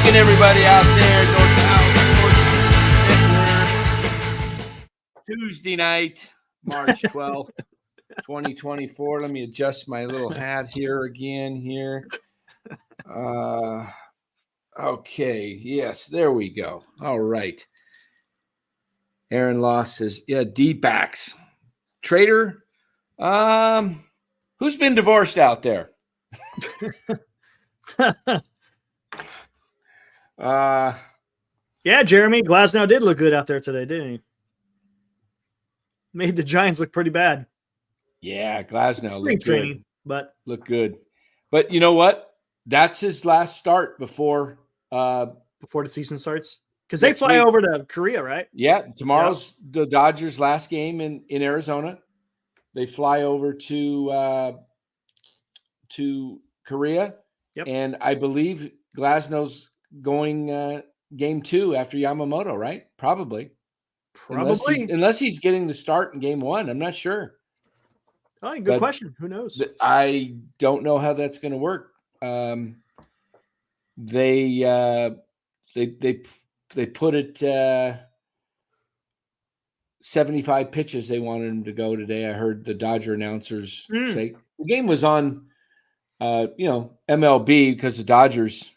weekend, everybody out there. Tuesday night, March 12th, 2024. Let me adjust my little hat here again here. Okay. Yes, there we go. All right. Aaron Loss says, yeah, D-backs. Trader, who's been divorced out there? Yeah, Jeremy Glasnow did look good out there today, didn't he? Made the Giants look pretty bad. Yeah, Glasnow looked good. Looked good. But you know what? That's his last start before the season starts. Because they fly over to Korea, right? Yeah, tomorrow's the Dodgers' last game in Arizona. They fly over to Korea. Yep. And I believe Glasnow's going game 2 after Yamamoto, right? Probably. Unless he's getting the start in game 1. I'm not sure. Oh, good question. Who knows? I don't know how that's going to work. They put it 75 pitches they wanted him to go today. I heard the Dodger announcers say the game was on MLB because the Dodgers,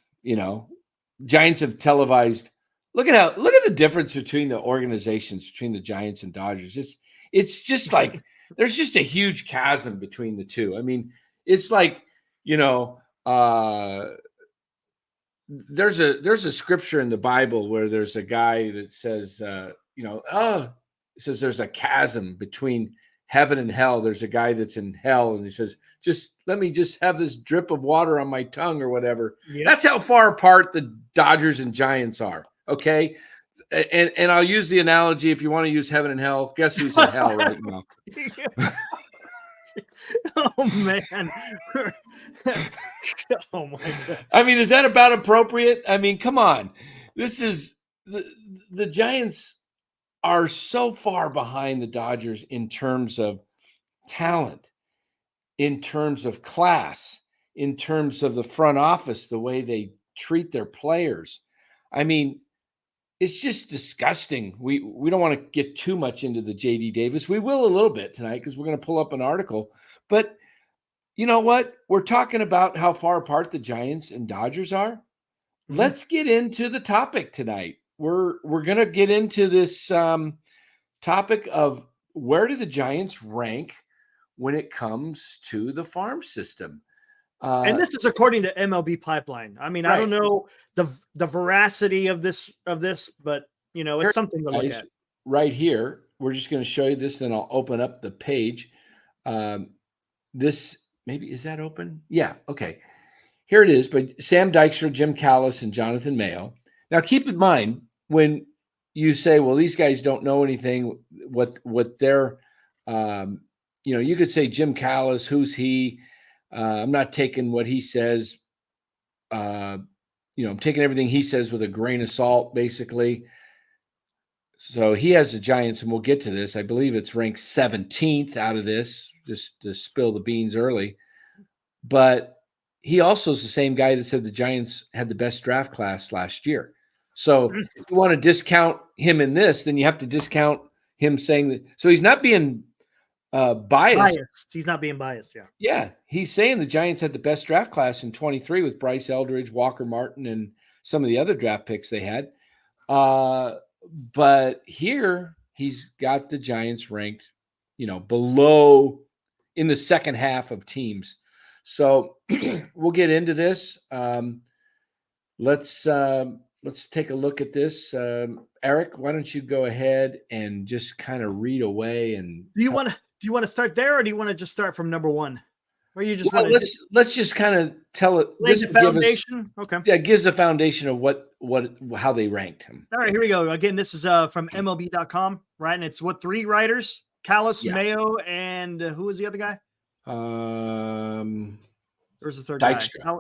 Giants have televised. Look at the difference between the organizations, between the Giants and Dodgers. It's just like there's just a huge chasm between the two. I mean, it's like, there's a scripture in the Bible where there's a guy that says, it says there's a chasm between heaven and hell. There's a guy that's in hell, and he says, let me have this drip of water on my tongue or whatever. Yep. That's how far apart the Dodgers and Giants are. Okay. And I'll use the analogy, if you want to use heaven and hell, guess who's in hell right now? Oh, man. Oh, my God. I mean, is that about appropriate? I mean, come on. This is the Giants are so far behind the Dodgers in terms of talent, in terms of class, in terms of the front office, the way they treat their players. I mean, it's just disgusting. We don't want to get too much into the J.D. Davis. We will a little bit tonight because we're going to pull up an article. But you know what? We're talking about how far apart the Giants and Dodgers are. Mm-hmm. Let's get into the topic tonight. We're going to get into this topic of where do the Giants rank when it comes to the farm system. And this is according to MLB Pipeline. I mean, right. I don't know the veracity of this, but it's something to look at. Right here, we're just going to show you this, then I'll open up the page. This maybe is that open? Yeah. Okay. Here it is. But Sam Dykstra, Jim Callis, and Jonathan Mayo. Now, keep in mind when you say, "Well, these guys don't know anything," what they're, you could say Jim Callis, who's he? I'm not taking what he says. I'm taking everything he says with a grain of salt, basically. So he has the Giants, and we'll get to this. I believe it's ranked 17th out of this, just to spill the beans early. But he also is the same guy that said the Giants had the best draft class last year. So if you want to discount him in this, then you have to discount him saying that. So he's not being biased. He's not being biased. Yeah. Yeah. He's saying the Giants had the best draft class in 23 with Bryce Eldridge, Walker Martin, and some of the other draft picks they had. But here he's got the Giants ranked, below in the second half of teams. So we'll get into this. Let's take a look at this. Eric, why don't you go ahead and just kind of read away? And do you want to start there, or do you want to just start from number one? Or you just let's just kind of tell it. This foundation. Okay. Yeah, it gives a foundation of how they ranked him. All right, here we go. Again, this is from MLB.com, right? And it's three writers: Callis, Mayo, and who was the other guy? There's the third Dykstra. guy.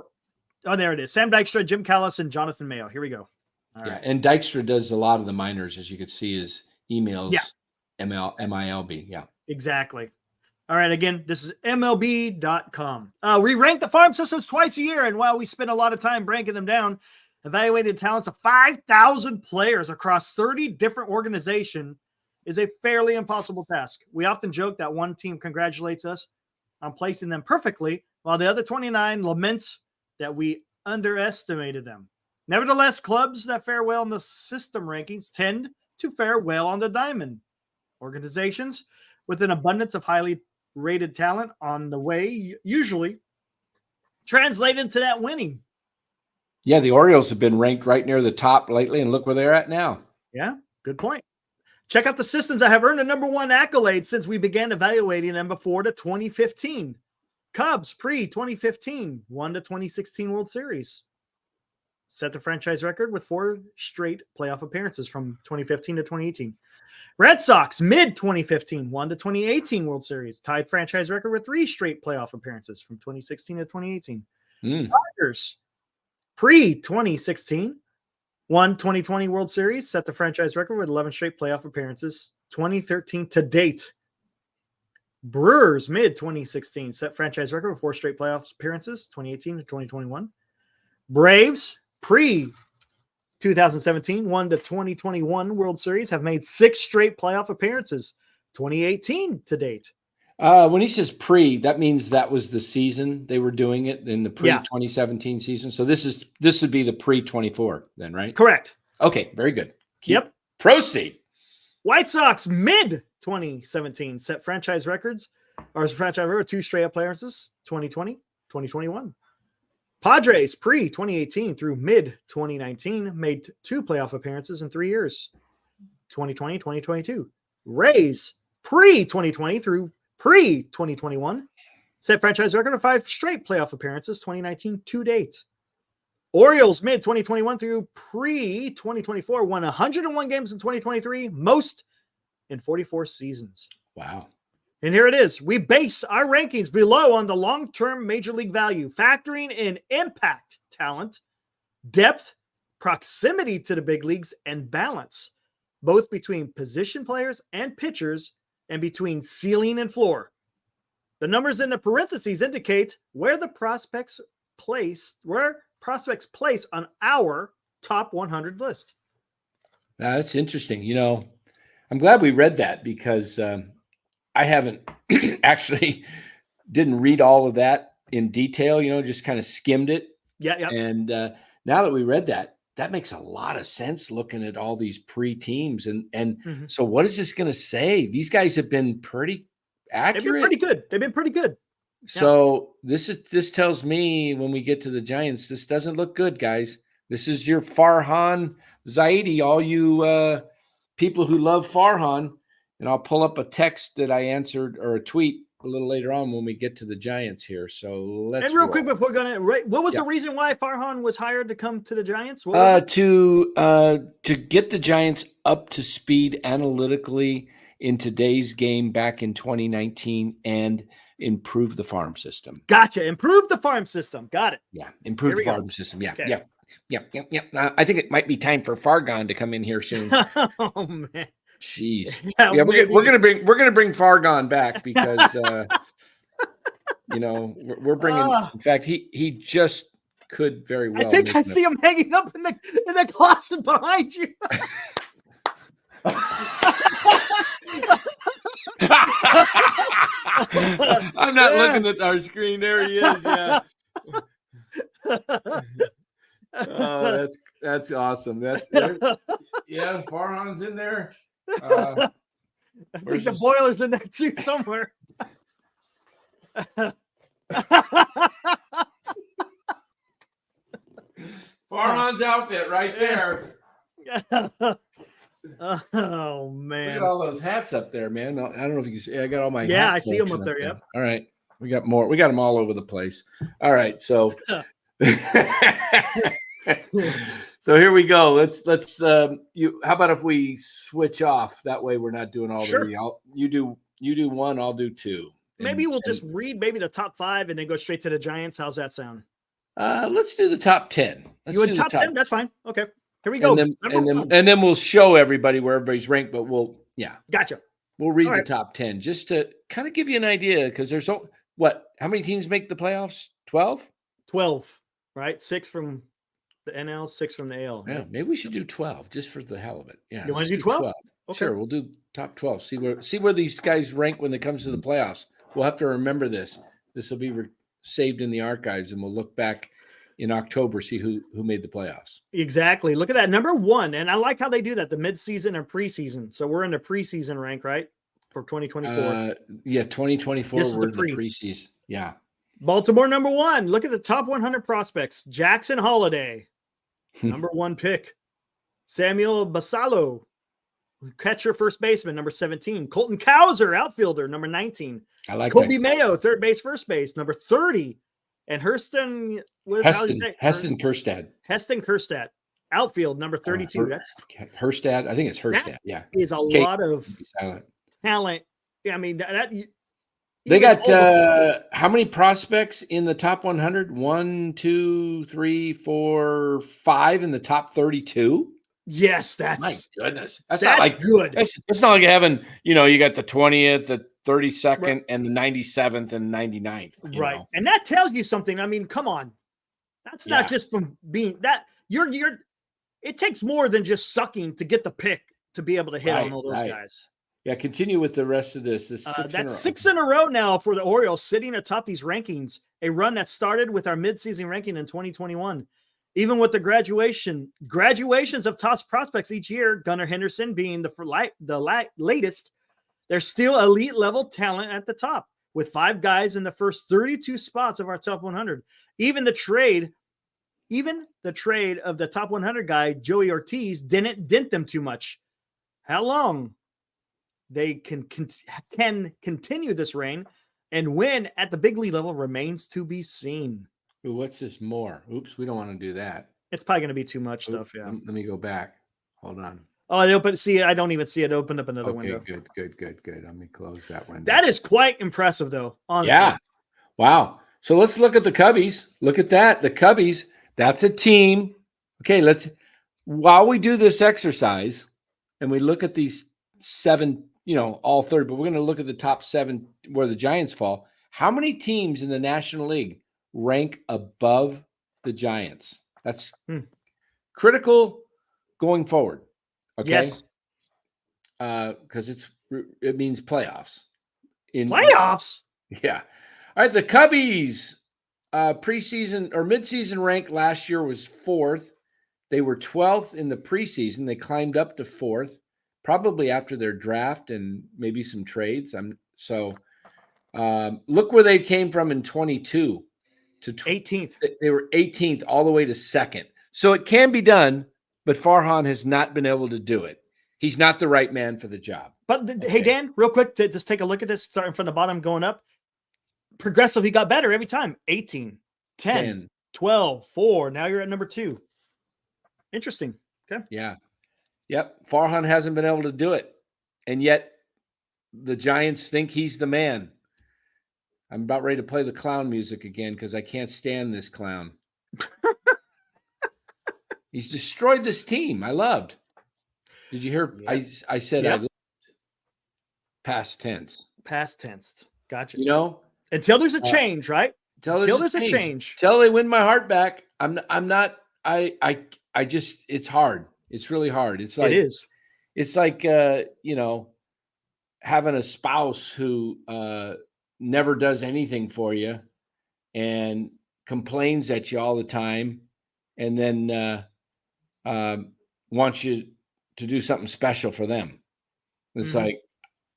Oh, there it is. Sam Dykstra, Jim Callis, and Jonathan Mayo. Here we go. All right. And Dykstra does a lot of the minors, as you could see his emails. Yeah. MILB. Yeah. Exactly. All right. Again, this is MLB.com. We rank the farm systems twice a year, and while we spend a lot of time breaking them down, evaluating talents of 5,000 players across 30 different organizations is a fairly impossible task. We often joke that one team congratulates us on placing them perfectly, while the other 29 laments that we underestimated them. Nevertheless, clubs that fare well in the system rankings tend to fare well on the diamond. Organizations with an abundance of highly rated talent on the way usually translate into that winning. Yeah, the Orioles have been ranked right near the top lately, and look where they're at now. Yeah, good point. Check out the systems that have earned the number one accolade since we began evaluating them before the 2015. Cubs pre-2015 won the 2016 World Series. Set the franchise record with 4 straight playoff appearances from 2015 to 2018. Red Sox mid-2015 won the 2018 World Series. Tied franchise record with 3 straight playoff appearances from 2016 to 2018. Tigers pre-2016 won 2020 World Series, set the franchise record with 11 straight playoff appearances, 2013 to date. Brewers mid-2016 set franchise record with 4 straight playoff appearances, 2018 to 2021. Braves pre-2017 won the 2021 World Series, have made 6 straight playoff appearances, 2018 to date. When he says pre, that means that was the season they were doing it in the pre-2017 season. So this would be the pre-24 then, right? Correct. Okay, very good. Proceed. White Sox mid-2017 set franchise records, or franchise record 2 straight appearances, 2020, 2021. Padres pre-2018 through mid-2019 made 2 playoff appearances in 3 years, 2020, 2022. Rays pre-2020 through pre-2021 set franchise record of 5 straight playoff appearances, 2019 to date. Orioles mid-2021 through pre-2024 won 101 games in 2023, most in 44 seasons. Wow. And here it is. We base our rankings below on the long-term major league value, factoring in impact, talent, depth, proximity to the big leagues, and balance, both between position players and pitchers, and between ceiling and floor. The numbers in the parentheses indicate where prospects place on our top 100 list. That's interesting. You know, I'm glad we read that because I haven't actually didn't read all of that in detail, you know, just kind of skimmed it. Yeah. And now that we read that, that makes a lot of sense looking at all these pre-teams. And so what is this going to say? These guys have been pretty accurate. They've been pretty good. So this tells me when we get to the Giants, this doesn't look good, guys. This is your Farhan Zaidi, all you people who love Farhan. And I'll pull up a text that I answered or a tweet a little later on when we get to the Giants here. So let's. And real quick before we're gonna, what was the reason why Farhan was hired to come to the Giants? To get the Giants up to speed analytically in today's game back in 2019 and improve the farm system. Gotcha. Improve the farm system. Got it. Yeah. Improve the farm system. Yeah. Okay. Yeah. I think it might be time for Fargon to come in here soon. Oh man. Jeez. Yeah, we're gonna bring Fargon back because you know we're bringing. In fact, he just could very well. I think I see him hanging up in the closet behind you. I'm not looking at our screen. There he is. Yeah. Oh, that's awesome. Yeah. Farhan's in there. I think the boiler's in there too somewhere. Farhan's outfit right there. Oh man! Look at all those hats up there, man. I don't know if you can see. I got all my I see them up there. Yep. All right, we got more. We got them all over the place. All right, so so here we go. Let's how about if we switch off? That way we're not doing all the you do one, I'll do two. Maybe we'll just read the top 5 and then go straight to the Giants. How's that sound? Let's do the top 10. You would top 10? That's fine. Okay. Here we go. And then we'll show everybody where everybody's ranked, but Gotcha. We'll read the top 10 just to kind of give you an idea because there's how many teams make the playoffs? 12? 12, right? 6 from the NL, 6 from the AL. Yeah, maybe we should do 12 just for the hell of it. Yeah, You want let's to do 12? Okay. Sure, we'll do top 12. See where these guys rank when it comes to the playoffs. We'll have to remember this. This will be saved in the archives, and we'll look back in October, see who made the playoffs. Exactly. Look at that. Number 1. And I like how they do that, the midseason and preseason. So we're in the preseason rank, right? For 2024. Yeah, 2024, This is we're the in the preseason. Yeah. Baltimore, number 1. Look at the top 100 prospects. Jackson Holiday, number 1 pick. Samuel Basalo, catcher, first baseman, number 17. Colton Cowser, outfielder, number 19. I like Kobe that. Mayo, third base, first base, number 30. And Heston Kjerstad, outfield, number 32. That's Kjerstad. I think it's Kjerstad. Yeah. Is a lot of talent. I mean, they got how many prospects in the top 100? 1, 2, 3, 4, 5 in the top 32. Yes, my goodness. That's not not like good. It's not like having, you got the 20th, the 32nd, right, and the 97th and 99th. Right. And that tells you something. I mean, come on. That's not just from being that it takes more than just sucking to get the pick to be able to hit on all those guys. Yeah, continue with the rest of this. That's 6 in a row now for the Orioles, sitting atop these rankings. A run that started with our midseason ranking in 2021. Even with the graduations of top prospects each year, Gunnar Henderson being the latest, there's still elite level talent at the top, with 5 guys in the first 32 spots of our top 100. Even the trade of the top 100 guy, Joey Ortiz, didn't dent them too much. How long they can continue this reign and win at the big league level remains to be seen. Ooh, what's this more? Oops, we don't want to do that. It's probably going to be too much stuff. Yeah. Let me go back. Hold on. Oh, it opened. See, I don't even see it. Opened up another window. Good. Let me close that window. That is quite impressive, though. Honestly. Yeah. Wow. So let's look at the Cubbies. Look at that. The Cubbies. That's a team. Okay. While we do this exercise, and we look at these 7, all 30, but we're going to look at the top 7 where the Giants fall. How many teams in the National League rank above the Giants? That's critical going forward. Okay. Yes. Because it means playoffs. Playoffs? Yeah. All right. The Cubbies preseason or midseason rank last year was 4th. They were 12th in the preseason. They climbed up to 4th, probably after their draft and maybe some trades. Look where they came from in 22 to 18th. They were 18th all the way to 2nd. So it can be done, but Farhan has not been able to do it. He's not the right man for the job. But hey, Dan, real quick, to just take a look at this, starting from the bottom, going up. Progressively got better every time. 18, 10, 12, 4. Now you're at number 2. Interesting. Okay. Yeah. Yep. Farhan hasn't been able to do it. And yet the Giants think he's the man. I'm about ready to play the clown music again because I can't stand this clown. He's destroyed this team. I loved. Did you hear? Yep. I said I loved. Past tense. Past tense. Gotcha. Until there's a change, right? Until there's a change. Until they win my heart back. I'm not. I just. It's hard. It's really hard. It's like it is. It's like having a spouse who never does anything for you and complains at you all the time, and then wants you to do something special for them. It's like,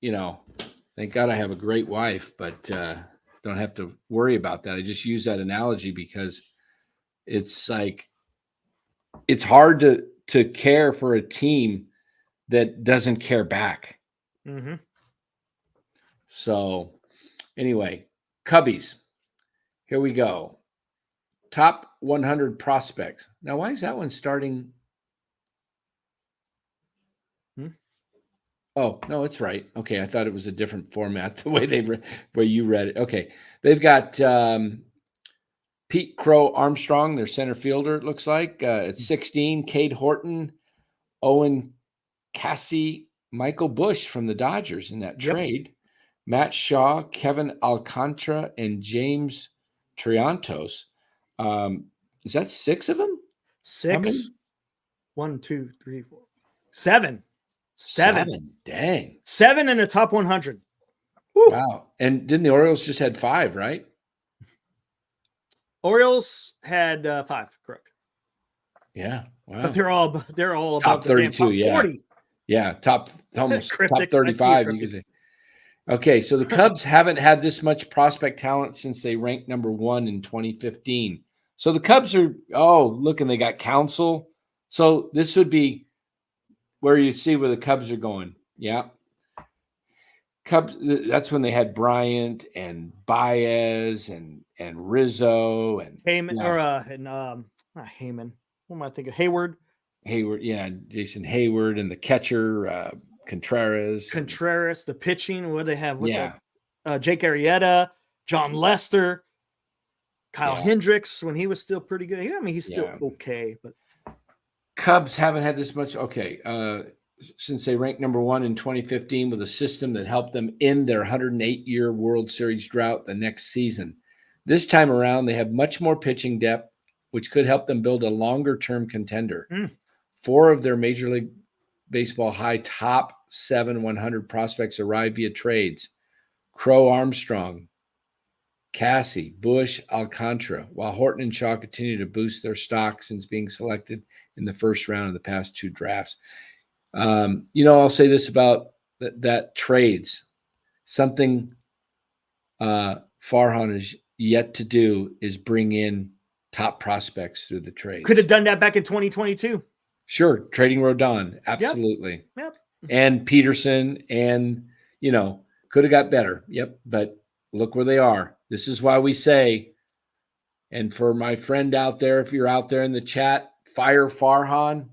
thank God I have a great wife, but don't have to worry about that. I just use that analogy because it's like it's hard to care for a team that doesn't care back. Mm-hmm. So anyway, Cubbies, here we go. Top 100 prospects. Now, why is that one starting? Oh, no, it's right. Okay, I thought it was a different format, the way where you read it. Okay, they've got Pete Crow Armstrong, their center fielder, it looks like. At 16, Cade Horton, Owen Cassie, Michael Busch from the Dodgers in that trade. Matt Shaw, Kevin Alcantara, and James Triantos. Is that 6 of them? How many? 6. 1, 2, 3, 4. 7. 7. Dang. 7 in the top 100. Woo. Wow. And didn't the Orioles just had 5, right? Orioles had 5, correct. Yeah. Wow. But they're all top above the damn 32, top yeah. 40. Yeah, almost top Cryptic. 35, you could say. Okay, so the Cubs haven't had this much prospect talent since they ranked number 1 in 2015. So the Cubs are, look, and they got Counsell. So this would be where you see where the Cubs are going. Yeah. Cubs, that's when they had Bryant and Baez and Rizzo and Heyman, not Heyman. What am I thinking? Hayward, yeah, Jason Hayward, and the catcher Contreras, the pitching. What do they have? Jake Arrieta, John Lester, Kyle Hendricks when he was still pretty good. I mean, he's still okay, but Cubs haven't had this much. Okay, since they ranked number 1 in 2015 with a system that helped them end their 108-year World Series drought the next season. This time around, they have much more pitching depth, which could help them build a longer-term contender. 4 of their Major League Baseball high top 7 100 prospects arrived via trades. Crow Armstrong, Cassie, Bush, Alcantara, while Horton and Shaw continue to boost their stock since being selected in the first round of the past 2 drafts. I'll say this about that trades. Something Farhan is yet to do is bring in top prospects through the trades. Could have done that back in 2022. Sure, trading Rodon, absolutely. Yep. And Peterson, and could have got better. Yep, but look where they are. This is why we say, and for my friend out there, if you're out there in the chat, fire Farhan.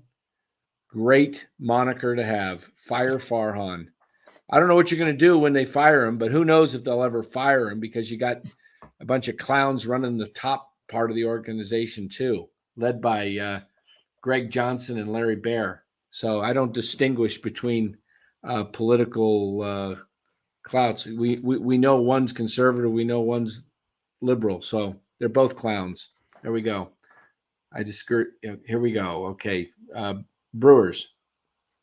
Great moniker to have. Fire Farhan. I don't know what you're going to do when they fire him, but who knows if they'll ever fire him, because you got a bunch of clowns running the top part of the organization too, led by Greg Johnson and Larry Baer. So I don't distinguish between political clouds. We know one's conservative. We know one's liberal. So they're both clowns. There we go. Here we go. Okay. Brewers.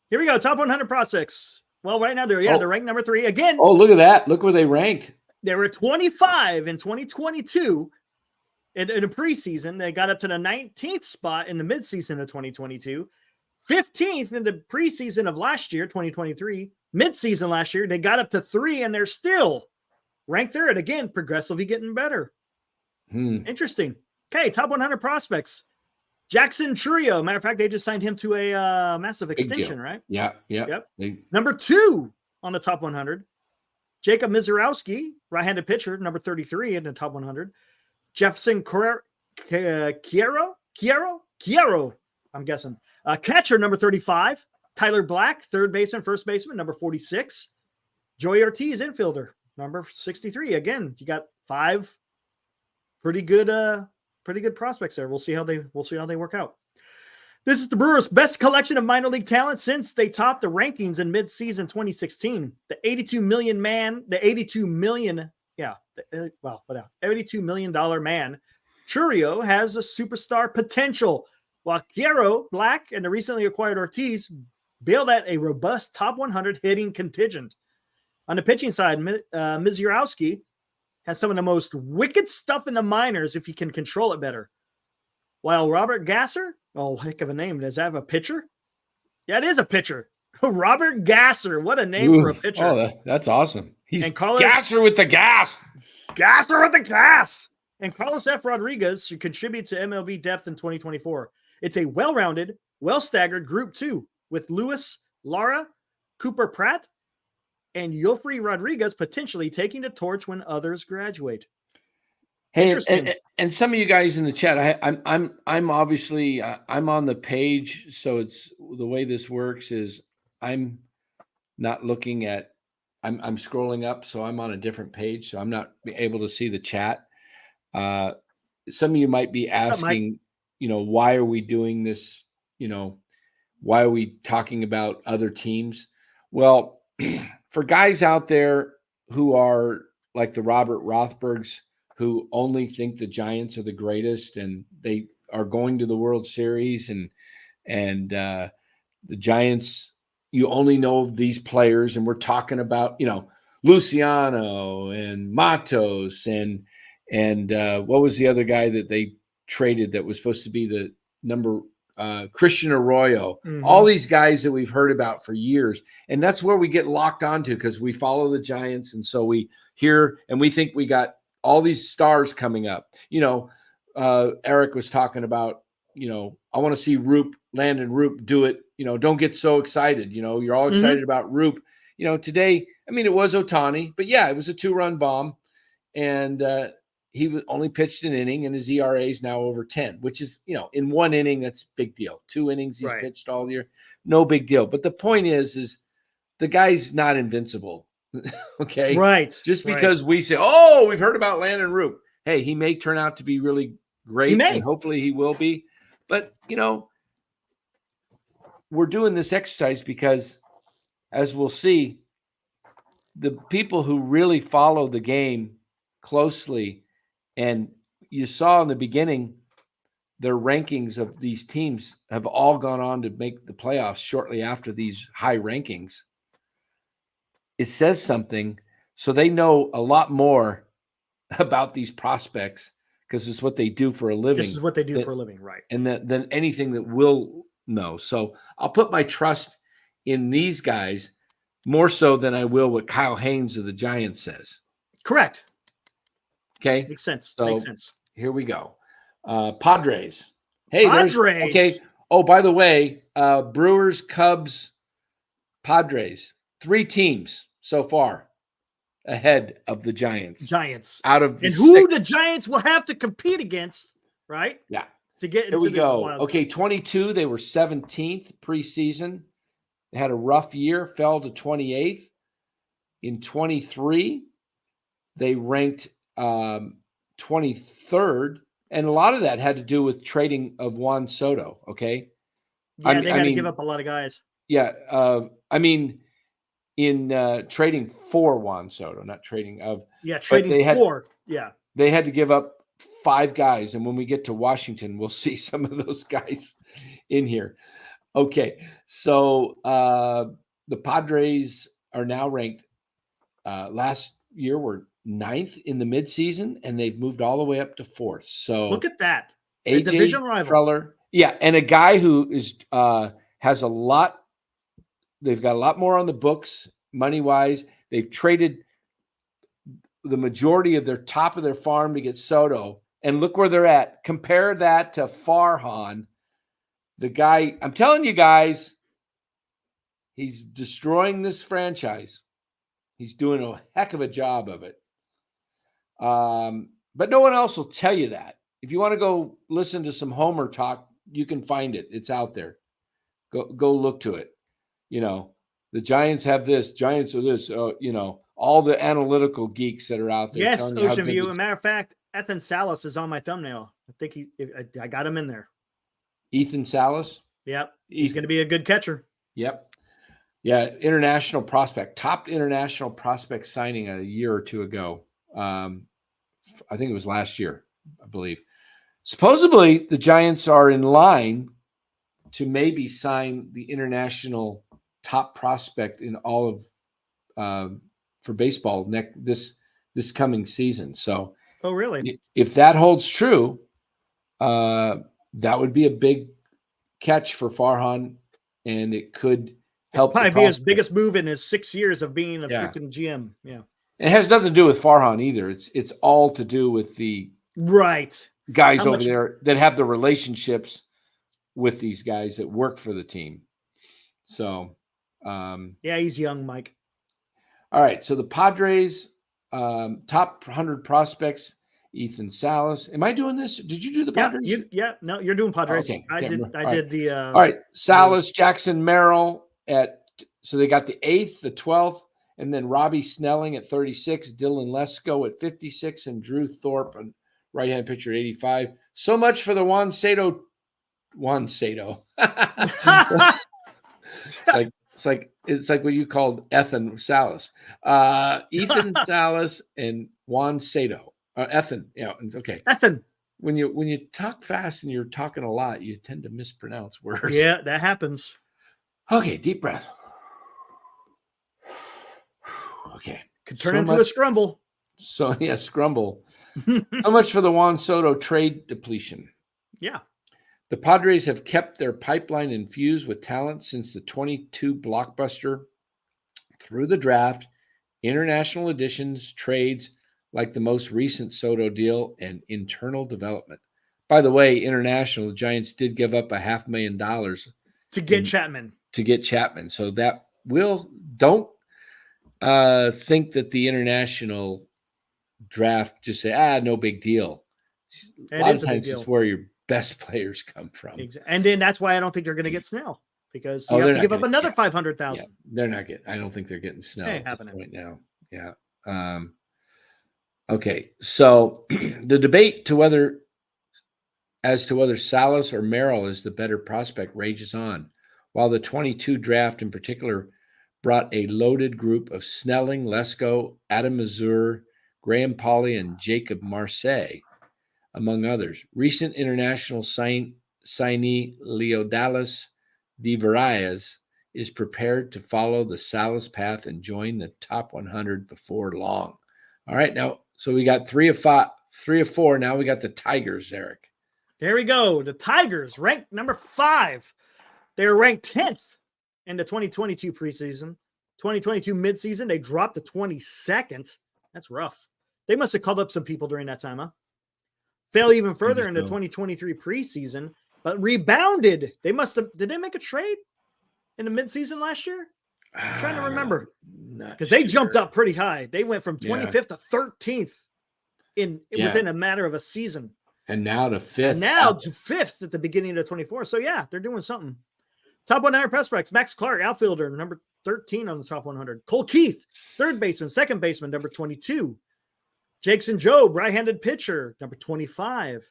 Here we go. Top 100 prospects. Well, right now they're ranked number 3 again. Oh, look at that. Look where they ranked. They were 25 in 2022 in a preseason. They got up to the 19th spot in the midseason of 2022. 15th in the preseason of last year, 2023. Midseason last year, they got up to 3, and they're still ranked 3rd. Again, progressively getting better. Interesting. Okay, top 100 prospects. Jackson Chourio. Matter of fact, they just signed him to a massive extension, right? Yeah. Yep. Number 2 on the top 100. Jacob Misiorowski, right-handed pitcher, number 33 in the top 100. Jefferson Chiaro, I'm guessing. Catcher, number 35. Tyler Black, third baseman, first baseman, number 46. Joey Ortiz, infielder, number 63. Again, you got 5 pretty good prospects there. We'll see how they work out. This is the Brewers' best collection of minor league talent since they topped the rankings in mid-season 2016. The $82 million man, $82 million man, Chourio has a superstar potential, while Chiaro, Black, and the recently acquired Ortiz build at a robust top 100 hitting contingent. On the pitching side, Misiorowski has some of the most wicked stuff in the minors if he can control it better. While Robert Gasser, heck of a name. Does that have a pitcher? Yeah, it is a pitcher. Robert Gasser. What a name for a pitcher. Oh, that's awesome. He's Carlos, Gasser with the gas. Gasser with the gas. And Carlos F. Rodriguez should contribute to MLB depth in 2024. It's a well-rounded, well-staggered group too, with Lewis, Lara, Cooper Pratt, and Yofri Rodriguez potentially taking the torch when others graduate. Hey, and some of you guys in the chat, I'm obviously I'm on the page, so it's the way this works is I'm not looking at I'm scrolling up, so I'm on a different page, so I'm not able to see the chat. Some of you might be asking, why are we doing this? Why are we talking about other teams? Well, for guys out there who are like the Robert Rothbergs, who only think the Giants are the greatest and they are going to the World Series, and the Giants, you only know these players, and we're talking about, Luciano and Matos and what was the other guy that they traded that was supposed to be the number Christian Arroyo, all these guys that we've heard about for years. And that's where we get locked onto because we follow the Giants. And so we hear and we think we got all these stars coming up. Eric was talking about, I want to see Landon Roop do it. Don't get so excited. You're all excited about Roop. Today, it was Ohtani, but yeah, it was a 2-run bomb. And he only pitched an inning, and his ERA is now over 10, which is, in 1 inning, that's a big deal. 2 innings he's pitched all year, no big deal. But the point is the guy's not invincible. Okay. Right. Just because we say, oh, we've heard about Landon Roop. Hey, he may turn out to be really great, and hopefully he will be. But, we're doing this exercise because, as we'll see, the people who really follow the game closely, and you saw in the beginning, their rankings of these teams have all gone on to make the playoffs shortly after these high rankings. It says something. So they know a lot more about these prospects because it's what they do for a living. This is what they do for a living, right? And than anything that we'll know. So I'll put my trust in these guys more so than I will what Kyle Haynes of the Giants says. Correct. Okay. Makes sense. So Makes sense. Here we go. Padres. Hey, Padres. Okay. Oh, by the way, Brewers, Cubs, Padres. 3 teams so far ahead of the Giants. Out of the and who the Giants will have to compete against, right? Yeah. To get into Here we go. wild Okay, 22, they were 17th preseason. They had a rough year, fell to 28th. In 23, they ranked 23rd, and a lot of that had to do with trading of Juan Soto, okay? Yeah, they had to give up a lot of guys. Yeah, in trading for Juan Soto, not trading of. Yeah, trading for. Yeah. They had to give up 5 guys, and when we get to Washington, we'll see some of those guys in here. Okay, so the Padres are now ranked. Last year were 9th in the midseason, and they've moved all the way up to 4th. So look at that, AJ division rival. Preller, yeah, and a guy who is has a lot. They've got a lot more on the books money wise. They've traded the majority of their top of their farm to get Soto, and look where they're at. Compare that to Farhan. The guy, I'm telling you guys, he's destroying this franchise. He's doing a heck of a job of it. But no one else will tell you that. If you want to go listen to some Homer talk, you can find it. It's out there. Go look to it. The Giants have this, Giants are this, all the analytical geeks that are out there. Yes, Ocean View. As a matter of fact, Ethan Salas is on my thumbnail. I think I got him in there. Ethan Salas? Yep. He's going to be a good catcher. Yep. Yeah, international prospect, top international prospect signing a year or two ago. I think it was last year, I believe. Supposedly, the Giants are in line to maybe sign the international top prospect in all of for baseball this coming season. So, oh really? If that holds true, that would be a big catch for Farhan, and it could help. Probably be his biggest move in his 6 years of being a freaking GM. Yeah, it has nothing to do with Farhan either. It's all to do with the guys over there that have the relationships with these guys that work for the team. So, yeah, he's young, Mike. All right, so the Padres top 100 prospects. Ethan Salas. Am I doing this? Did you do the Padres? No, you're doing Padres. Okay. I did the. All right, Salas, Jackson Merrill so they got the 8th, the 12th, and then Robbie Snelling at 36, Dylan Lesko at 56, and Drew Thorpe, a right-hand pitcher, at 85. So much for the Juan Soto. It's like what you called Ethan Salas. Ethan Salas and Juan Soto. Ethan, it's okay. Ethan. when you talk fast and you're talking a lot, you tend to mispronounce words. Yeah, that happens. Okay, deep breath. Okay. Could turn into a scrumble. So yeah, scrumble. So much for the Juan Soto trade depletion. Yeah. The Padres have kept their pipeline infused with talent since the 22 blockbuster through the draft, international additions, trades like the most recent Soto deal, and internal development. By the way, international, the Giants did give up $500,000 to get Chapman. So that don't think that the international draft just say, no big deal. A lot of times it's where your best players come from. And then that's why I don't think they're going to get Snell, because you have to give up another $500,000. Yeah, they're not getting. I don't think they're getting Snell at this point now. Yeah. Okay. So the debate as to whether Salas or Merrill is the better prospect rages on, while the 22 draft in particular brought a loaded group of Snelling, Lesko, Adam Mazur, Graham Pauley, and Jacob Marseille, among others. Recent international signee Leodalis de Varias is prepared to follow the Salas path and join the top 100 before long. All right, now, so we got 3 of 4. Now we got the Tigers, Eric. There we go. The Tigers, ranked number 5. They're ranked 10th in the 2022 preseason. 2022 midseason, they dropped to 22nd. That's rough. They must have called up some people during that time, huh? Fell even further in the 2023 preseason, but rebounded. Did they make a trade in the midseason last year? I'm trying to remember. Because they jumped up pretty high. They went from 25th to 13th within a matter of a season. And now to 5th. And now to 5th at the beginning of 24. So, yeah, they're doing something. Top 100 prospects. Max Clark, outfielder, number 13 on the top 100. Cole Keith, third baseman, second baseman, number 22. Jackson Jobe, right-handed pitcher, number 25. As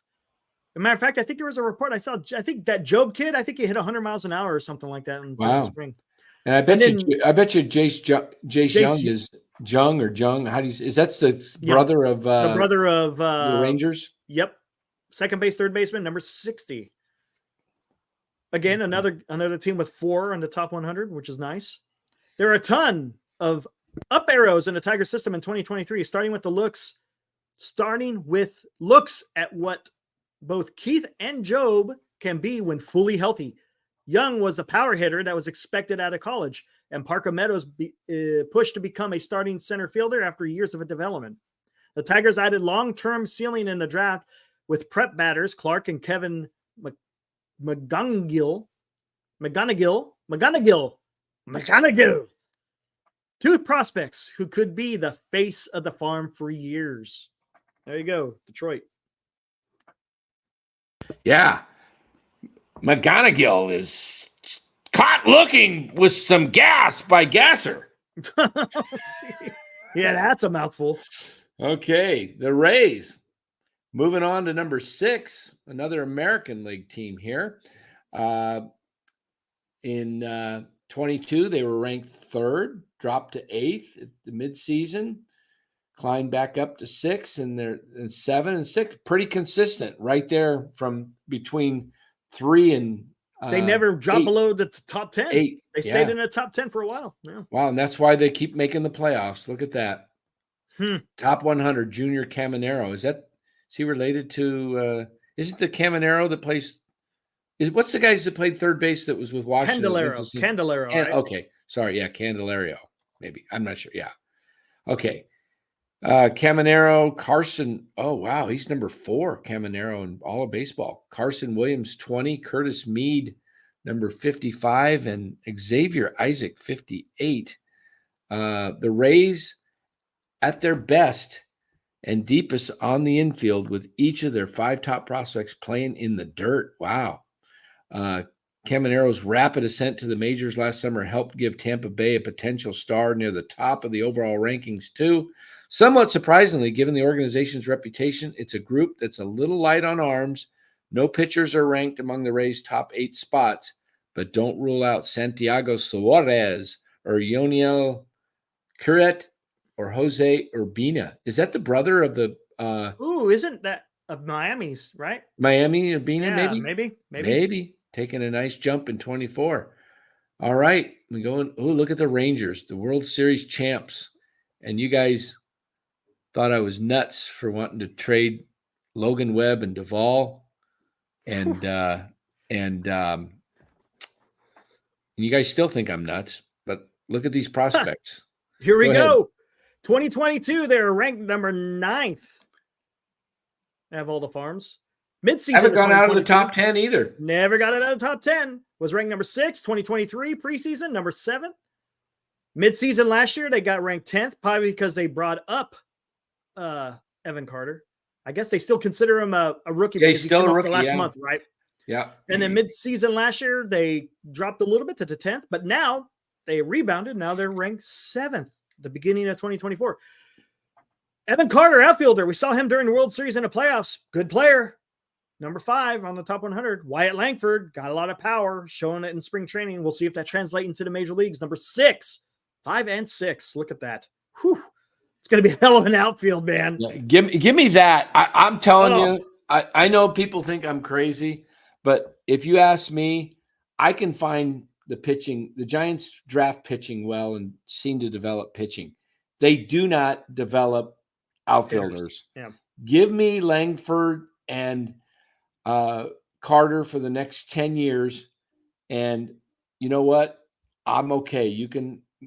a matter of fact, I think there was a report I saw. I think that Jobe kid, I think he hit 100 miles an hour or something like that in the spring. And I bet you Jace Young is Jung or Jung. How do you? Is that the brother of the Rangers? Yep. Second base, third baseman, number 60. Again, another team with 4 on the top 100, which is nice. There are a ton of up arrows in the Tiger system in 2023, starting with looks at what both Keith and Jobe can be when fully healthy. Young was the power hitter that was expected out of college, and Parker Meadows pushed to become a starting center fielder after years of a development. The Tigers added long-term ceiling in the draft with prep batters Clark and Kevin McGonigal. 2 prospects who could be the face of the farm for years. There you go, Detroit. Yeah. McGonigal is caught looking with some gas by Gasser. Yeah, that's a mouthful. Okay, the Rays. Moving on to number 6, another American League team here. In 22, they were ranked 3rd, dropped to 8th at the midseason, climbed back up to 6, and they're in 7 and 6. Pretty consistent right there from between 3 and they never dropped 8. Below the top 10. 8. They stayed in the top 10 for a while. Yeah. Wow, and that's why they keep making the playoffs. Look at that. Top 100, Junior Caminero. Is he related to isn't the Caminero that plays what's the guys that played third base that was with Washington? Candelario. Right? Okay. Sorry, yeah, Candelario. Maybe. I'm not sure. Yeah. Okay. Caminero, Carson. Oh, wow. He's number 4, Caminero, in all of baseball. Carson Williams, 20. Curtis Mead, number 55. And Xavier Isaac, 58. The Rays at their best and deepest on the infield with each of their 5 top prospects playing in the dirt. Wow. Caminero's rapid ascent to the majors last summer helped give Tampa Bay a potential star near the top of the overall rankings too. Somewhat surprisingly, given the organization's reputation, it's a group that's a little light on arms. No pitchers are ranked among the Rays' top 8 spots, but don't rule out Santiago Suarez or Yoniel Curet or Jose Urbina. Is that the brother of the isn't that of Miami's, right? Miami being Yeah, maybe? maybe. Taking a nice jump in 24. All right. We going, oh, look at the Rangers, the World Series champs. And you guys thought I was nuts for wanting to trade Logan Webb and Duvall. And you guys still think I'm nuts, but look at these prospects. Here we Go ahead. go. 2022, they're ranked number 9th. Have all the farms. Midseason. Haven't gone out of the top 10 either. Never got it out of the top 10. Was ranked number 6, 2023 preseason, number 7. Midseason last year, they got ranked 10th, probably because they brought up Evan Carter. I guess they still consider him a rookie. Yeah, he's still a rookie last month, right? Yeah. And then mid-season last year, they dropped a little bit to the 10th, but now they rebounded. Now they're ranked 7th at the beginning of 2024. Evan Carter, outfielder. We saw him during the World Series in the playoffs. Good player. Number 5 on the top 100. Wyatt Langford got a lot of power, showing it in spring training. We'll see if that translates into the major leagues. Number 6, 5 and 6. Look at that. Whew. It's going to be a hell of an outfield, man. Yeah, give me that. I'm telling you, I know people think I'm crazy, but if you ask me, I can find the pitching. The Giants draft pitching well and seem to develop pitching. They do not develop outfielders. Yeah. Give me Langford and Carter for the next 10 years. And you know what? I'm okay.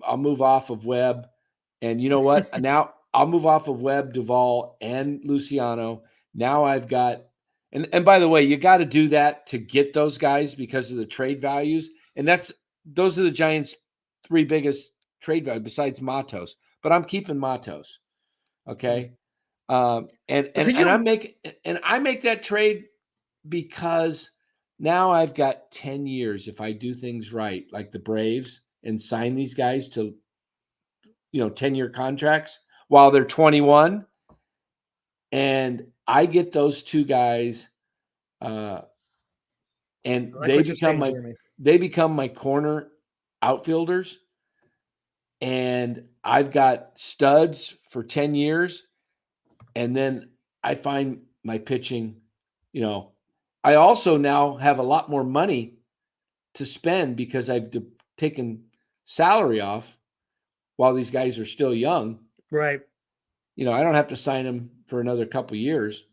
I'll move off of Webb. And you know what? Now I'll move off of Webb, Duvall, and Luciano. Now I've got, and by the way, you got to do that to get those guys because of the trade values. And those are the Giants' 3 biggest trade values besides Matos. But I'm keeping Matos. Okay. I make that trade because now I've got 10 years if I do things right, like the Braves, and sign these guys to 10-year contracts while they're 21. And I get those 2 guys and they become my corner outfielders. And I've got studs for 10 years. And then I find my pitching, I also now have a lot more money to spend because I've taken salary off while these guys are still young. Right. I don't have to sign them for another couple of years.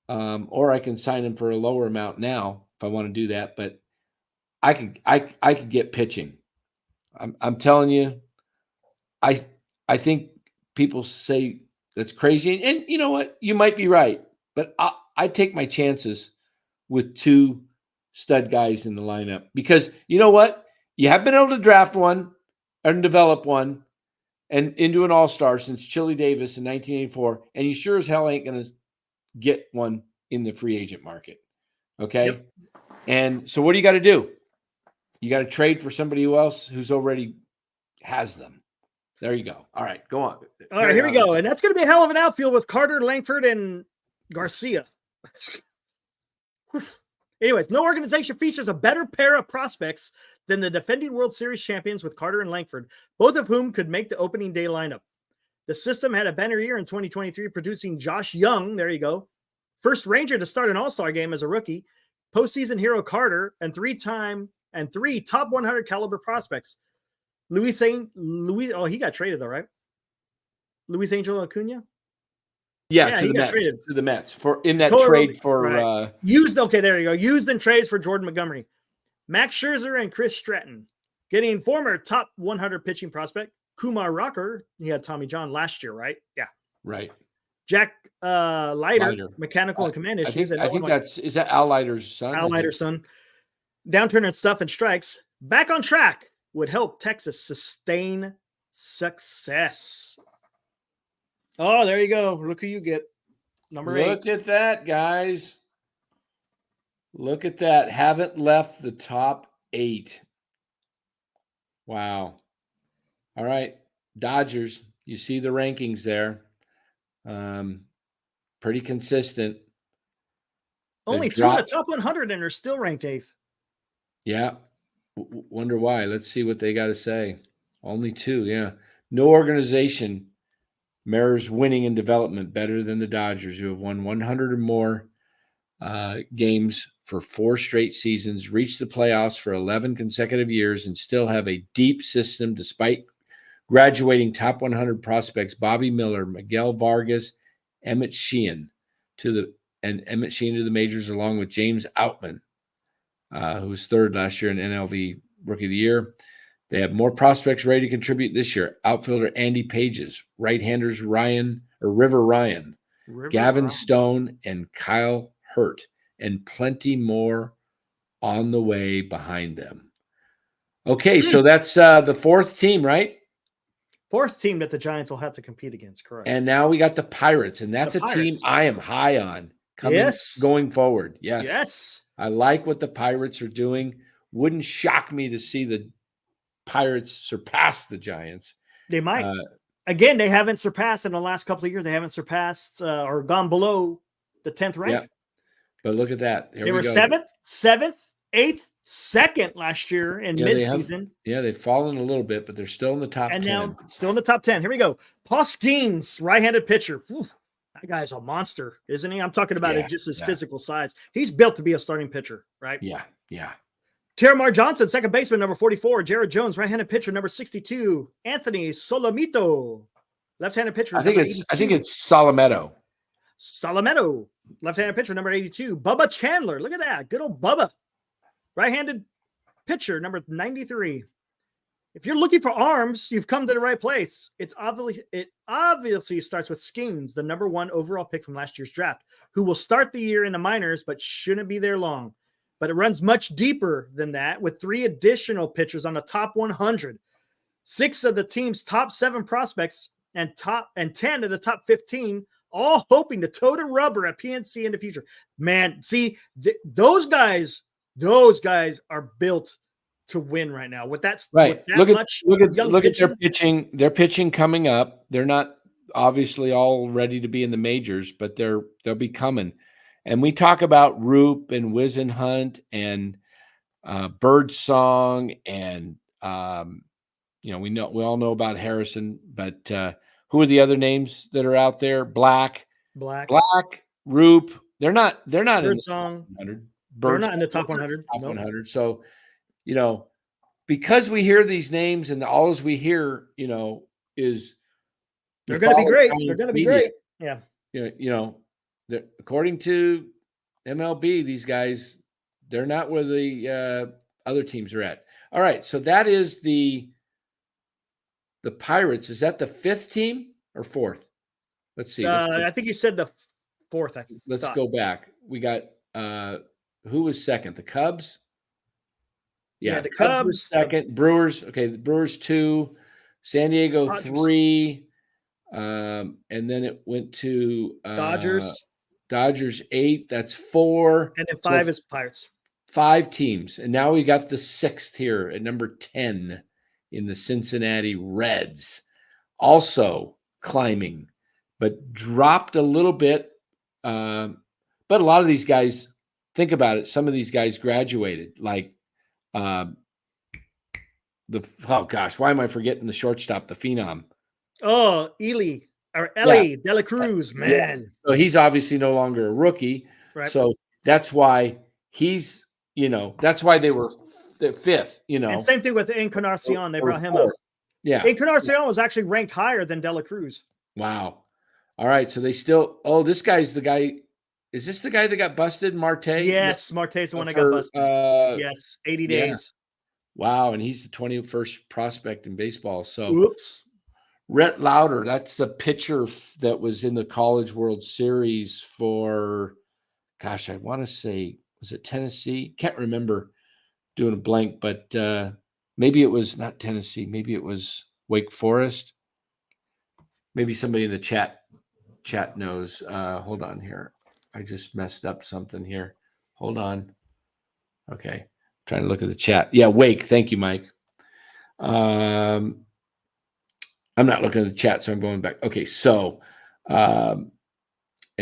Or I can sign them for a lower amount now if I want to do that. But I could get pitching. I'm telling you, I think people say that's crazy. And you know what? You might be right. But I take my chances with 2 stud guys in the lineup because you know what? You have been able to draft one and develop one and into an all-star since Chili Davis in 1984. And you sure as hell ain't going to get one in the free agent market. Okay. Yep. And so what do you got to do? You got to trade for somebody else who's already has them. There you go. All right, go on. All right, here we go. And that's going to be a hell of an outfield with Carter, Langford, and Garcia. Anyways, no organization features a better pair of prospects than the defending World Series champions with Carter and Langford, both of whom could make the opening day lineup. The system had a banner year in 2023, producing Josh Young. There you go. First Ranger to start an all-star game as a rookie, postseason hero Carter, and 3 top 100 caliber prospects. He got traded though, right? Luis Angel Acuna? Yeah, to the Mets for in that trade for right. Used. Okay, there you go. Used in trades for Jordan Montgomery, Max Scherzer, and Chris Stratton, getting former top 100 pitching prospect Kumar Rocker. He had Tommy John last year, right? Yeah, right. Jack Leiter, mechanical and command issues. I think is that Al Leiter's son. Al Leiter's son. Downturn in stuff and strikes. Back on track would help Texas sustain success. Oh, there you go. Look who you get. Number 8. Look at that, guys. Look at that. Haven't left the top 8. Wow. All right. Dodgers. You see the rankings there. Pretty consistent. Only 2 in the top 100 and they're still ranked 8th. Yeah. Wonder why. Let's see what they got to say. Only 2. Yeah. No organization Mariners winning in development better than the Dodgers, who have won 100 or more games for 4 straight seasons, reached the playoffs for 11 consecutive years, and still have a deep system despite graduating top 100 prospects Bobby Miller, Miguel Vargas, Emmett Sheehan to the majors, along with James Outman, who was third last year in NLV Rookie of the Year. They have more prospects ready to contribute this year. Outfielder Andy Pages, right-handers River Ryan, Gavin Stone, and Kyle Hurt, and plenty more on the way behind them. Okay, so that's the 4th team, right? 4th team that the Giants will have to compete against, correct? And now we got the Pirates, and that's a team I am high on going forward. Yes. I like what the Pirates are doing. Wouldn't shock me to see the Pirates surpass the Giants. They might. Again, they haven't surpassed in the last couple of years. They haven't surpassed or gone below the 10th rank. Yeah. But look at that. They were 7th, 8th, 2nd last year in midseason. They've fallen a little bit, but they're still in the top 10. And now still in the top 10. Here we go. Paul Skeens, right-handed pitcher. Whew, that guy's a monster, isn't he? I'm talking about just his physical size. He's built to be a starting pitcher, right? Yeah. Terramar Johnson, second baseman, number 44. Jared Jones, right-handed pitcher, number 62. Anthony Solomito, left-handed pitcher. I think it's Salametto. Salametto, left-handed pitcher, number 82. Bubba Chandler, look at that, good old Bubba, right-handed pitcher, number 93. If you're looking for arms, you've come to the right place. It obviously starts with Skeens, the number 1 overall pick from last year's draft, who will start the year in the minors but shouldn't be there long. But it runs much deeper than that with 3 additional pitchers on the top 100. 6 of the team's top 7 prospects and 10 of the top 15, all hoping to toe the rubber at PNC in the future. Man, see, those guys are built to win right now. With that, right. With that look at their pitching. Their pitching coming up. They're not obviously all ready to be in the majors, but they'll be coming. And we talk about Roop and Wisenhunt and Birdsong, and we all know about Harrison, but who are the other names that are out there? Black, Roop. They're not Birdsong. They're not in the top 100. Top 100. So, because we hear these names and all we hear, is they're going to be great. They're going to be great. Yeah. According to MLB, these guys, they're not where the other teams are at. All right, so that is the Pirates. Is that the 5th team or 4th? Let's see. I think you said the 4th. Let's go back. We got who was 2nd? The Cubs. Yeah, the Cubs was 2nd. Brewers. Okay, the Brewers 2. San Diego Dodgers. 3. And then it went to Dodgers 8. That's 4. And then 5 is Pirates. 5 teams. And now we got the 6th here at number 10 in the Cincinnati Reds. Also climbing, but dropped a little bit. But a lot of these guys, think about it. Some of these guys graduated. Like why am I forgetting the shortstop, the phenom? Oh, Ellie De La Cruz, man. Yeah. So he's obviously no longer a rookie. Right. So that's why that's why they were the 5th, And same thing with Encarnacion. They brought him 4th. up. Yeah. Encarnacion was actually ranked higher than De La Cruz. Wow. All right. So they still, this guy's the guy. Is this the guy that got busted, Marte? Yes, Marte's the one that got busted. Yes, 80 days. Wow. And he's the 21st prospect in baseball. So oops. Rhett Lauder, that's the pitcher that was in the College World Series for, I want to say, was it Tennessee? Can't remember, doing a blank, but maybe it was not Tennessee. Maybe it was Wake Forest. Maybe somebody in the chat knows. Hold on here. I just messed up something here. Hold on. Okay. Trying to look at the chat. Yeah, Wake. Thank you, Mike. I'm not looking at the chat, so I'm going back. Okay, so and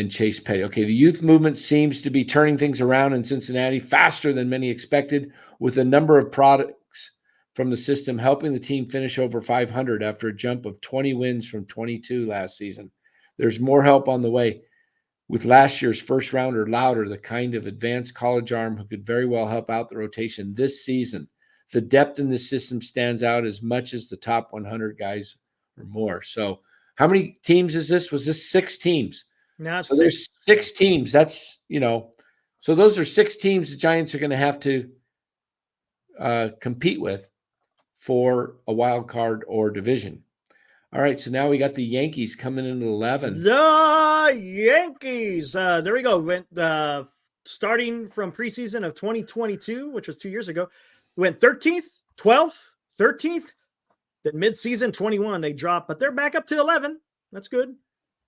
Chase Petty. Okay, the youth movement seems to be turning things around in Cincinnati faster than many expected, with a number of from the system, helping the team finish over 500 after a jump of 20 wins from 22 last season. There's more help on the way. With last year's first rounder Louder, the kind of advanced college arm who could very well help out the rotation this season. The depth in this system stands out as much as the top 100 guys or more. So how many teams is this? Was this 6 teams? No, so there's 6 teams. That's, so those are 6 teams the Giants are going to have to compete with for a wild card or division. All right, so now we got the Yankees coming in at 11. The Yankees. There we go. Went starting from preseason of 2022, which was 2 years ago. Went 13th, 12th, 13th. Then midseason 21, they dropped, but they're back up to 11. That's good.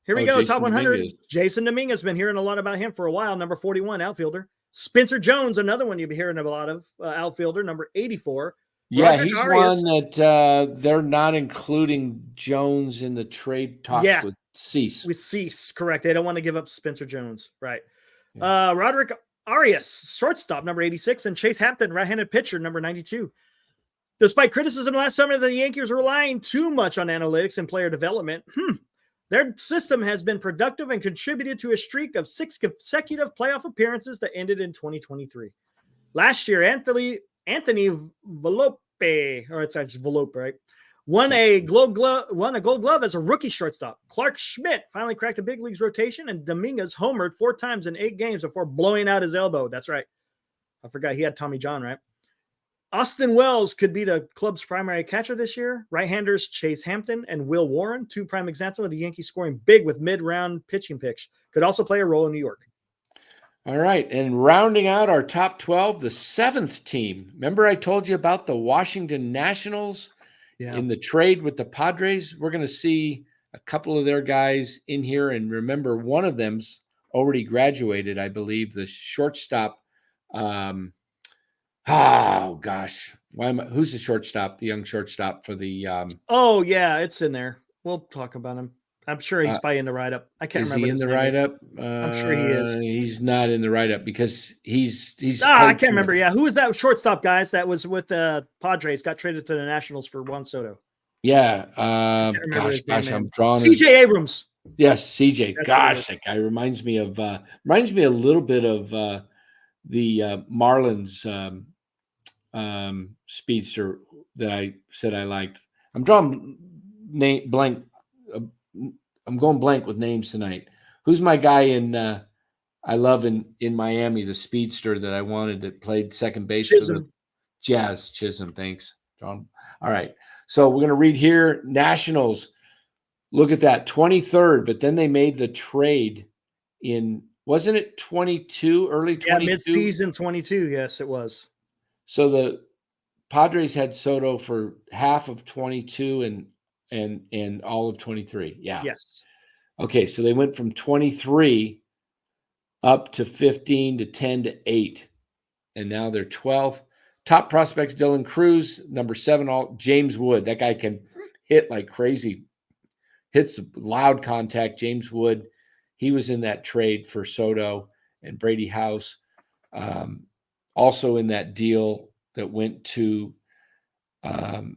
Here we go. Jason Top 100. Dominguez. Jason Dominguez. Been hearing a lot about him for a while. Number 41, outfielder. Spencer Jones, another one you'll be hearing a lot of, outfielder, number 84. Yeah, Roderick he's Arias. one that they're not including Jones in the trade talks with Cease. With Cease, correct. They don't want to give up Spencer Jones, right? Yeah. Roderick Arias, shortstop, number 86, and Chase Hampton, right-handed pitcher, number 92. Despite criticism last summer that the Yankees were relying too much on analytics and player development, their system has been productive and contributed to a streak of 6 consecutive playoff appearances that ended in 2023. Last year, Anthony Volpe, or it's actually Volpe, right? Won a Gold Glove as a rookie shortstop. Clark Schmidt finally cracked the big leagues rotation, and Dominguez homered 4 times in 8 games before blowing out his elbow. That's right. I forgot he had Tommy John, right? Austin Wells could be the club's primary catcher this year. Right-handers Chase Hampton and Will Warren, 2 prime examples of the Yankees scoring big with mid-round pitching picks. Could also play a role in New York. All right, and rounding out our top 12, the 7th team. Remember I told you about the Washington Nationals in the trade with the Padres? We're going to see a couple of their guys in here, and remember, one of them's already graduated, I believe, the shortstop. Oh gosh, who's the shortstop? The young shortstop for the. It's in there. We'll talk about him. I'm sure he's probably in the write-up. I can't remember. Is he in the write-up? I'm sure he is. He's not in the write-up because he's. I can't remember. Yeah, who was that shortstop, guys? That was with the Padres. Got traded to the Nationals for Juan Soto. Yeah. Gosh, I'm drawing. C.J. Abrams. Yes, C.J. That's gosh, that guy reminds me a little bit of the Marlins speedster that I said I liked. I'm drawing blank. I'm going blank with names tonight. Who's my guy in I love in Miami, the speedster that I wanted that played second base for the Jazz? Chisholm, thanks, John. All right. So we're going to read here. Nationals, look at that, 23rd, but then they made the trade in, wasn't it 22, early 22? Yeah, mid-season 22, yes, it was. So the Padres had Soto for half of 22 and all of 23. Yeah. Yes. Okay, so they went from 23 up to 15 to 10 to 8. And now they're 12th. Top prospects, Dylan Cruz, number 7, James Wood. That guy can hit like crazy. Hits loud contact. James Wood, he was in that trade for Soto and Brady House. Also in that deal that went to the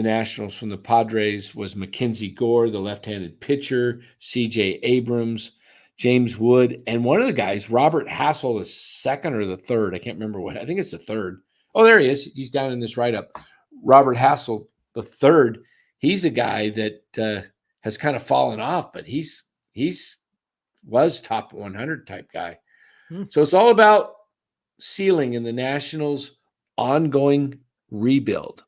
Nationals from the Padres was Mackenzie Gore, the left-handed pitcher, C.J. Abrams, James Wood, and one of the guys, Robert Hassel, the second or the third. I can't remember what. I think it's the third. Oh, there he is. He's down in this write-up. Robert Hassel, the third. He's a guy that has kind of fallen off, but he's was top 100 type guy. So it's all about ceiling in the Nationals' ongoing rebuild.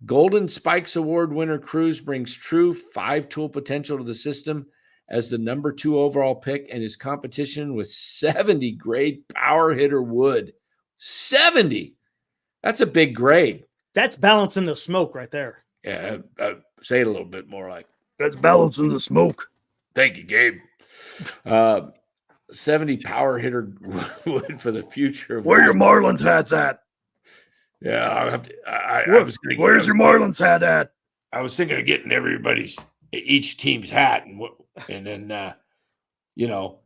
Golden Spikes Award winner Cruz brings true 5-tool potential to the system as the number 2 overall pick, and his competition with 70 grade power hitter Wood. 70. That's a big grade. That's balancing the smoke right there. Yeah, say it a little bit more like. That's balancing the smoke. Thank you, Gabe. 70 power hitter Wood for the future. Where your Marlins hats at? Yeah, I'll have to, I was gonna where's your Marlins hat at? I was thinking of getting each team's hat and then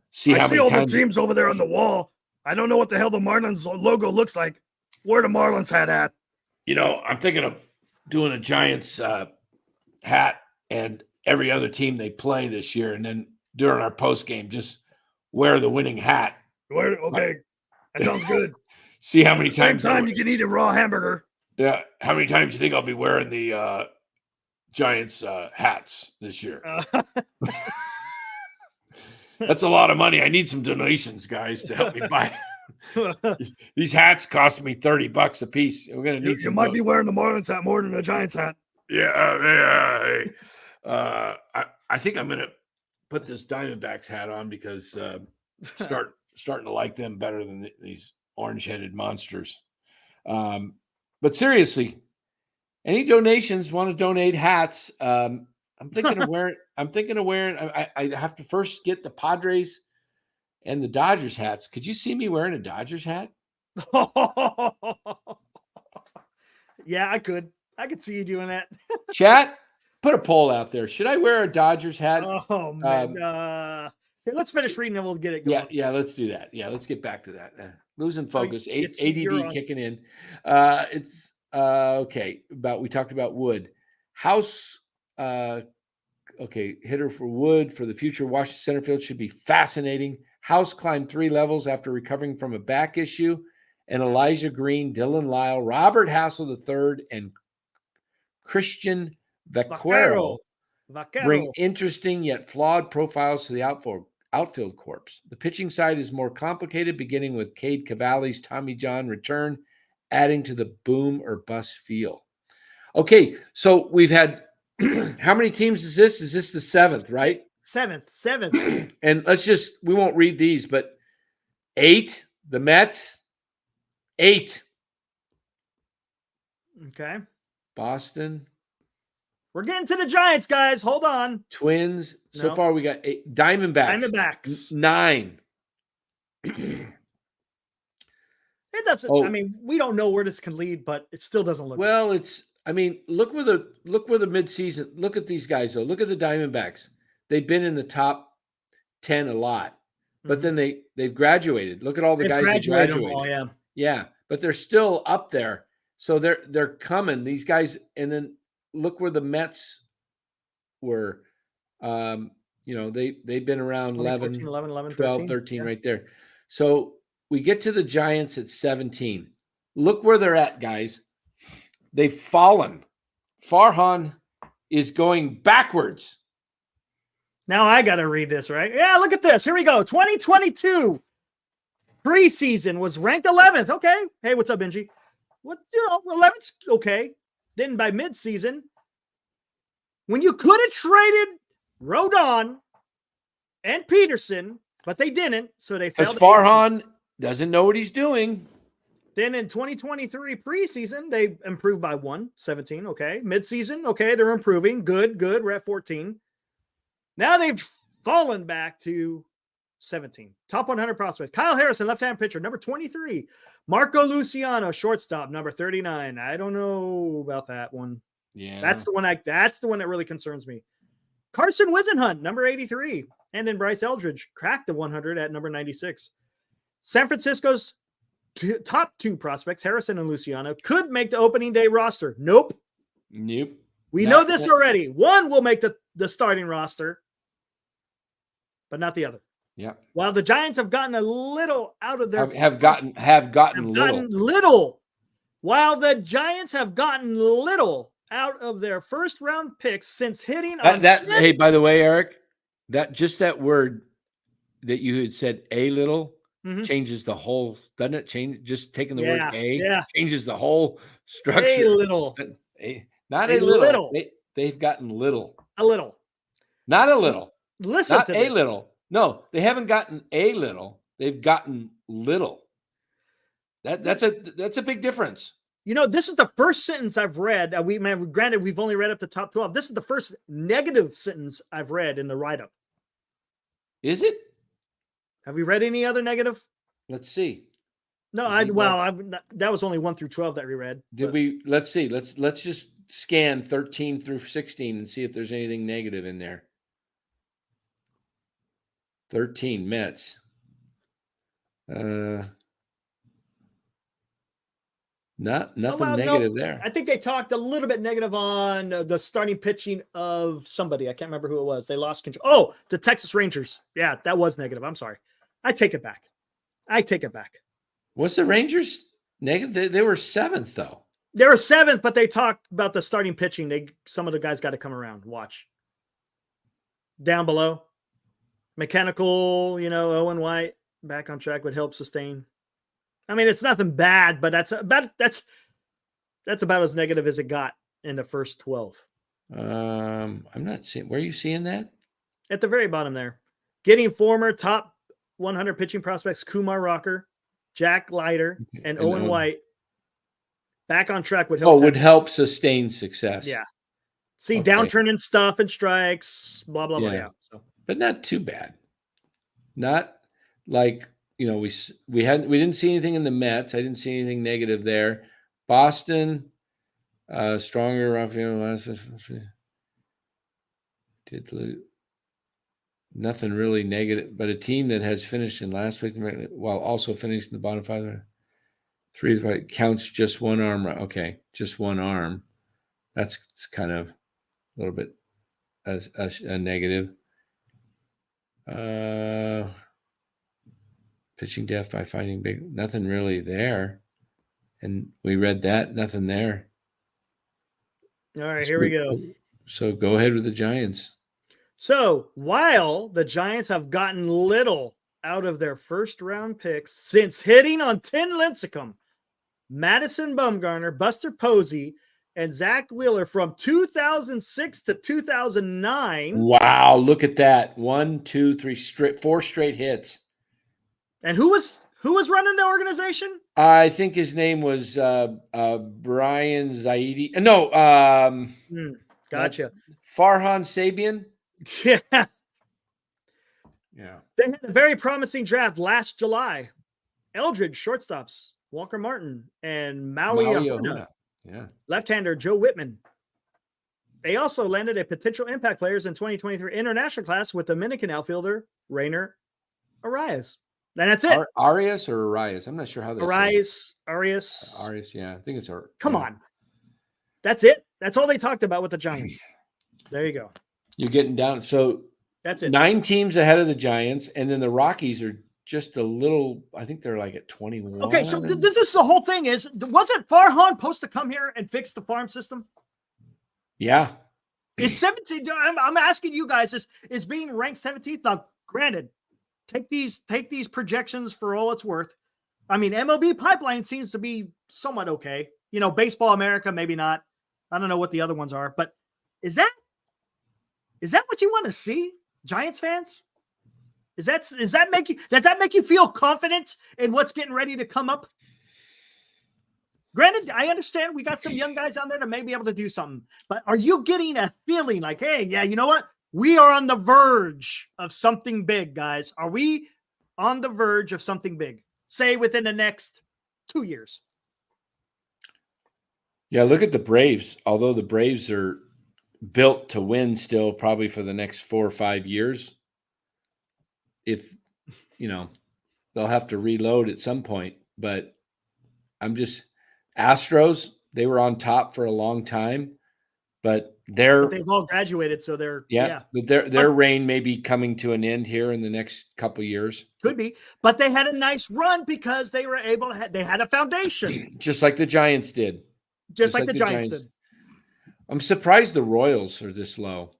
see how many all times the teams over there on the wall. I don't know what the hell the Marlins logo looks like. Where the Marlins hat at? I'm thinking of doing a Giants hat and every other team they play this year, and then during our post game, just wear the winning hat. Okay, that sounds good. See how many Same times. time you can eat a raw hamburger. Yeah, how many times do you think I'll be wearing the Giants hats this year? That's a lot of money. I need some donations, guys, to help me buy. These hats cost me $30 a piece. We're gonna need. You might be wearing the Marlins hat more than a Giants hat. Yeah. I think I'm gonna put this Diamondbacks hat on because starting to like them better than these orange-headed monsters. But seriously, any donations? Want to donate hats? I'm thinking of wearing. I have to first get the Padres and the Dodgers hats. Could you see me wearing a Dodgers hat? Yeah, I could. I could see you doing that. Chat, put a poll out there. Should I wear a Dodgers hat? Oh man. Here, let's finish reading and we'll get it going. Yeah, let's do that. Yeah, let's get back to that. Losing focus. It's ADD you're on. kicking in. It's okay. We talked about Wood. House hitter for Wood for the future Washington center field should be fascinating. House climbed 3 levels after recovering from a back issue. And Elijah Green, Dylan Lyle, Robert Hassel III, and Christian Vaquero bring interesting yet flawed profiles to the outfield corps. The pitching side is more complicated, beginning with Cade Cavalli's Tommy John return, adding to the boom or bust feel. Okay, so we've had how many teams is this? Is this the 7th, right? Seventh. And we won't read these, but 8, the Mets, 8. Okay. Boston. We're getting to the Giants, guys. Hold on. Twins. So far, we got 8. Diamondbacks. 9. It doesn't. I mean, we don't know where this can lead, but it still doesn't look. Well, good. Look where the midseason. Look at these guys though. Look at the Diamondbacks. They've been in the top 10 a lot, but then they've graduated. Look at all the guys that graduated. All, yeah, but they're still up there. So they're coming. These guys, and then look where the Mets were. They've been around 11, 12, 13 right there. So we get to the Giants at 17. Look where they're at, guys. They've fallen. Farhan is going backwards. Now I got to read this, right? Yeah, look at this. Here we go. 2022 preseason was ranked 11th. Okay. Hey, what's up, Benji? 11th. Okay. Then by midseason, when you could have traded Rodon and Peterson, but they didn't, so they failed. Because Farhan doesn't know what he's doing. Then in 2023 preseason, they improved by 17. Okay. Midseason, okay, they're improving. Good. We're at 14. Now they've fallen back to 17. Top 100 prospects. Kyle Harrison, left-hand pitcher, number 23. Marco Luciano, shortstop, number 39. I don't know about that one. Yeah. That's the one that really concerns me. Carson Wisenhunt, number 83. And then Bryce Eldridge cracked the 100 at number 96. San Francisco's top 2 prospects, Harrison and Luciano, could make the opening day roster. Nope. We know this already. One will make the starting roster, but not the other. Yeah. While the Giants have gotten a little out of their have gotten little. While the Giants have gotten little out of their first round picks since hitting hey, by the way, Eric, that word that you had said a little changes the whole, doesn't it? Change just taking the word changes the whole structure. A little. Not a little. They've gotten little. A little. Not a little. Listen to this. Little. No, they haven't gotten a little. They've gotten little. That's a big difference. This is the first sentence I've read. Granted, we've only read up to top 12. This is the first negative sentence I've read in the write-up. Is it? Have we read any other negative? Let's see. No, that was only 1 through 12 that we read. Let's see. Let's just scan 13 through 16 and see if there's anything negative in there. 13 Mets. Nothing well, negative no, there. I think they talked a little bit negative on the starting pitching of somebody. I can't remember who it was. They lost control. Oh, the Texas Rangers. Yeah, that was negative. I'm sorry. I take it back. Was the Rangers negative? They were 7th though. They were 7th, but they talked about the starting pitching. Some of the guys got to come around. Watch. Down below. Mechanical, Owen White back on track would help sustain. I mean, it's nothing bad, but that's about as negative as it got in the first 12. I'm not seeing. Where are you seeing that? At the very bottom there. Getting former top 100 pitching prospects Kumar Rocker, Jack Leiter, and Owen White back on track would help. Would help sustain success. Yeah. See, downturn in stuff and strikes, blah, blah, blah. Yeah. So. But not too bad. Not like, we didn't see anything in the Mets. I didn't see anything negative there. Boston, stronger Rafael last. Nothing really negative, but a team that has finished in last place while also finishing the bottom 5. 3 counts just one arm. Okay, just one arm. That's kind of a little bit a negative. Pitching depth by finding big. Nothing really there. And we read that. Nothing there. All right, here we go. So go ahead with the Giants. So while the Giants have gotten little out of their first round picks since hitting on Tim Lincecum, Madison Bumgarner, Buster Posey, and Zach Wheeler from 2006 to 2009. Wow, look at that. 1, 2, 3, 4 straight hits. And who was running the organization? I think his name was Brian Zaidi. No, gotcha. Farhan Sabian. Yeah. Yeah. They had a very promising draft last July. Eldridge, shortstops, Walker Martin, and Maui Ahuna. Yeah. Left-hander Joe Whitman. They also landed a potential impact players in 2023 international class with Dominican outfielder Rainer Arias. And that's it. Arias or Arias? I'm not sure how they Arias. say it. Arias, yeah. I think it's Arias. Come on. That's it. That's all they talked about with the Giants. There you go. You're getting down. So that's it. 9 teams ahead of the Giants, and then the Rockies are just a little, I think they're like at 21. Okay, so this is the whole thing is, wasn't Farhan supposed to come here and fix the farm system? Yeah. Is 17, I'm asking you guys, is being ranked 17th? Now, granted, take these projections for all it's worth. I mean, MLB pipeline seems to be somewhat okay. Baseball America, maybe not. I don't know what the other ones are, but is that what you want to see, Giants fans? Does that make you feel confident in what's getting ready to come up? Granted, I understand we got some young guys on there that may be able to do something, but are you getting a feeling like, hey, yeah, you know what? We are on the verge of something big, guys. Are we on the verge of something big? Say within the next 2 years. Yeah, look at the Braves. Although the Braves are built to win still probably for the next 4 or 5 years. If, they'll have to reload at some point, but Astros, they were on top for a long time, but they've all graduated. So but their reign may be coming to an end here in the next couple of years. Could be, but they had a nice run because they were able to, they had a foundation. Just like the Giants did. Just like the Giants did. I'm surprised the Royals are this low,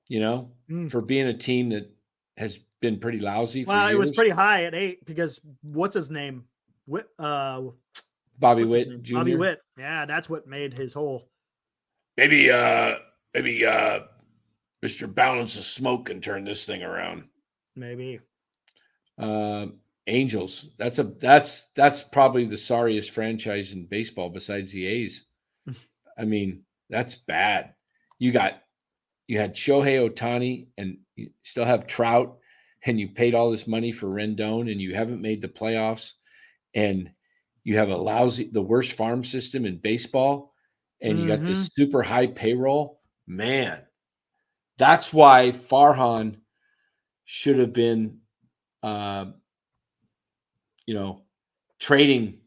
for being a team that has been pretty lousy for years. It was pretty high at 8 because what's his name? Bobby Witt Jr. Bobby Witt. Yeah, that's what made his whole. Maybe Mr. Balance of Smoke can turn this thing around. Maybe. Angels. That's probably the sorriest franchise in baseball besides the A's. I mean, that's bad. You had Shohei Ohtani and you still have Trout, and you paid all this money for Rendon, and you haven't made the playoffs, and you have the worst farm system in baseball, and you got this super high payroll. Man, that's why Farhan should have been, trading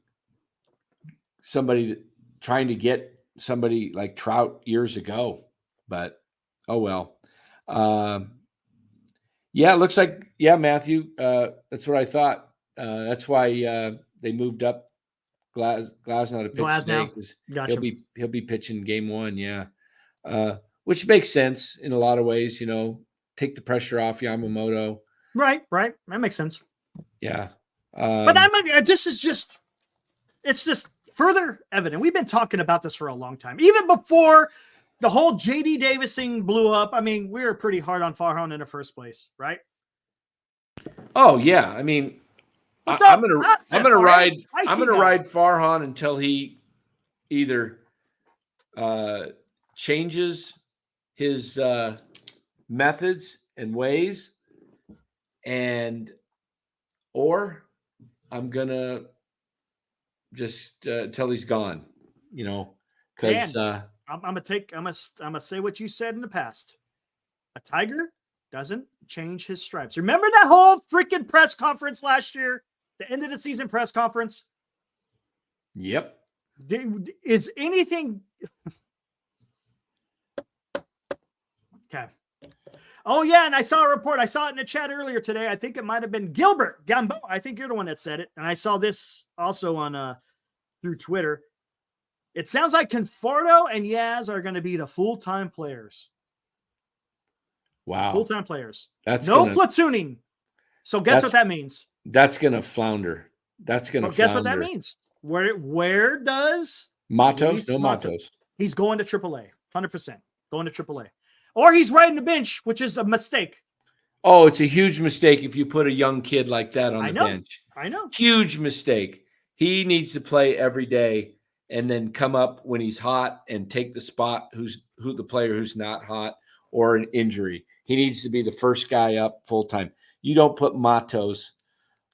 somebody trying to get somebody like Trout years ago, but oh well. Yeah, it looks like Matthew. That's what I thought. That's why they moved up Glasnow to pitch today Glasnow. because Gotcha. he'll be pitching game 1. Yeah, which makes sense in a lot of ways. Take the pressure off Yamamoto. Right. That makes sense. Yeah, but it's just further evident. We've been talking about this for a long time, even before the whole JD Davis thing blew up. I mean, we were pretty hard on Farhan in the first place, right? Oh yeah, I mean, I'm gonna ride Farhan until he either changes his methods and ways, or I'm gonna just till he's gone, because I'm gonna say what you said in the past. A Tiger doesn't change his stripes. Remember that whole freaking press conference last year, the end of the season press conference? Yep. Is anything okay? Oh yeah, and I saw a report. I saw it in the chat earlier today. I think it might have been Gilbert Gambo. I think you're the one that said it, and I saw this also on through Twitter. It sounds like Conforto and Yaz are going to be the full-time players. Wow. Full-time players. That's no platooning. So guess what that means? That's going to flounder. That's going to guess what that means? Where does Matos? No Matos. He's going to AAA. 100%. Going to AAA. Or he's riding the bench, which is a mistake. Oh, it's a huge mistake if you put a young kid like that on the bench. I know. Huge mistake. He needs to play every day and then come up when he's hot and take the spot who the player who's not hot or an injury. He needs to be the first guy up full time. You don't put Matos.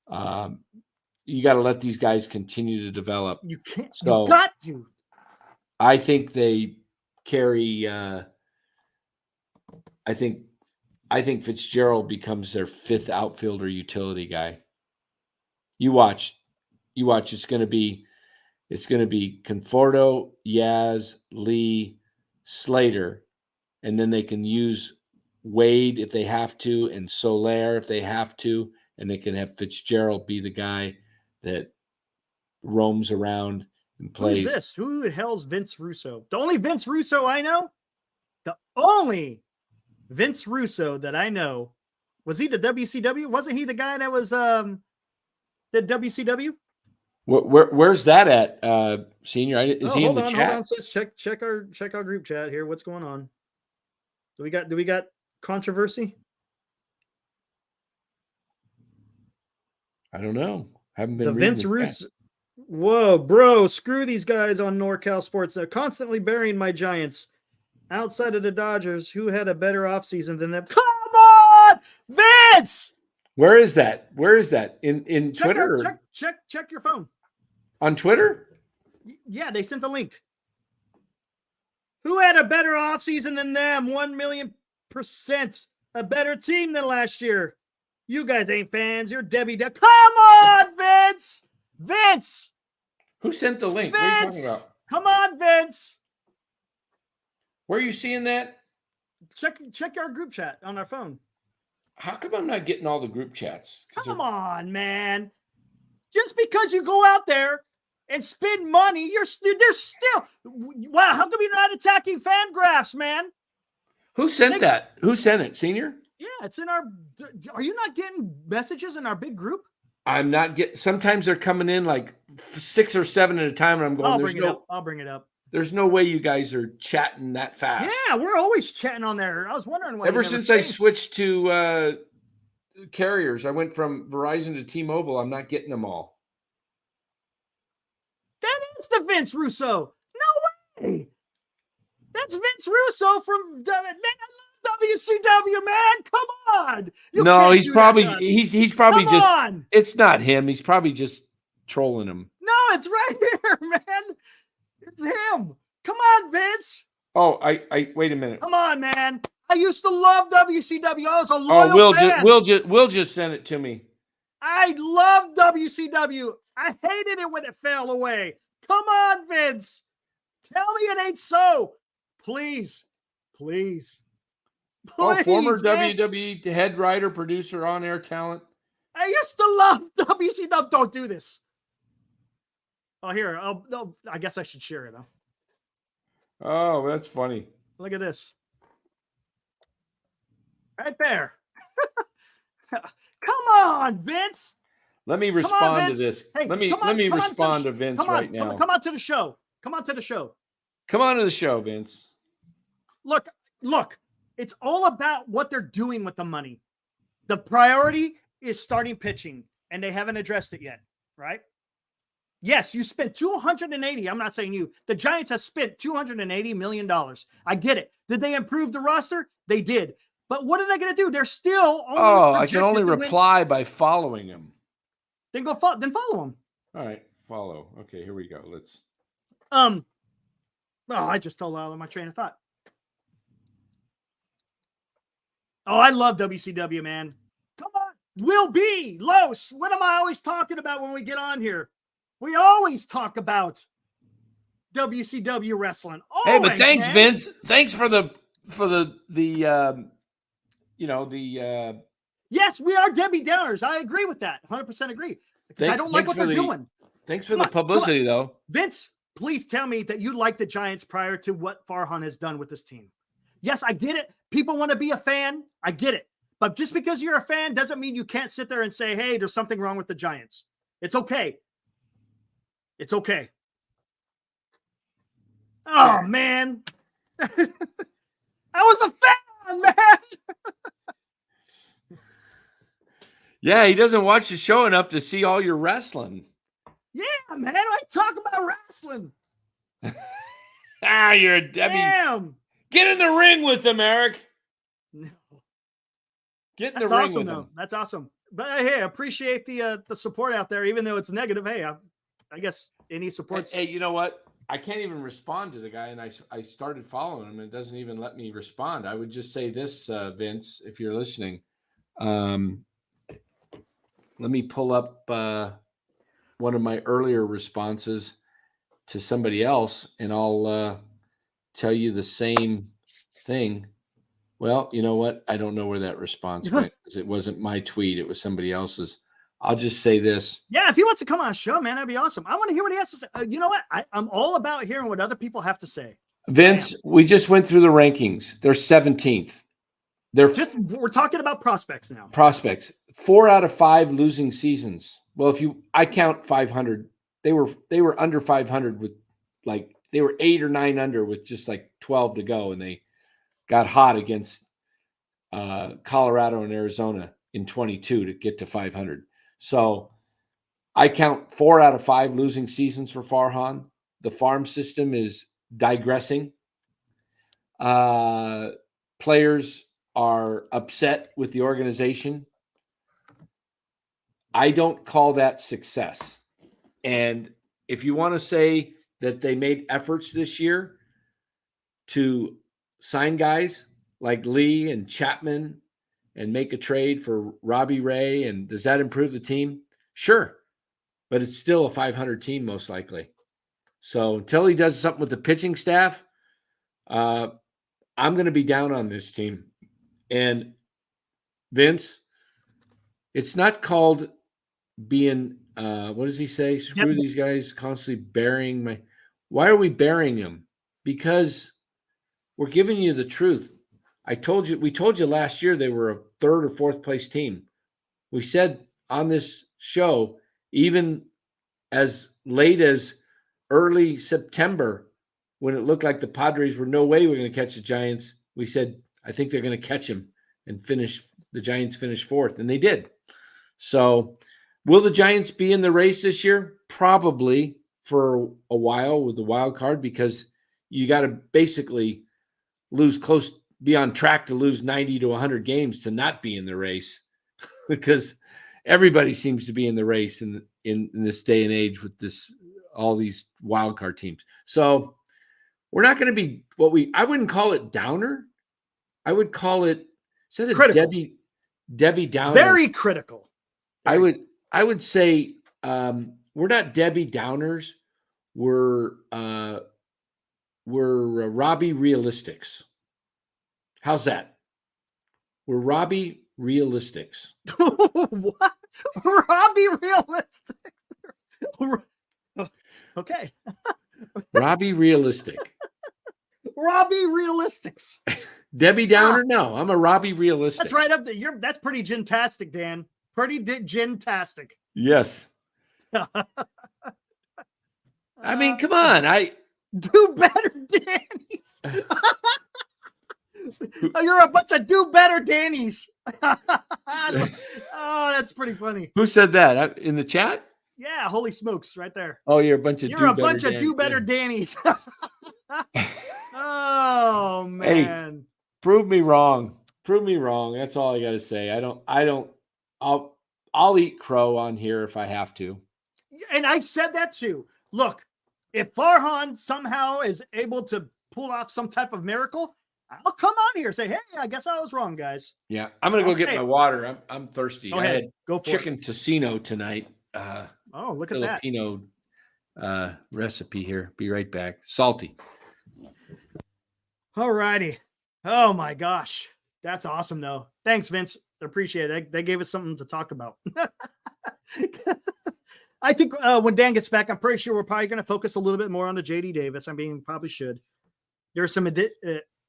You got to let these guys continue to develop. You can't. So you got to. I think they carry. I think Fitzgerald becomes their 5th outfielder utility guy. You watch. It's going to be Conforto, Yaz, Lee, Slater, and then they can use Wade if they have to, and Soler if they have to, and they can have Fitzgerald be the guy that roams around and plays. Who's this? Who the hell's Vince Russo? The only Vince Russo I know. The only Vince Russo that I know. Was he the WCW? Wasn't he the guy that was the WCW? Where's that at, Senior? Is he in the chat? Hold on. Check our group chat here. What's going on? Do we got controversy? I don't know. Haven't been the reading Vince Russo. Whoa, bro! Screw these guys on NorCal Sports. They're constantly burying my Giants. Outside of the Dodgers, who had a better offseason than them? Come on, Vince! Where is that? In Twitter? Check your phone. On Twitter? Yeah, they sent the link. Who had a better offseason than them? 1,000,000% a better team than last year. You guys ain't fans. You're Debbie. Come on, Vince! Vince! Who sent the link? Vince! What are you talking about? Come on, Vince! Where are you seeing that? Check our group chat on our phone. How come I'm not getting all the group chats? Come on, man. Just because you go out there and spend money, there's still. Wow, how come you're not attacking Fangraphs, man? Who sent that? Who sent it, Senior? Yeah, it's in our. Are you not getting messages in our big group? I'm not getting. Sometimes they're coming in like 6 or 7 at a time, and I'm going. I'll bring it up. There's no way you guys are chatting that fast. Yeah, we're always chatting on there. I was wondering why. Ever since I switched to carriers, I went from Verizon to T-Mobile. I'm not getting them all. That is the Vince Russo. No way. That's Vince Russo from WCW, man. Come on. He's probably just. On. It's not him. He's probably just trolling him. No, it's right here, man. It's him. Come on, Vince. Oh, I wait a minute. Come on, man. I used to love WCW. I was a loyal fan. We'll just send it to me. I love WCW. I hated it when it fell away. Come on, Vince. Tell me it ain't so. Please. Please. Oh, Please, former Vince. WWE head writer, producer, on-air talent. I used to love WCW. Don't do this. Oh, here. I guess I should share it, though. Oh, that's funny. Look at this. Right there. Come on, Vince. Let me respond to this. Let me respond to Vince right now. Come on to the show. Come on to the show. Come on to the show, Vince. Look. It's all about what they're doing with the money. The priority is starting pitching, and they haven't addressed it yet, right? Yes, you spent $280. I'm not saying you. The Giants have spent $280 million. I get it. Did they improve the roster? They did. But what are they going to do? They're still only I can only reply by following him. Then follow him. All right, follow. Okay, here we go. Let's. I just told out of my train of thought. Oh, I love WCW, man. Come on. Will be Los. What am I always talking about when we get on here? We always talk about WCW wrestling. Always, hey, but thanks, man. Vince. Thanks for the Yes, we are Debbie Downers. I agree with that. 100% agree. Because I don't like what they're doing. Thanks for the publicity, though. Vince, please tell me that you like the Giants prior to what Farhan has done with this team. Yes, I get it. People want to be a fan. I get it. But just because you're a fan doesn't mean you can't sit there and say, hey, there's something wrong with the Giants. It's okay. It's okay. Oh, man. I was a fan, man. Yeah, he doesn't watch the show enough to see all your wrestling. Yeah, man. I talk about wrestling. You're a Debbie. Damn. Get in the ring with him, Eric. No. Get in the ring with him. That's awesome. But hey, I appreciate the support out there, even though it's negative. Hey, I guess any support. Hey, you know what? I can't even respond to the guy, and I started following him, and it doesn't even let me respond. I would just say this, Vince, if you're listening. Let me pull up one of my earlier responses to somebody else, and I'll tell you the same thing. Well, you know what? I don't know where that response went because it wasn't my tweet. It was somebody else's. I'll just say this. Yeah, if he wants to come on a show, man, that'd be awesome. I want to hear what he has to say. You know what? I'm all about hearing what other people have to say. Vince, we just went through the rankings. They're 17th. We're talking about prospects now. Prospects. 4 out of 5 losing seasons. Well, I count 500. They were under 500 with they were 8 or 9 under with just 12 to go, and they got hot against Colorado and Arizona in 22 to get to 500. So I count 4 out of 5 losing seasons for Farhan. The farm system is digressing. Players are upset with the organization. I don't call that success. And if you want to say that they made efforts this year to sign guys like Lee and Chapman and make a trade for Robbie Ray, and does that improve the team? Sure. But it's still a 500 team most likely. So until he does something with the pitching staff, I'm going to be down on this team. And Vince, it's not called being, what does he say? Screw these guys constantly burying my. Why are we burying them? Because we're giving you the truth. We told you last year they were a 3rd or 4th place team. We said on this show, even as late as early September, when it looked like the Padres were no way we're going to catch the Giants, we said, I think they're going to catch them and the Giants finish 4th, and they did. So will the Giants be in the race this year? Probably for a while with the wild card, because you got to basically be on track to lose 90 to 100 games to not be in the race, because everybody seems to be in the race in this day and age with all these wild card teams. So we're not going to be I wouldn't call it downer. I would call it instead of critical. Debbie Downer. Very critical. I would say we're not Debbie Downers. were Robbie Realistics. How's that? We're Robbie Realistics. What? Robbie Realistic. Okay. Robbie Realistic. Robbie Realistics. Debbie Downer? No, I'm a Robbie Realistic. That's right up there. That's pretty gin-tastic, Dan. Pretty gin-tastic. Yes. I mean, come on. Do better, Danny's. You're a bunch of do better Danny's. Oh, that's pretty funny. Who said that? In the chat? Yeah, holy smokes, right there. Oh, you're a bunch of do better Danny's. Oh man. Hey, prove me wrong. Prove me wrong. That's all I got to say. I'll eat crow on here if I have to. And I said that too. Look, if Farhan somehow is able to pull off some type of miracle, I'll come on here and say, hey, I guess I was wrong, guys. Yeah, I'm gonna go get my water. I'm thirsty. Go ahead. Go for chicken tocino tonight. Oh, look at Filipino recipe here. Be right back. Salty. All righty. Oh my gosh. That's awesome though. Thanks, Vince. Appreciate it. They gave us something to talk about. I think when Dan gets back, I'm pretty sure we're probably going to focus a little bit more on the JD Davis. I mean, probably should. There's some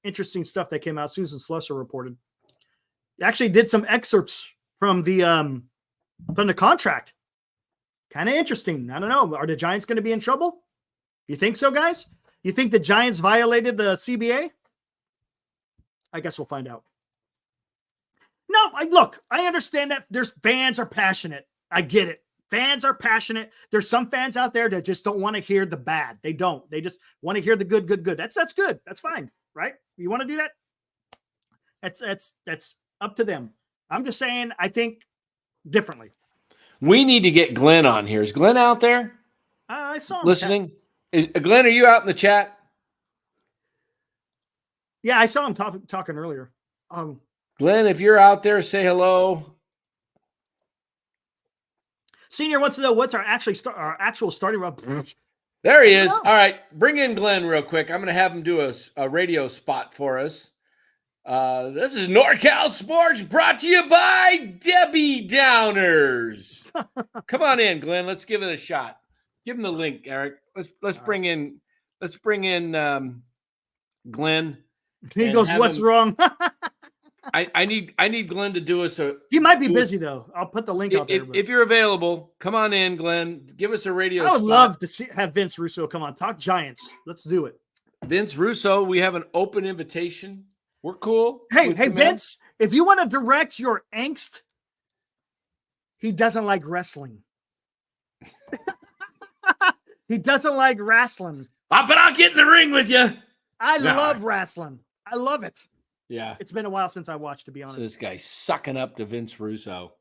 interesting stuff that came out. Susan Slusser reported. Actually did some excerpts from the contract. Kind of interesting. I don't know. Are the Giants going to be in trouble? You think so, guys? You think the Giants violated the CBA? I guess we'll find out. No, I understand that there's fans are passionate. I get it. Fans are passionate. There's some fans out there that just don't want to hear the bad. They don't. They just want to hear the good. That's good. That's fine, right? You want to do that? That's up to them. I'm just saying, I think differently. We need to get Glenn on here. Is Glenn out there? I saw him listening. Glenn, are you out in the chat? Yeah, I saw him talking earlier. Glenn, if you're out there, say hello. Senior wants to know what's our actual starting run. There he is. All right, bring in Glenn real quick. I'm going to have him do a radio spot for us. This is NorCal Sports brought to you by Debbie Downers. Come on in, Glenn. Let's give it a shot. Give him the link, Eric. Let's bring in Glenn. He goes, "What's wrong?" I need Glenn to do us a. He might be busy though. I'll put the link out there. If you're available, come on in, Glenn. Give us a radio. I would love to have Vince Russo come on. Talk Giants. Let's do it. Vince Russo, we have an open invitation. We're cool. Hey, Vince, if you want to direct your angst, he doesn't like wrestling. He doesn't like wrestling. But I'll get in the ring with you. I love wrestling. I love it. Yeah. It's been a while since I watched, to be honest. So this guy's sucking up to Vince Russo.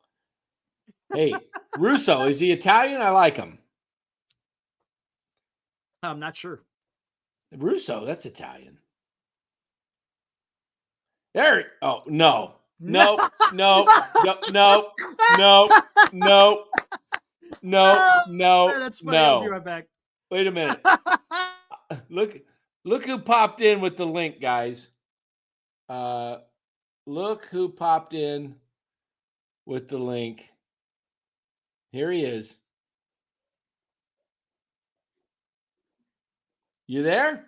Hey, Russo, is he Italian? I like him. I'm not sure. Russo, that's Italian. There. Oh, no. No. Hey, that's funny. I'll be right back. Wait a minute. Look who popped in with the link, guys. Look who popped in with the link. Here he is. You there?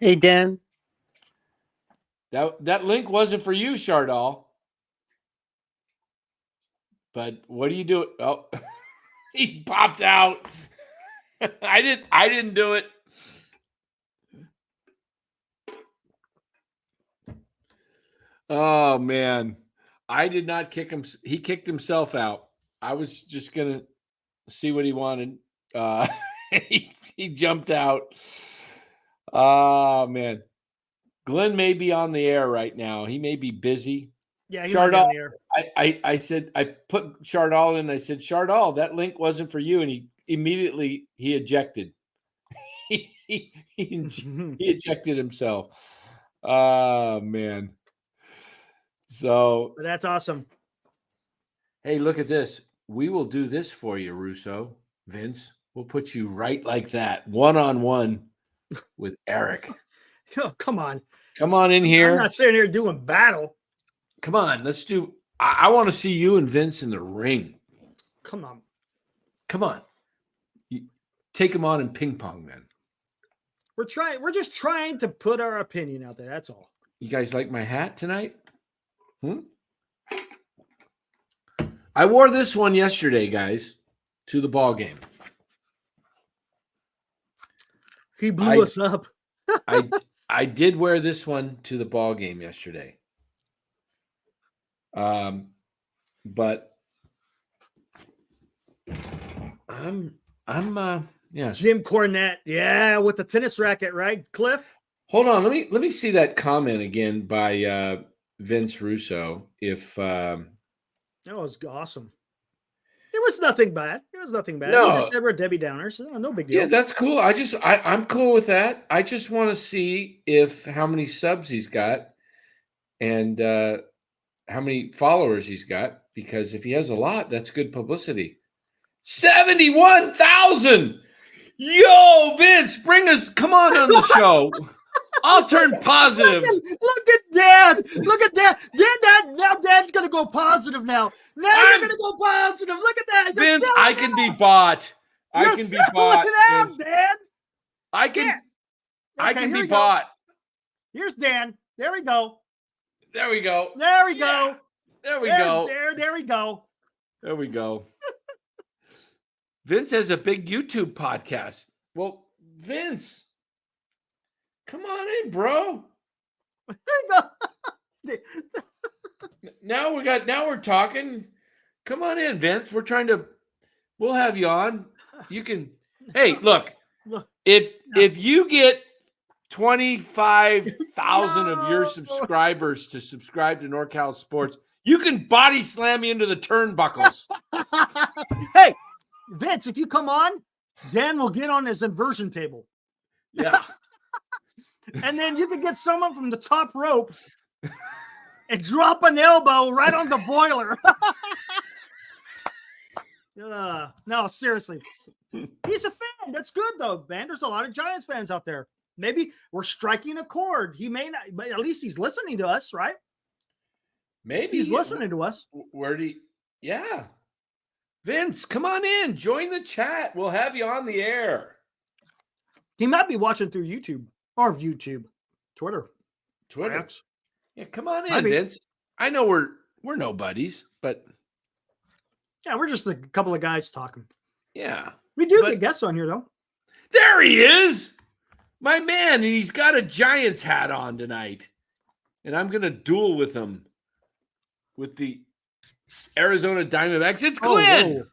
Hey, Dan. That link wasn't for you, Shardal. But what do you do? Oh, he popped out. I didn't do it. Oh man. I did not kick him. He kicked himself out. I was just gonna see what he wanted. He jumped out. Oh man. Glenn may be on the air right now. He may be busy. Yeah, he's on the air. I said, I put Shardal in. I said, Shardal, that link wasn't for you. And he immediately ejected. he ejected himself. Oh man. So but that's awesome. Hey, look at this. We will do this for you, Russo. Vince. We'll put you right like that, one-on-one with Eric. Oh, come on. Come on in here. I'm not sitting here doing battle. Come on, let's do. I want to see you and Vince in the ring. Come on. Come on. Take him on in ping pong then. We're just trying to put our opinion out there. That's all. You guys like my hat tonight? I wore this one yesterday, guys, to the ball game. He blew us up. I did wear this one to the ball game yesterday. But I'm yeah. Jim Cornette, yeah, with the tennis racket, right, Cliff? Hold on, let me see that comment again by Vince Russo. If that was awesome. It was nothing bad. No. He just said we're Debbie Downers. No big deal. Yeah, that's cool. I'm cool with that. I just want to see how many subs he's got and how many followers he's got, because if he has a lot, that's good publicity. 71,000. Yo, Vince, come on the show. I'll turn positive. Look at Dad. Look at Dad. Now Dad's going to go positive now. You're going to go positive. Look at that. You're Vince, I can be bought. I can be bought. Out, Dad. I can be go. bought. Here's Dan. There we go. There we go. There we go. There we go. There we go. There we go. Vince has a big YouTube podcast. Well, Vince, come on in, bro. Now we're talking. Come on in, Vince. We'll have you on. You can. Hey, look. If you get 25,000 of your subscribers to subscribe to NorCal Sports, you can body slam me into the turnbuckles. Hey, Vince, if you come on, Dan will get on his inversion table. Yeah. And then you can get someone from the top rope and drop an elbow right on the boiler. No, seriously. He's a fan. That's good, though, man. There's a lot of Giants fans out there. Maybe we're striking a chord. He may not, but at least he's listening to us, right? Maybe he's listening to us. Yeah. Vince, come on in. Join the chat. We'll have you on the air. He might be watching through YouTube or Twitter. Perhaps. Yeah, come on in, Vince. I know we're nobodies, but yeah, we're just a couple of guys talking. Yeah. We do get guests on here, though. There he is. My man, and he's got a Giants hat on tonight. And I'm going to duel with him with the Arizona Diamondbacks. It's Glenn.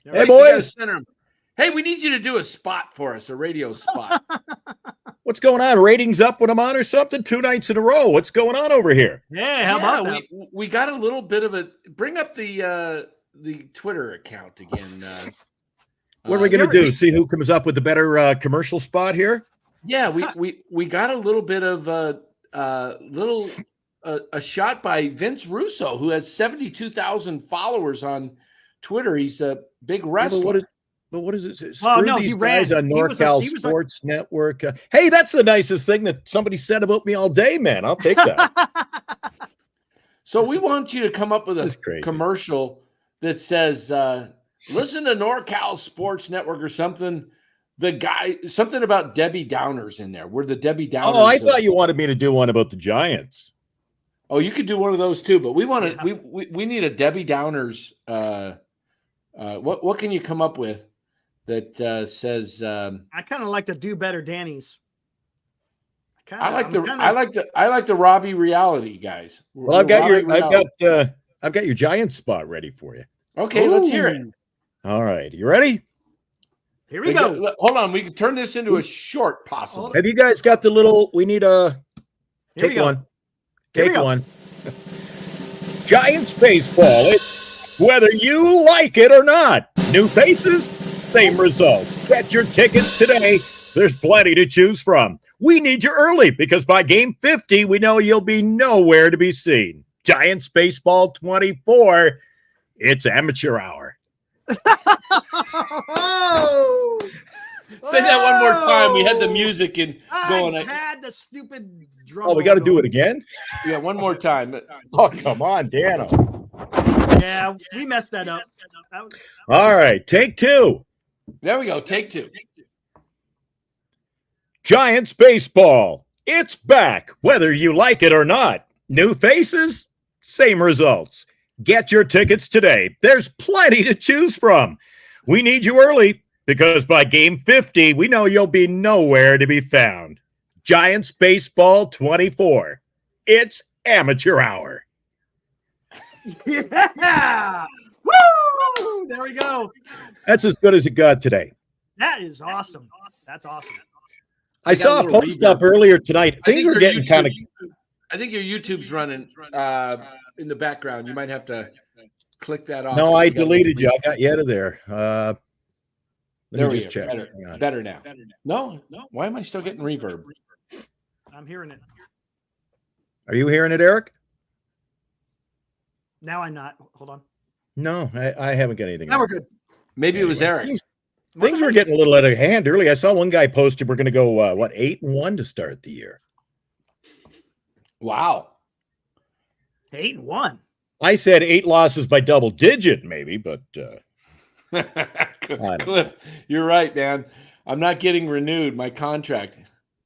Hey, boys. Hey, we need you to do a spot for us, a radio spot. What's going on? Ratings up when I'm on or something? 2 nights in a row. What's going on over here? Yeah, how about that? We got a little bit of a – bring up the Twitter account again. What are we going to do? See who comes up with the better commercial spot here? Yeah, we got a little bit of a shot by Vince Russo, who has 72,000 followers on Twitter. He's a big wrestler. But what is it? Screw these guys on NorCal Sports Network. Hey, that's the nicest thing that somebody said about me all day, man. I'll take that. So we want you to come up with a commercial that says, listen to NorCal Sports Network or something. Something about Debbie Downers in there. We're the Debbie Downers. Oh, I thought you wanted me to do one about the Giants. Oh, you could do one of those too, but we want to. We need a Debbie Downers. What can you come up with that says? I kind of like the Do Better Danny's. I like the Robbie reality guys. Well, I've got your Giants spot ready for you. Okay, let's hear it. All right, you ready? Here we go. Hold on, we can turn this into a short, possibly. Have you guys got the little? We need a. Take one. Take one. Giants baseball. It's whether you like it or not. New faces, same results. Get your tickets today. There's plenty to choose from. We need you early because by game 50, we know you'll be nowhere to be seen. Giants baseball 24. It's amateur hour. Oh! Say that one more time. We had the music going. I had the stupid drum. Oh, we got to do it again? Yeah, one more time. Oh, come on, Dano. Yeah, we messed that up. All right, take two. There we go. Take two. Giants baseball. It's back, whether you like it or not. New faces, same results. Get your tickets today. There's plenty to choose from. We need you early because by game 50, we know you'll be nowhere to be found. Giants baseball 24. It's amateur hour. Yeah! Woo! There we go. That's as good as it got today. That is awesome. That's awesome. I saw a post up earlier tonight. Things were getting kind of. I think your YouTube's running in the background. You might have to click that off. No, I deleted you. I got you out of there. There we just go. check. Better now. No. Why am I still getting reverb? I'm hearing it. Are you hearing it, Eric? Now I'm not. Hold on. No, I haven't got anything. Now we're good. Maybe it was Eric. Things were getting a little out of hand early. I saw one guy posted we're going to go 8-1 to start the year. Wow. 8-1. I said 8 losses by double digit, maybe, but Cliff, you're right, man. I'm not getting renewed my contract.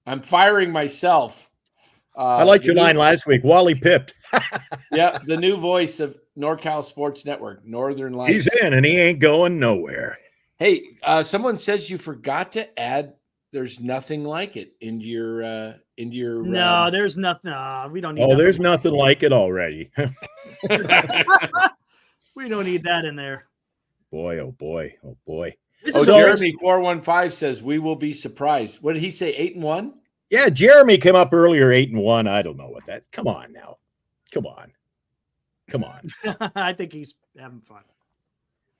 I'm firing myself. I liked your line last week. Wally pipped. Yeah, the new voice of NorCal Sports Network, Northern Lights. He's in, and he ain't going nowhere. Hey, someone says you forgot to add "There's nothing like it" into your. No, there's nothing. No, we don't need. Oh, there's nothing like it already. We don't need that in there. Boy, oh boy, oh boy. Jeremy 415 says we will be surprised. What did he say? 8-1. Yeah, Jeremy came up earlier, 8-1. I don't know what that. Come on now, come on. I think he's having fun.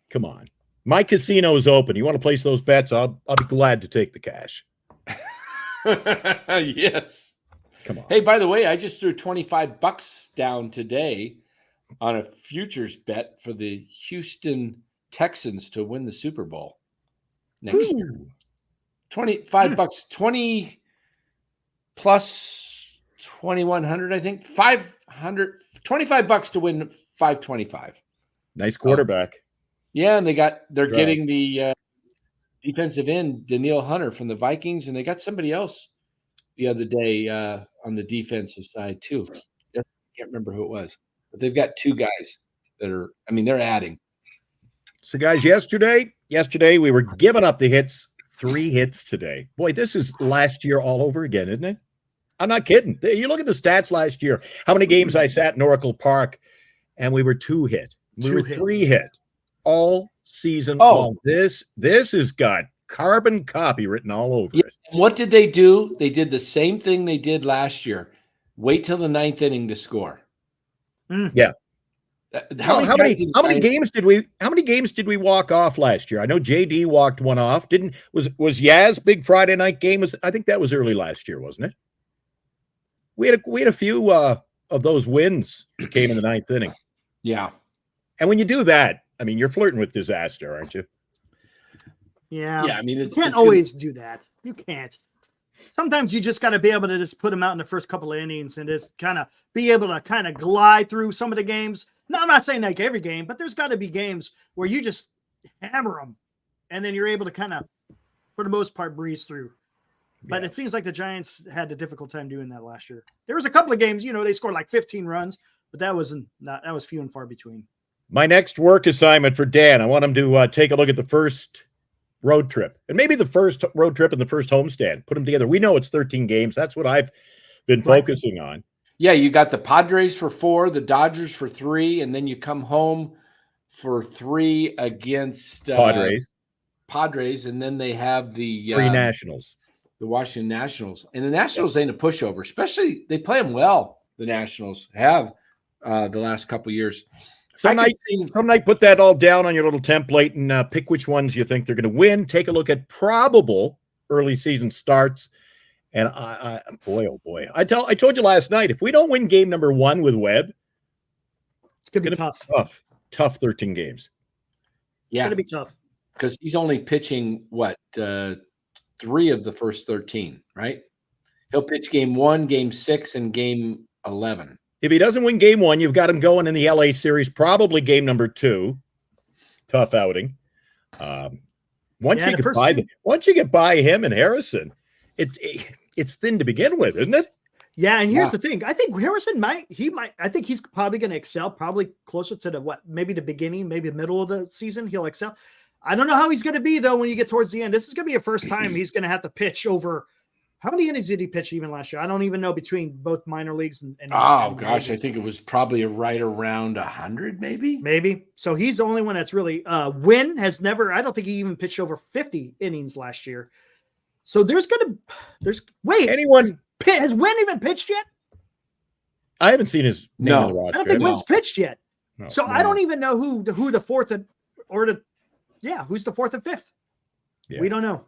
Come on. My casino is open. You want to place those bets? I'll be glad to take the cash. Yes. Come on. Hey, by the way, I just threw $25 down today on a futures bet for the Houston Texans to win the Super Bowl next year. $25, 20 plus 2,100, I think. $25 to win 525. Nice quarterback. Yeah, and they're getting the defensive end, Daniil Hunter from the Vikings, and they got somebody else the other day on the defensive side too. I can't remember who it was, but they've got 2 guys that are. I mean, they're adding. So, guys, yesterday we were giving up the hits. 3 hits today. Boy, this is last year all over again, isn't it? I'm not kidding. You look at the stats last year. How many games I sat in Oracle Park, and we were 2 hit. We were 3 hit all season long. This has got carbon copy written all over it. And what did they do? They did the same thing they did last year. Wait till the 9th inning to score. Yeah. How many games did we walk off last year? I know JD walked one off. Was Yaz big Friday night game? I think that was early last year, wasn't it? We had a few of those wins that came in the 9th inning. Yeah. And when you do that, I mean, you're flirting with disaster, aren't you? Yeah. Yeah. I mean, you can't always do that. You can't. Sometimes you just got to be able to just put them out in the first couple of innings and just kind of be able to kind of glide through some of the games. No, I'm not saying like every game, but there's got to be games where you just hammer them and then you're able to kind of, for the most part, breeze through. But it seems like the Giants had a difficult time doing that last year. There was a couple of games, they scored like 15 runs, but that was few and far between. My next work assignment for Dan, I want him to take a look at the first road trip and maybe the first road trip and the first homestand. Put them together. We know it's 13 games. That's what I've been focusing on. Yeah, you got the Padres for 4, the Dodgers for 3, and then you come home for 3 against Padres, and then they have the 3 Nationals. The Washington Nationals. And the Nationals ain't a pushover, especially they play them well. The Nationals have the last couple of years. Some night, put that all down on your little template and pick which ones you think they're going to win. Take a look at probable early season starts. And boy, oh boy, I told you last night, if we don't win game number 1 with Webb, it's going to be tough. Tough 13 games. Yeah, going to be tough. because he's only pitching what 3 of the first 13, right? He'll pitch game 1, game 6, and game 11. If he doesn't win game 1, you've got him going in the LA series, probably game number 2. Tough outing. Once you get by him and Harrison, it's thin to begin with, isn't it? Yeah, and here's the thing. I think Harrison I think he's probably going to excel, probably closer to maybe the beginning, maybe the middle of the season. He'll excel. I don't know how he's going to be, though, when you get towards the end. This is going to be a first time he's going to have to pitch over. How many innings did he pitch even last year? I don't even know between both minor leagues and gosh, I think it was probably right around 100, maybe. Maybe. So he's the only one that's really Wynn has never. I don't think he even pitched over 50 innings last year. So has Wynn even pitched yet? I haven't seen his name on the roster. I don't think Wynn's pitched yet. No, so I don't even know who the fourth who's the fourth and fifth. Yeah. We don't know.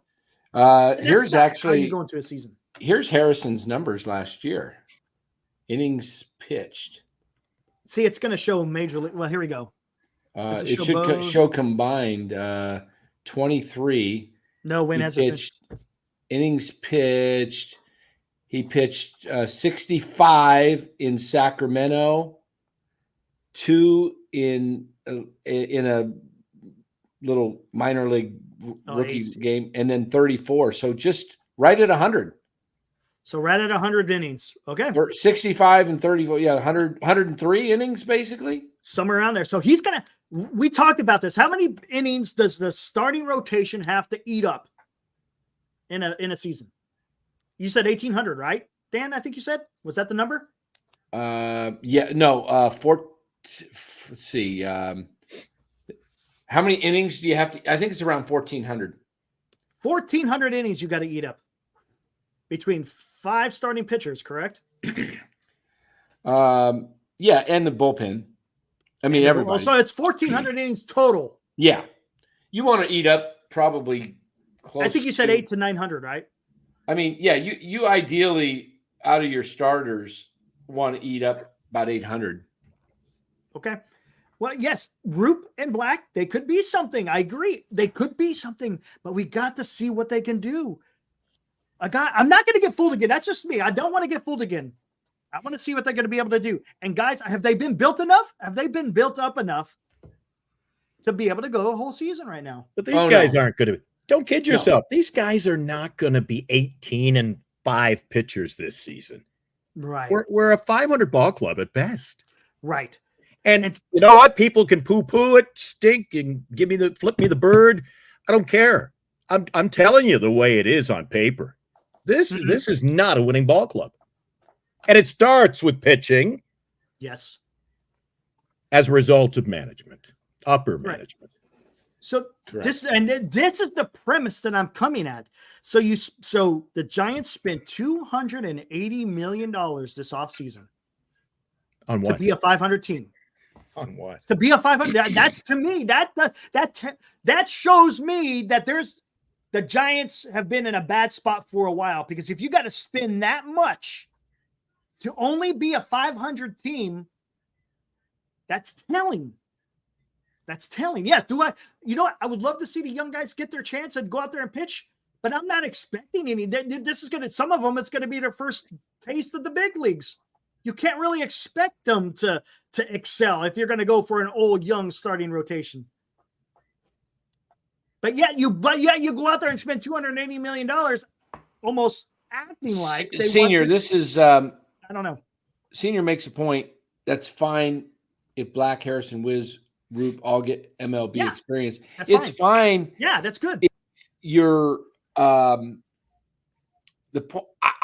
Here's actually how you go into a season. Here's Harrison's numbers last year. Innings pitched. See, it's going to show major league. Well, here we go. It should show combined 23. No, Wynn hasn't pitched. Innings pitched. He pitched 65 in Sacramento, 2 in a little minor league rookie game, and then 34. So just right at 100. So right at 100 innings. Okay. 65 and 34. Yeah, 103 innings basically. Somewhere around there. So he's going to – we talked about this. How many innings does the starting rotation have to eat up in a season? You said 1,800, right? Dan, I think you said. Was that the number? Yeah. No. Let's see. How many innings do you have to? I think it's around 1,400. 1,400 innings you got to eat up between 5 starting pitchers, correct? Yeah, and the bullpen. I mean, everybody. So it's 1,400 innings total. Yeah, you want to eat up probably close. I think you said 800 to 900, right? I mean, yeah, you ideally out of your starters want to eat up about 800. Okay. Well, yes, Roop and Black, they could be something. I agree. They could be something, but we got to see what they can do. I'm not going to get fooled again. That's just me. I don't want to get fooled again. I want to see what they're going to be able to do. And guys, have they been built enough? Have they been built up enough to be able to go the whole season right now? But these guys aren't going to. Don't kid yourself. No. These guys are not going to be 18-5 pitchers this season. Right. We're a 500 ball club at best. Right. And you know what? People can poo-poo it, stink, and flip me the bird. I don't care. I'm telling you the way it is on paper. This is not a winning ball club. And it starts with pitching. Yes. As a result of management, upper management. So this is the premise that I'm coming at. So the Giants spent $280 million this offseason. On what? To be a 500 team. On what? To be a 500. That's to me that shows me that the Giants have been in a bad spot for a while, because if you got to spend that much to only be a 500 team, that's telling. That's telling. Yeah. I would love to see the young guys get their chance and go out there and pitch, but I'm not expecting any. Some of them, it's going to be their first taste of the big leagues. You can't really expect them to excel if you're going to go for an old, young starting rotation. But yet you go out there and spend $280 million, almost acting like they Senior. want to, this is I don't know. Senior makes a point. That's fine if Black, Harrison, Wiz, Roop all get MLB experience. It's fine. Yeah, that's good. If you're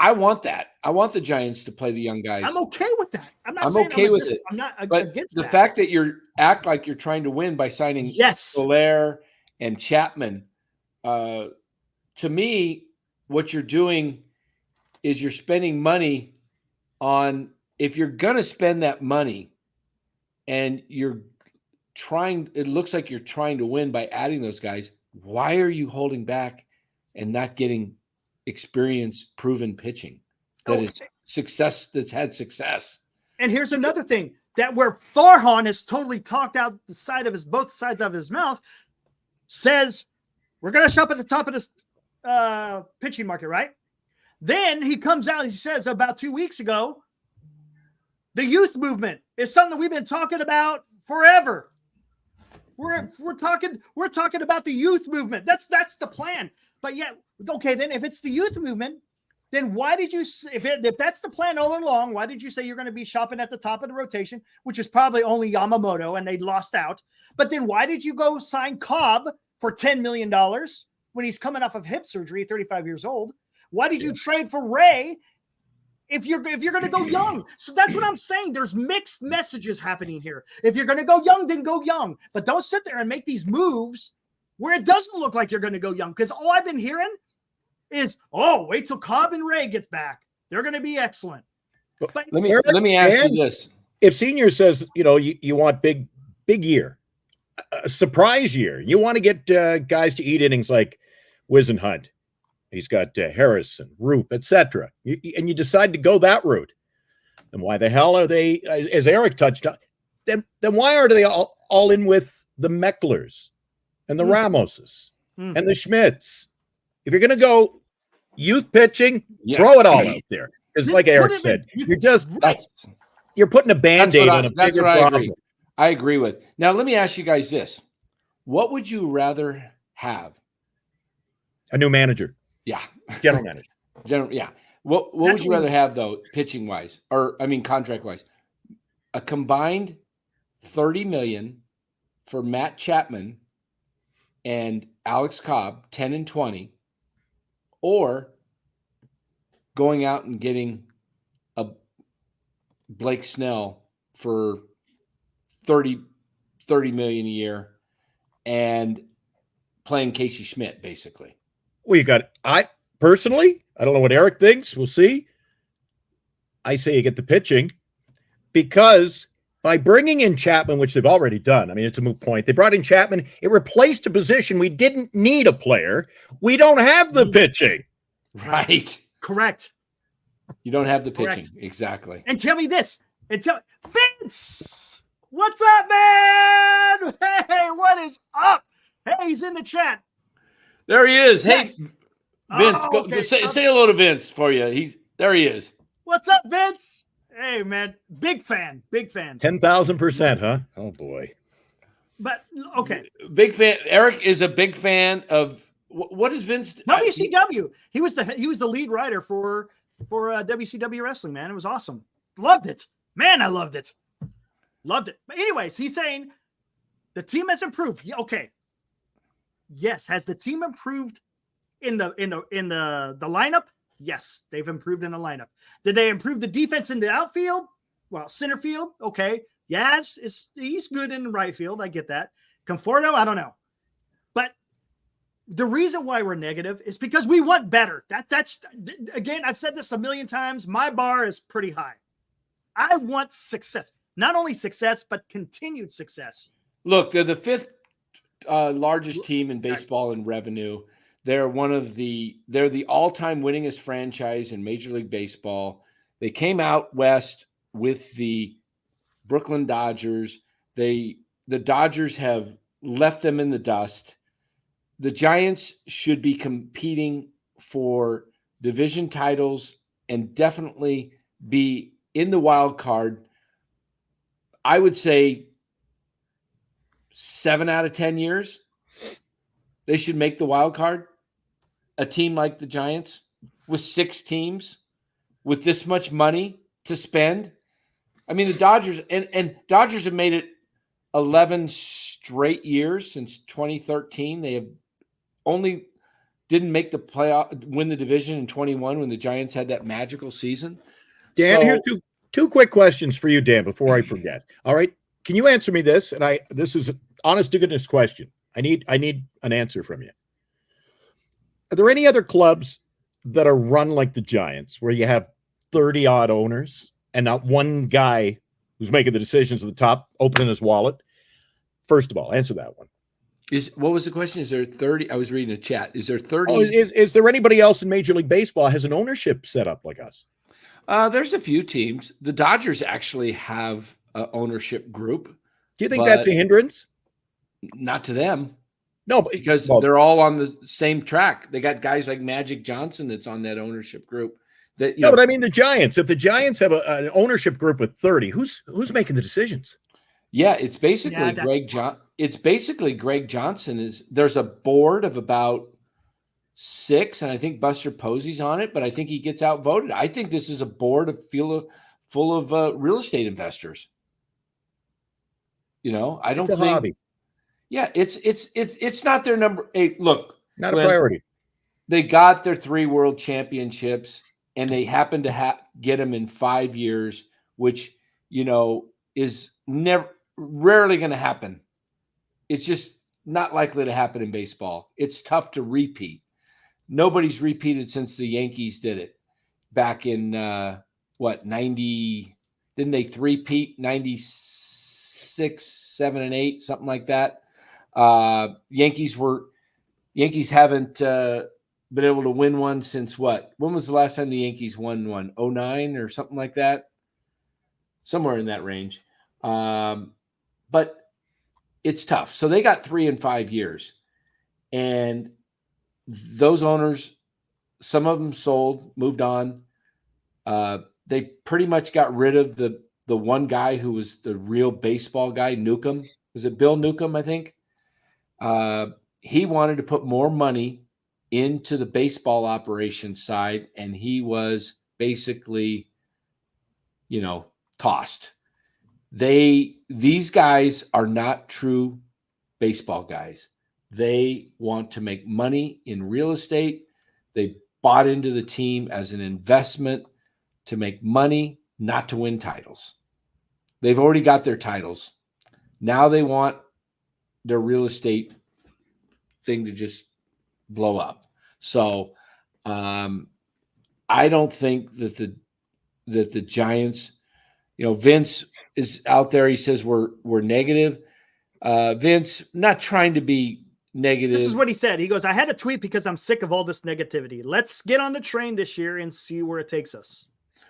I want that. I want the Giants to play the young guys. I'm okay with that. I'm okay with it. I'm not that. against The fact that you act like you're trying to win by signing Soler and Chapman, to me, what you're doing is you're spending money on, if you're going to spend that money and it looks like you're trying to win by adding those guys, why are you holding back and not getting experienced, proven pitching that's had success? And here's another thing that where Farhan has totally talked out both sides of his mouth. says, we're going to shop at the top of this pitching market, right? Then he comes out, he says about 2 weeks ago, the youth movement is something that we've been talking about forever. We're talking about the youth movement. That's the plan. But yet, okay, then if it's the youth movement, then why did you, if that's the plan all along, why did you say you're going to be shopping at the top of the rotation, which is probably only Yamamoto and they lost out? But then why did you go sign Cobb for $10 million when he's coming off of hip surgery, 35 years old? Why did you trade for Ray if you're going to go young? So that's what I'm saying. There's mixed messages happening here. If you're going to go young, then go young. But don't sit there and make these moves where it doesn't look like you're going to go young. Because all I've been hearing is, oh, wait till Cobb and Ray get back. They're going to be excellent. But let me ask you this. If Senior says, you want big year, a surprise year, you want to get guys to eat innings like Wiz and Hunt. He's got Harrison, Roop, etc. And you decide to go that route. Then why the hell are they, as Eric touched on, then why are they all in with the Mecklers and the Ramoses and the Schmidts? If you're going to go youth pitching, throw it all out there. Because like Eric said, you're putting a Band-Aid on a bigger problem. I agree with. Now, let me ask you guys this. What would you rather have? A new manager. Yeah. General manager. Yeah. What would you rather have, though, pitching-wise? Contract-wise? A combined $30 million for Matt Chapman and Alex Cobb, 10 and 20, or going out and getting a Blake Snell for $30 million a year and playing Casey Schmidt, basically. Well, I don't know what Eric thinks. We'll see. I say you get the pitching because by bringing in Chapman, which they've already done, I mean, it's a moot point. They brought in Chapman. It replaced a position we didn't need a player. We don't have the pitching. Right. Correct. You don't have the pitching. Correct. Exactly. And tell me this. Vince, what's up, man? Hey, what is up? Hey, he's in the chat. There he is. Yes. Hey, Vince, say hello to Vince for you. There he is. What's up, Vince? Hey, man. Big fan. 10,000%, huh? Oh, boy. But, okay. Big fan. Eric is a big fan of, what is Vince? WCW. He was the lead writer for WCW wrestling, man. It was awesome. Loved it. Man, I loved it. Loved it. But anyways, he's saying the team has improved. Yeah, okay. Yes. Has the team improved in the lineup? Yes, they've improved in the lineup. Did they improve the defense in the outfield? Well, center field, okay. Yaz he's good in right field. I get that. Conforto, I don't know. But the reason why we're negative is because we want better. That's again, I've said this a million times. My bar is pretty high. I want success. Not only success, but continued success. Look, they're the fifth largest team in baseball in revenue. They're the all-time winningest franchise in Major League Baseball. They came out west with the Brooklyn Dodgers. The Dodgers have left them in the dust. The Giants should be competing for division titles and definitely be in the wild card. I would say 7 out of 10 years, they should make the wild card. A team like the Giants with 6 teams with this much money to spend. I mean, the Dodgers and Dodgers have made it 11 straight years since 2013. They have only didn't make the playoff, win the division in 21 when the Giants had that magical season. Dan, here's two quick questions for you, Dan, before I forget. All right. Can you answer me this? And this is an honest to goodness question. I need an answer from you. Are there any other clubs that are run like the Giants where you have 30 odd owners and not one guy who's making the decisions at the top, opening his wallet? First of all, answer that one. What was the question? Is there 30? I was reading a chat. Is there 30? Is there anybody else in Major League Baseball has an ownership set up like us? There's a few teams. The Dodgers actually have an ownership group. Do you think that's a hindrance? Not to them. No, but because they're all on the same track. They got guys like Magic Johnson that's on that ownership group. That but I mean the Giants. If the Giants have an ownership group with 30, who's making the decisions? Yeah, it's basically Yeah, that's It's basically Greg Johnson. There's a board of about 6, and I think Buster Posey's on it, but I think he gets outvoted. I think this is a board full of real estate investors. I don't It's a think. hobby, Yeah, it's not their number 8. Look, not a priority. They got their 3 world championships, and they happen to get them in 5 years, which is rarely going to happen. It's just not likely to happen in baseball. It's tough to repeat. Nobody's repeated since the Yankees did it back in 90? Didn't they three-peat 96, 7, and 8, something like that? Yankees haven't been able to win one since what? When was the last time the Yankees won one? 09 or something like that? Somewhere in that range. But it's tough. So they got 3 and 5 years. And those owners, some of them sold, moved on. They pretty much got rid of the one guy who was the real baseball guy, Newcomb. Was it Bill Newcomb, I think? He wanted to put more money into the baseball operations side, and he was basically, tossed. These guys are not true baseball guys. They want to make money in real estate. They bought into the team as an investment to make money, not to win titles. They've already got their titles. Now they want their real estate thing to just blow up. So I don't think that the Giants, Vince is out there. He says we're negative. Vince, not trying to be negative. This is what he said. He goes, I had a tweet because I'm sick of all this negativity. Let's get on the train this year and see where it takes us.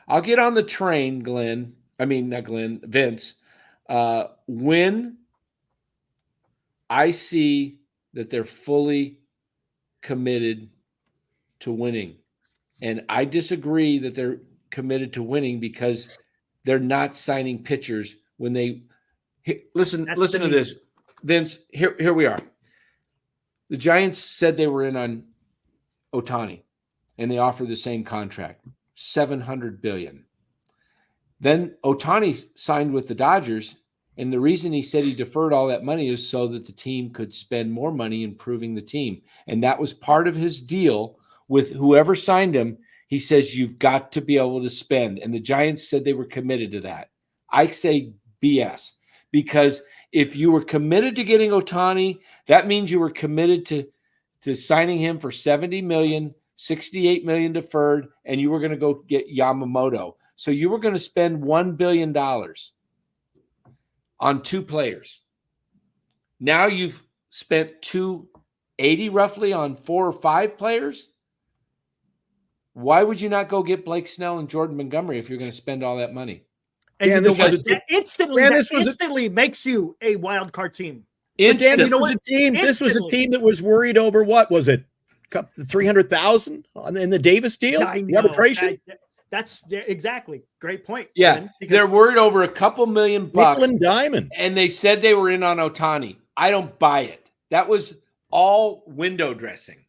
I'll get on the train, Glenn. I mean, not Glenn, Vince. When I see that they're fully committed to winning, and I disagree that they're committed to winning because they're not signing pitchers when they listen to this, Vince. Here we are. The Giants said they were in on Ohtani, and they offered the same contract, $700 billion. Then Ohtani signed with the Dodgers, and the reason he said he deferred all that money is so that the team could spend more money improving the team, and that was part of his deal with whoever signed him. He says you've got to be able to spend, and the Giants said they were committed to that. I say BS, because if you were committed to getting Ohtani, that means you were committed to signing him for $70 million, $68 million deferred, and you were going to go get Yamamoto. So you were going to spend $1 billion on 2 players. Now you've spent $280 roughly on 4 or 5 players. Why would you not go get Blake Snell and Jordan Montgomery if you're going to spend all that money? And that instantly makes you a wild card team. Dan, this was a team that was worried over, what was it, $300,000 in the Davis deal, the arbitration. That's exactly great point. Yeah, they're worried over a couple $1 million, nickel and diamond, and they said they were in on Ohtani. I don't buy it. That was all window dressing,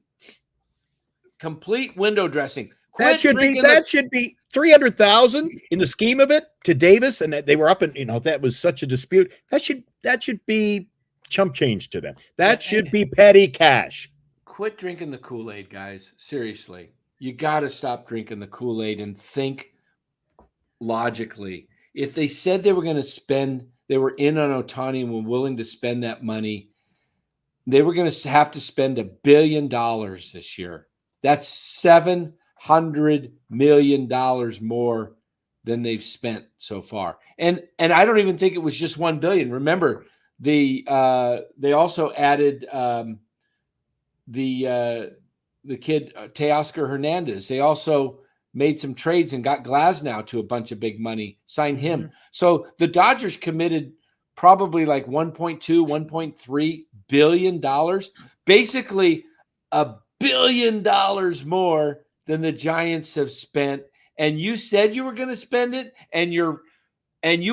complete window dressing. That should be $300,000 in the scheme of it to Davis, and they were up, and that was such a dispute. That should be chump change to them. That should be petty cash. Quit drinking the Kool-Aid, guys. Seriously, you got to stop drinking the Kool-Aid and think logically. If they said they were going to spend, they were in on Ohtani and were willing to spend that money, they were going to have to spend $1 billion this year. That's $700 million more than they've spent so far. And I don't even think it was just $1 billion. Remember, they also added the kid Teoscar Hernandez. They also made some trades and got Glasnow to a bunch of big money, signed him. Mm-hmm. So the Dodgers committed probably like 1.2, 1.3 billion dollars, basically $1 billion more than the Giants have spent. And you said you were going to spend it, and you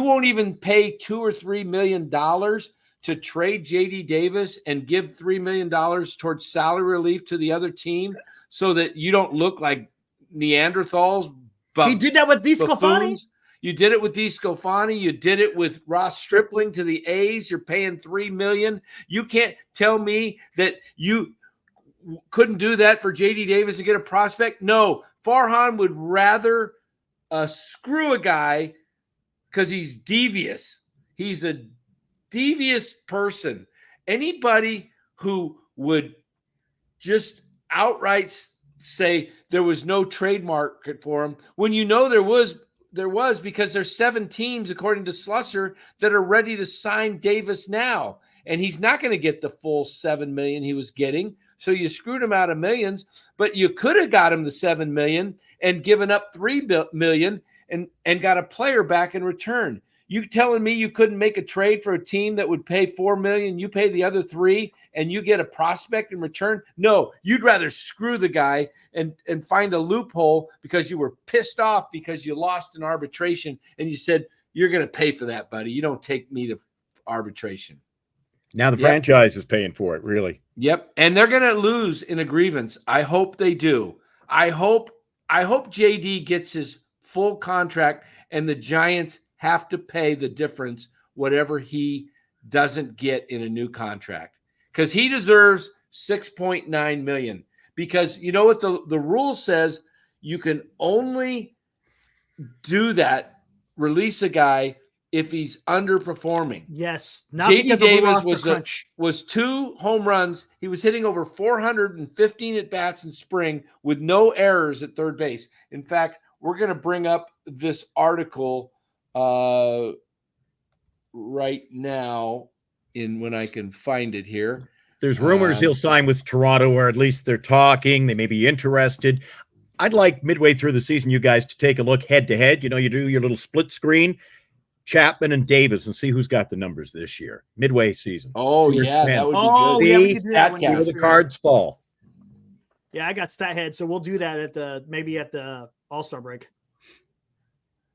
won't even pay $2 or $3 million to trade JD Davis and give $3 million towards salary relief to the other team so that you don't look like Neanderthals. He did that with DeSclafani. You did it with DeSclafani. You did it with Ross Stripling to the A's. You're paying $3 million. You can't tell me that you couldn't do that for JD Davis to get a prospect. No, Farhan would rather screw a guy because he's devious. He's a devious person. Anybody who would just outright say there was no trade market for him when you know there was, because there's 7 teams, according to Slusser, that are ready to sign Davis now. And he's not going to get the full $7 million he was getting. So you screwed him out of millions, but you could have got him the $7 million and given up $3 million and got a player back in return. You telling me you couldn't make a trade for a team that would pay $4 million, you pay the other $3 million, and you get a prospect in return? No, you'd rather screw the guy and find a loophole because you were pissed off because you lost in arbitration, and you said, you're going to pay for that, buddy. You don't take me to arbitration. Now the franchise is paying for it, really. Yep, and they're going to lose in a grievance. I hope they do. I hope JD gets his full contract, and the Giants have to pay the difference, whatever he doesn't get in a new contract, because he deserves $6.9 million. Because you know what the rule says, you can only do that, release a guy if he's underperforming. Yes, not JD Davis was 2 home runs. He was hitting over 415 at bats in spring with no errors at third base. In fact, we're going to bring up this article right now when I can find it here. There's rumors he'll sign with Toronto, or at least they're talking. They may be interested. I'd like midway through the season, you guys to take a look head to head. You know, you do your little split screen, Chapman and Davis, and see who's got the numbers this year, midway season. Oh, yeah, that would be good. Yeah, we could do that where the cards fall. Yeah, I got stat head, so we'll do that maybe at the All-Star break.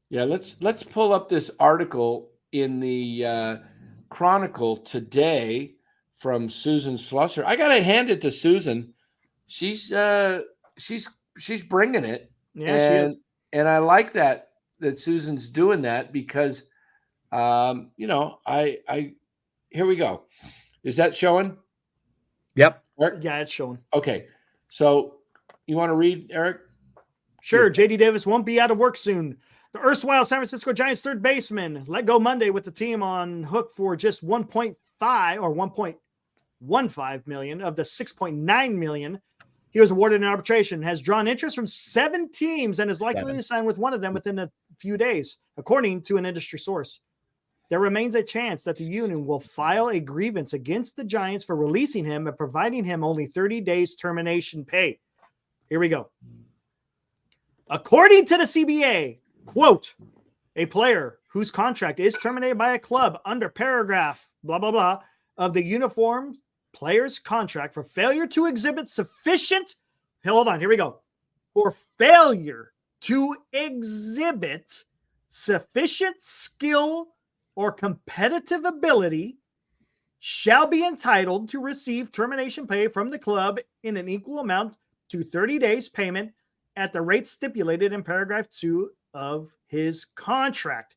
Yeah, let's pull up this article in the Chronicle today from Susan Slusser. I gotta hand it to Susan. She's bringing it. Yeah, she is. And I like that Susan's doing that because, I here we go. Is that showing? Yep. Eric? Yeah, it's showing. Okay. So you want to read, Eric? Sure. JD Davis won't be out of work soon. The erstwhile San Francisco Giants third baseman let go Monday with the team on hook for just 1.5 or 1.15 million of the 6.9 million he was awarded in arbitration. Has drawn interest from 7 teams and is likely to sign with one of them within a few days, according to an industry source. There remains a chance that the union will file a grievance against the Giants for releasing him and providing him only 30 days termination pay. Here we go. According to the CBA, quote, a player whose contract is terminated by a club under paragraph blah, blah, blah of the uniform player's contract for failure to exhibit sufficient, hold on, here we go. For failure to exhibit sufficient skill or competitive ability shall be entitled to receive termination pay from the club in an equal amount to 30 days payment at the rate stipulated in paragraph 2 of his contract.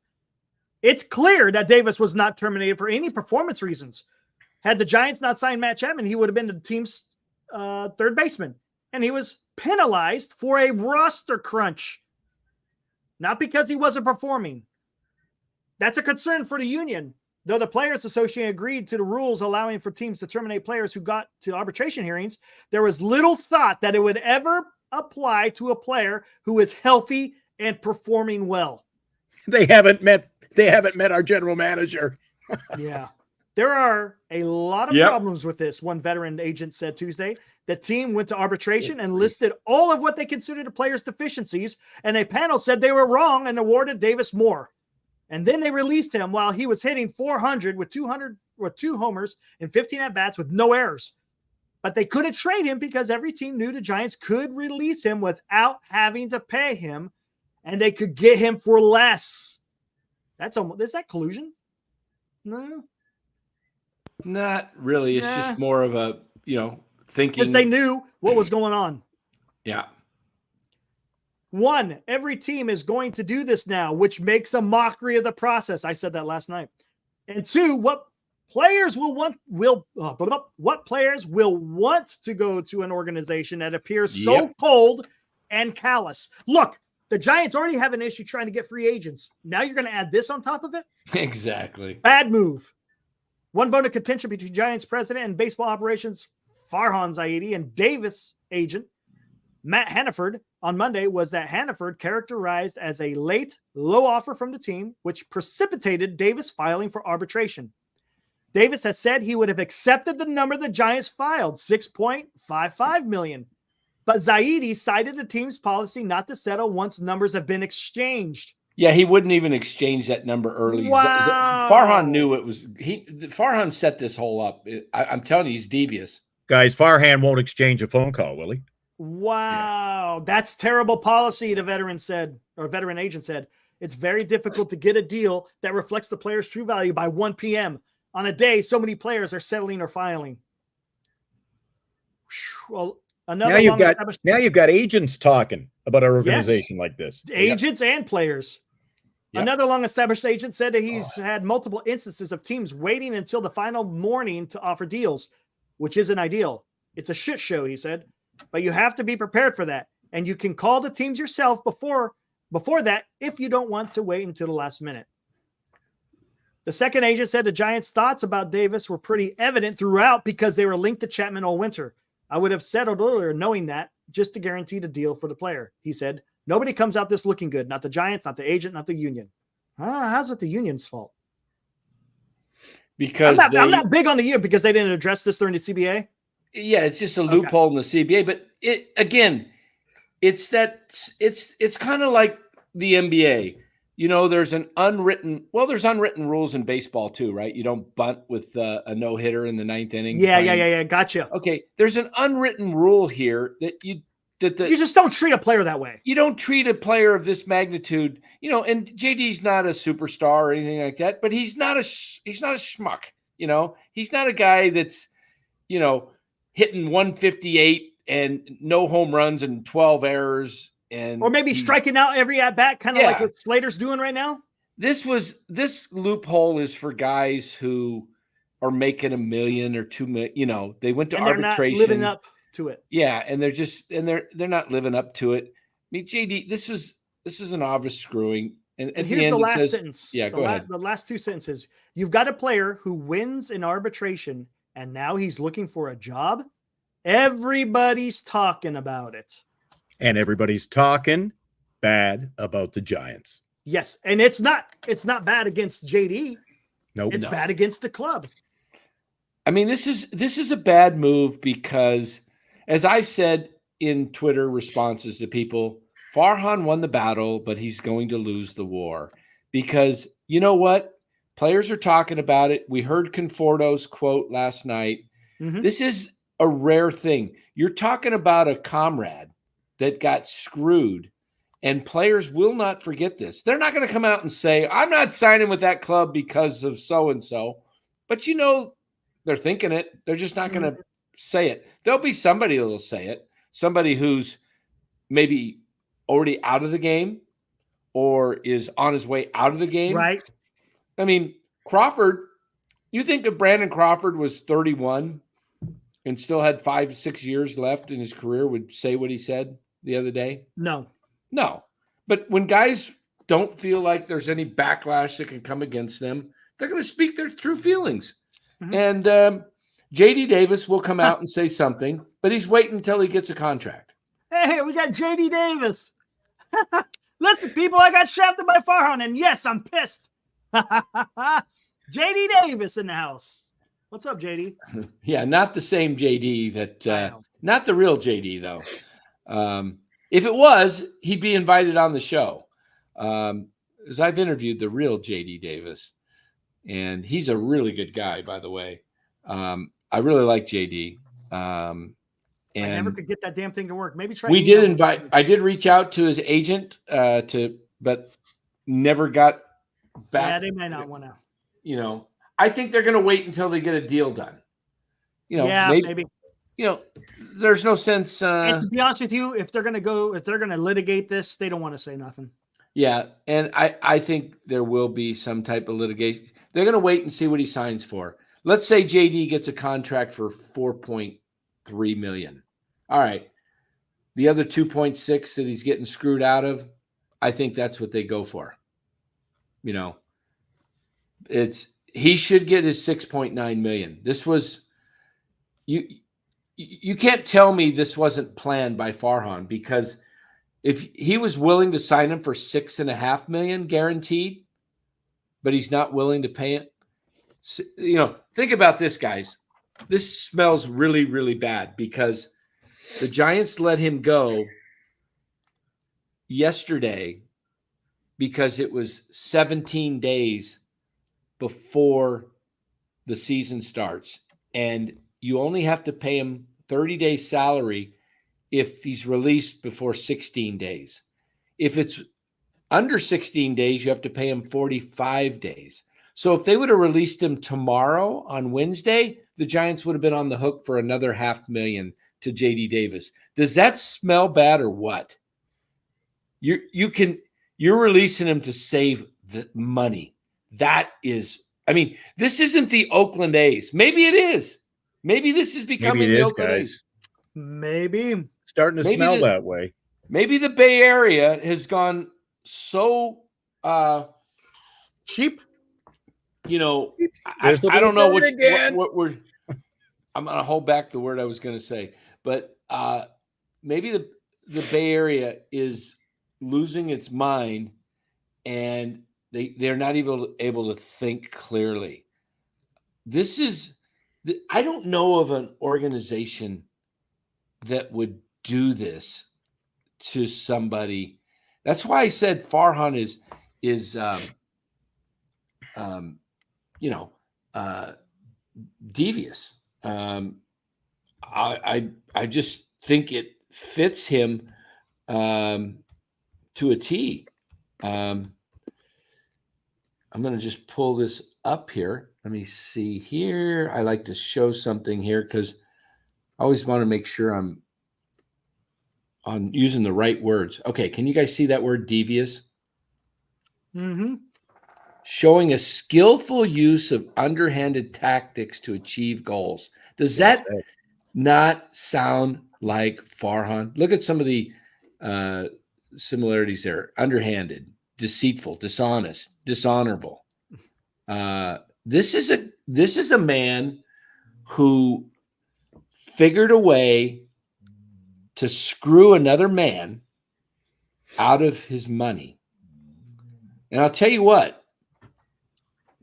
It's clear that Davis was not terminated for any performance reasons. Had the Giants not signed Matt Chapman, he would have been the team's third baseman. And he was penalized for a roster crunch, not because he wasn't performing. That's a concern for the union. Though the Players Association agreed to the rules allowing for teams to terminate players who got to arbitration hearings, there was little thought that it would ever apply to a player who is healthy and performing well. They haven't met our general manager. Yeah. There are a lot of problems with this, one veteran agent said Tuesday. The team went to arbitration and listed all of what they considered the players' deficiencies, and a panel said they were wrong and awarded Davis more. And then they released him while he was hitting 400 with 2 homers and 15 at-bats with no errors. But they couldn't trade him because every team knew the Giants could release him without having to pay him, and they could get him for less. Is that collusion? No. Not really. It's just more of a, thinking. Because they knew what was going on. Yeah. 1, every team is going to do this now, which makes a mockery of the process. I said that last night. And 2, what players will want to go to an organization that appears so cold and callous. Look, the Giants already have an issue trying to get free agents. Now you're going to add this on top of it? Exactly. Bad move. One bone of contention between Giants president and baseball operations Farhan Zaidi and Davis agent Matt Hannaford on Monday was that Hannaford characterized as a late, low offer from the team, which precipitated Davis filing for arbitration. Davis has said he would have accepted the number the Giants filed, $6.55 million. But Zaidi cited the team's policy not to settle once numbers have been exchanged. Yeah, he wouldn't even exchange that number early. Wow. Farhan knew it was Farhan set this whole up. I'm telling you, he's devious. Guys, Farhan won't exchange a phone call, will he? Wow. That's terrible policy, the veteran agent said. It's very difficult to get a deal that reflects the player's true value by 1 p.m. on a day so many players are settling or filing. Well, now you've got agents talking about our organization like this. Agents and players. Yep. Another long-established agent said that he's had multiple instances of teams waiting until the final morning to offer deals, which isn't ideal. It's a shit show, he said. But you have to be prepared for that. And you can call the teams yourself before that if you don't want to wait until the last minute. The second agent said the Giants' thoughts about Davis were pretty evident throughout because they were linked to Chapman all winter. I would have settled earlier knowing that just to guarantee the deal for the player, he said. Nobody comes out this looking good. Not the Giants, not the agent, not the union. How's it the union's fault? Because I'm not big on the union because they didn't address this during the CBA. Yeah, it's just a loophole in the CBA. But it's kind of like the NBA. There's unwritten rules in baseball too, right? You don't bunt with a no-hitter in the 9th inning. Yeah. Gotcha. Okay, there's an unwritten rule here that you just don't treat a player that way. You don't treat a player of this magnitude, and JD's not a superstar or anything like that, but he's not a schmuck. He's not a guy that's, hitting 158 and no home runs and 12 errors. Or maybe striking out every at bat, kind of like what Slater's doing right now. This loophole is for guys who are making $1 million or $2 million. They went to arbitration. They're not living up to it. Yeah, and they're not living up to it. I mean, JD, this is an obvious screwing. And at here's the end, the last sentence. Yeah, go ahead. The last 2 sentences. You've got a player who wins in arbitration, and now he's looking for a job. Everybody's talking about it. And everybody's talking bad about the Giants. Yes, and it's not bad against JD. Nope. It's bad against the club. I mean, this is a bad move because, as I've said in Twitter responses to people, Farhan won the battle, but he's going to lose the war. Because you know what? Players are talking about it. We heard Conforto's quote last night. Mm-hmm. This is a rare thing. You're talking about a comrade that got screwed, and players will not forget this. They're not going to come out and say, I'm not signing with that club because of so-and-so. But they're thinking it. They're just not going to say it. There'll be somebody that'll say it. Somebody who's maybe already out of the game or is on his way out of the game. Right. I mean, Crawford, you think if Brandon Crawford was 31 and still had 5-6 years left in his career would say what he said the other day? No. But when guys don't feel like there's any backlash that can come against them, they're going to speak their true feelings. Mm-hmm. And JD Davis will come out and say something, but he's waiting until he gets a contract. Hey, we got JD Davis. Listen, people, I got shafted by Farhan, and yes, I'm pissed. JD Davis in the house. What's up, JD? Yeah, not the same JD not the real JD, though. If it was, he'd be invited on the show. is I've interviewed the real JD Davis, and he's a really good guy, by the way. I really like JD. And I never could get that damn thing to work. Maybe try. We did invite. I did reach out to his agent but never got back. Yeah, they may not want to. You know, I think they're going to wait until they get a deal done. You know, yeah, maybe. You know, there's no sense. And to be honest with you, if they're going to litigate this, they don't want to say nothing. Yeah, and I think there will be some type of litigation. They're going to wait and see what he signs for. Let's say JD gets a contract for $4.3 million. All right. The other 2.6 that he's getting screwed out of, I think that's what they go for. You know, he should get his 6.9 million. This was you can't tell me this wasn't planned by Farhan, because if he was willing to sign him for $6.5 million guaranteed, but he's not willing to pay it. You know, think about this, guys. This smells really, really bad, because the Giants let him go yesterday because it was 17 days before the season starts. And you only have to pay him 30 days salary if he's released before 16 days. If it's under 16 days, you have to pay him 45 days. So if they would have released him tomorrow on Wednesday, the Giants would have been on the hook for another $500,000 to JD Davis. Does that smell bad or what? You're releasing him to save the money. That is, I mean, this isn't the Oakland A's. Maybe it is. Maybe this is becoming the Oakland A's. Maybe. Starting to smell that way. Maybe the Bay Area has gone so cheap. You know, I don't know what word. I'm going to hold back the word I was going to say, but maybe the Bay Area is losing its mind, and they're not even able to think clearly. I don't know of an organization that would do this to somebody. That's why I said Farhan is devious. I just think it fits him to a T. I'm going to just pull this up here. Let me see here. I like to show something here because I always want to make sure I'm on using the right words. Okay, can you guys see that word devious? Mm-hmm. Showing a skillful use of underhanded tactics to achieve goals. Does that not sound like Farhan? Look at some of the similarities there. Underhanded, deceitful, dishonest, dishonorable. This is a man who figured a way to screw another man out of his money. And I'll tell you what,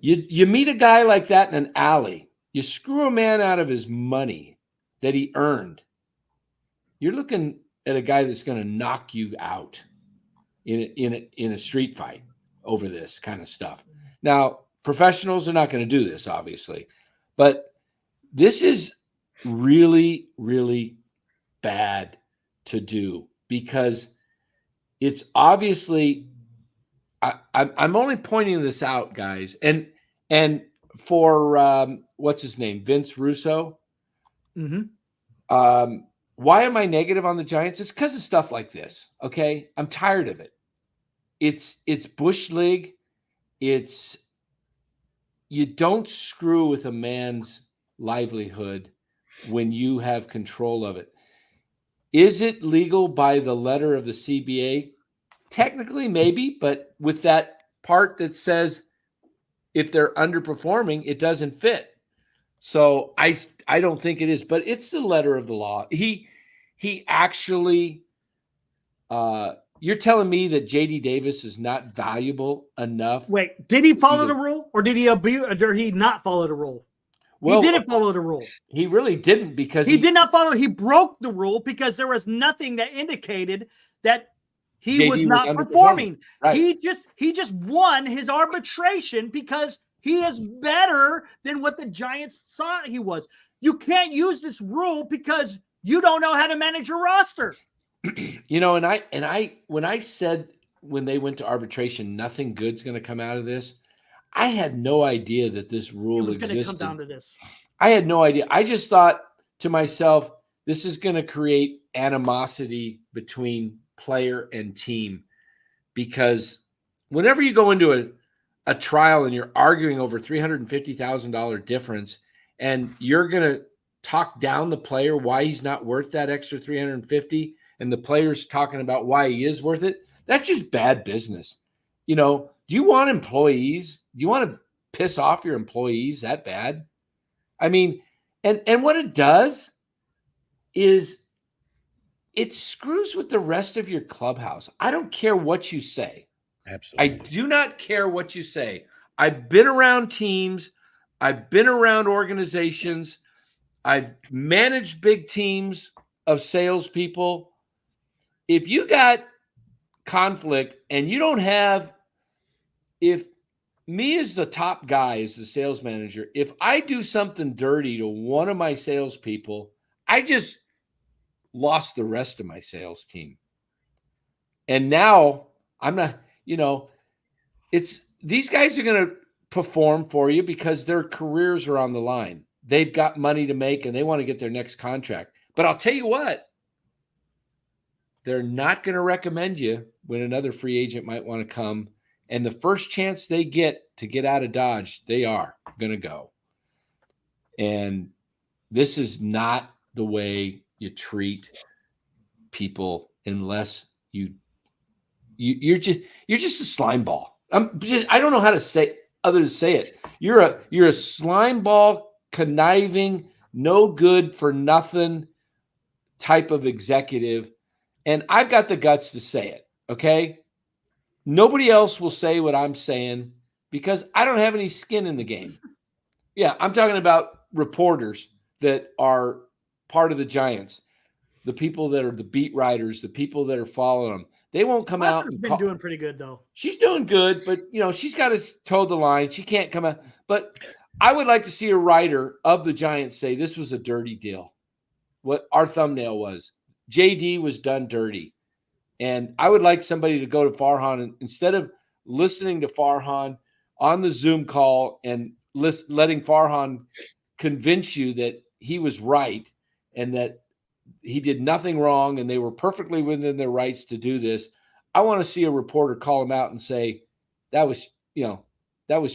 you meet a guy like that in an alley, you screw a man out of his money that he earned, you're looking at a guy that's going to knock you out in a street fight over this kind of stuff. Now, professionals are not going to do this, obviously, but this is really, really bad to do, because it's obviously, I'm only pointing this out, guys, and for what's his name, Vince Russo. Mm-hmm. Why am I negative on the Giants? It's because of stuff like this. Okay, I'm tired of it. It's Bush League. You don't screw with a man's livelihood when you have control of it. Is it legal by the letter of the CBA? Technically, maybe, but with that part that says if they're underperforming, it doesn't fit. So I don't think it is, but it's the letter of the law. He actually, you're telling me that JD Davis is not valuable enough? Wait, did he follow the rule, or did he abuse, or did he not follow the rule? Well, he didn't follow the rule. He really didn't, because he did not follow. He broke the rule because there was nothing that indicated that he was JD not underperforming. performing. Right. He just won his arbitration because he is better than what the Giants thought he was. You can't use this rule because you don't know how to manage your roster. You know, and I when I said when they went to arbitration, nothing good's going to come out of this. I had no idea that this It rule was going to existed. come down to this. I had no idea. I just thought to myself, this is going to create animosity between player and team, because whenever you go into a trial and you're arguing over $350,000 difference, and you're going to talk down the player why he's not worth that extra 350, and the player's talking about why he is worth it, that's just bad business. You know, do you want employees? Do you want to piss off your employees that bad? I mean, and what it does is it screws with the rest of your clubhouse. I don't care what you say. Absolutely. I do not care what you say. I've been around teams. I've been around organizations. I've managed big teams of salespeople. If you got conflict and you don't have, if me as the top guy, as the sales manager, if I do something dirty to one of my salespeople, I just lost the rest of my sales team. And now I'm not, you know, it's these guys are going to perform for you because their careers are on the line. They've got money to make and they want to get their next contract. But I'll tell you what, they're not going to recommend you when another free agent might want to come. And the first chance they get to get out of Dodge, they are going to go. And this is not the way you treat people unless you're just a slime ball. I don't know how to say other than say it. You're a slime ball, conniving, no good for nothing type of executive. And I've got the guts to say it. Okay. Nobody else will say what I'm saying because I don't have any skin in the game. Yeah. I'm talking about reporters that are part of the Giants, the people that are the beat writers, the people that are following them. They won't come out. Wester's been doing pretty good though. She's doing good, but you know, she's got to toe the line. She can't come out. But I would like to see a writer of the Giants say this was a dirty deal. What our thumbnail was. JD was done dirty. And I would like somebody to go to Farhan and instead of listening to Farhan on the Zoom call and letting Farhan convince you that he was right and that he did nothing wrong and they were perfectly within their rights to do this. I want to see a reporter call him out and say, that was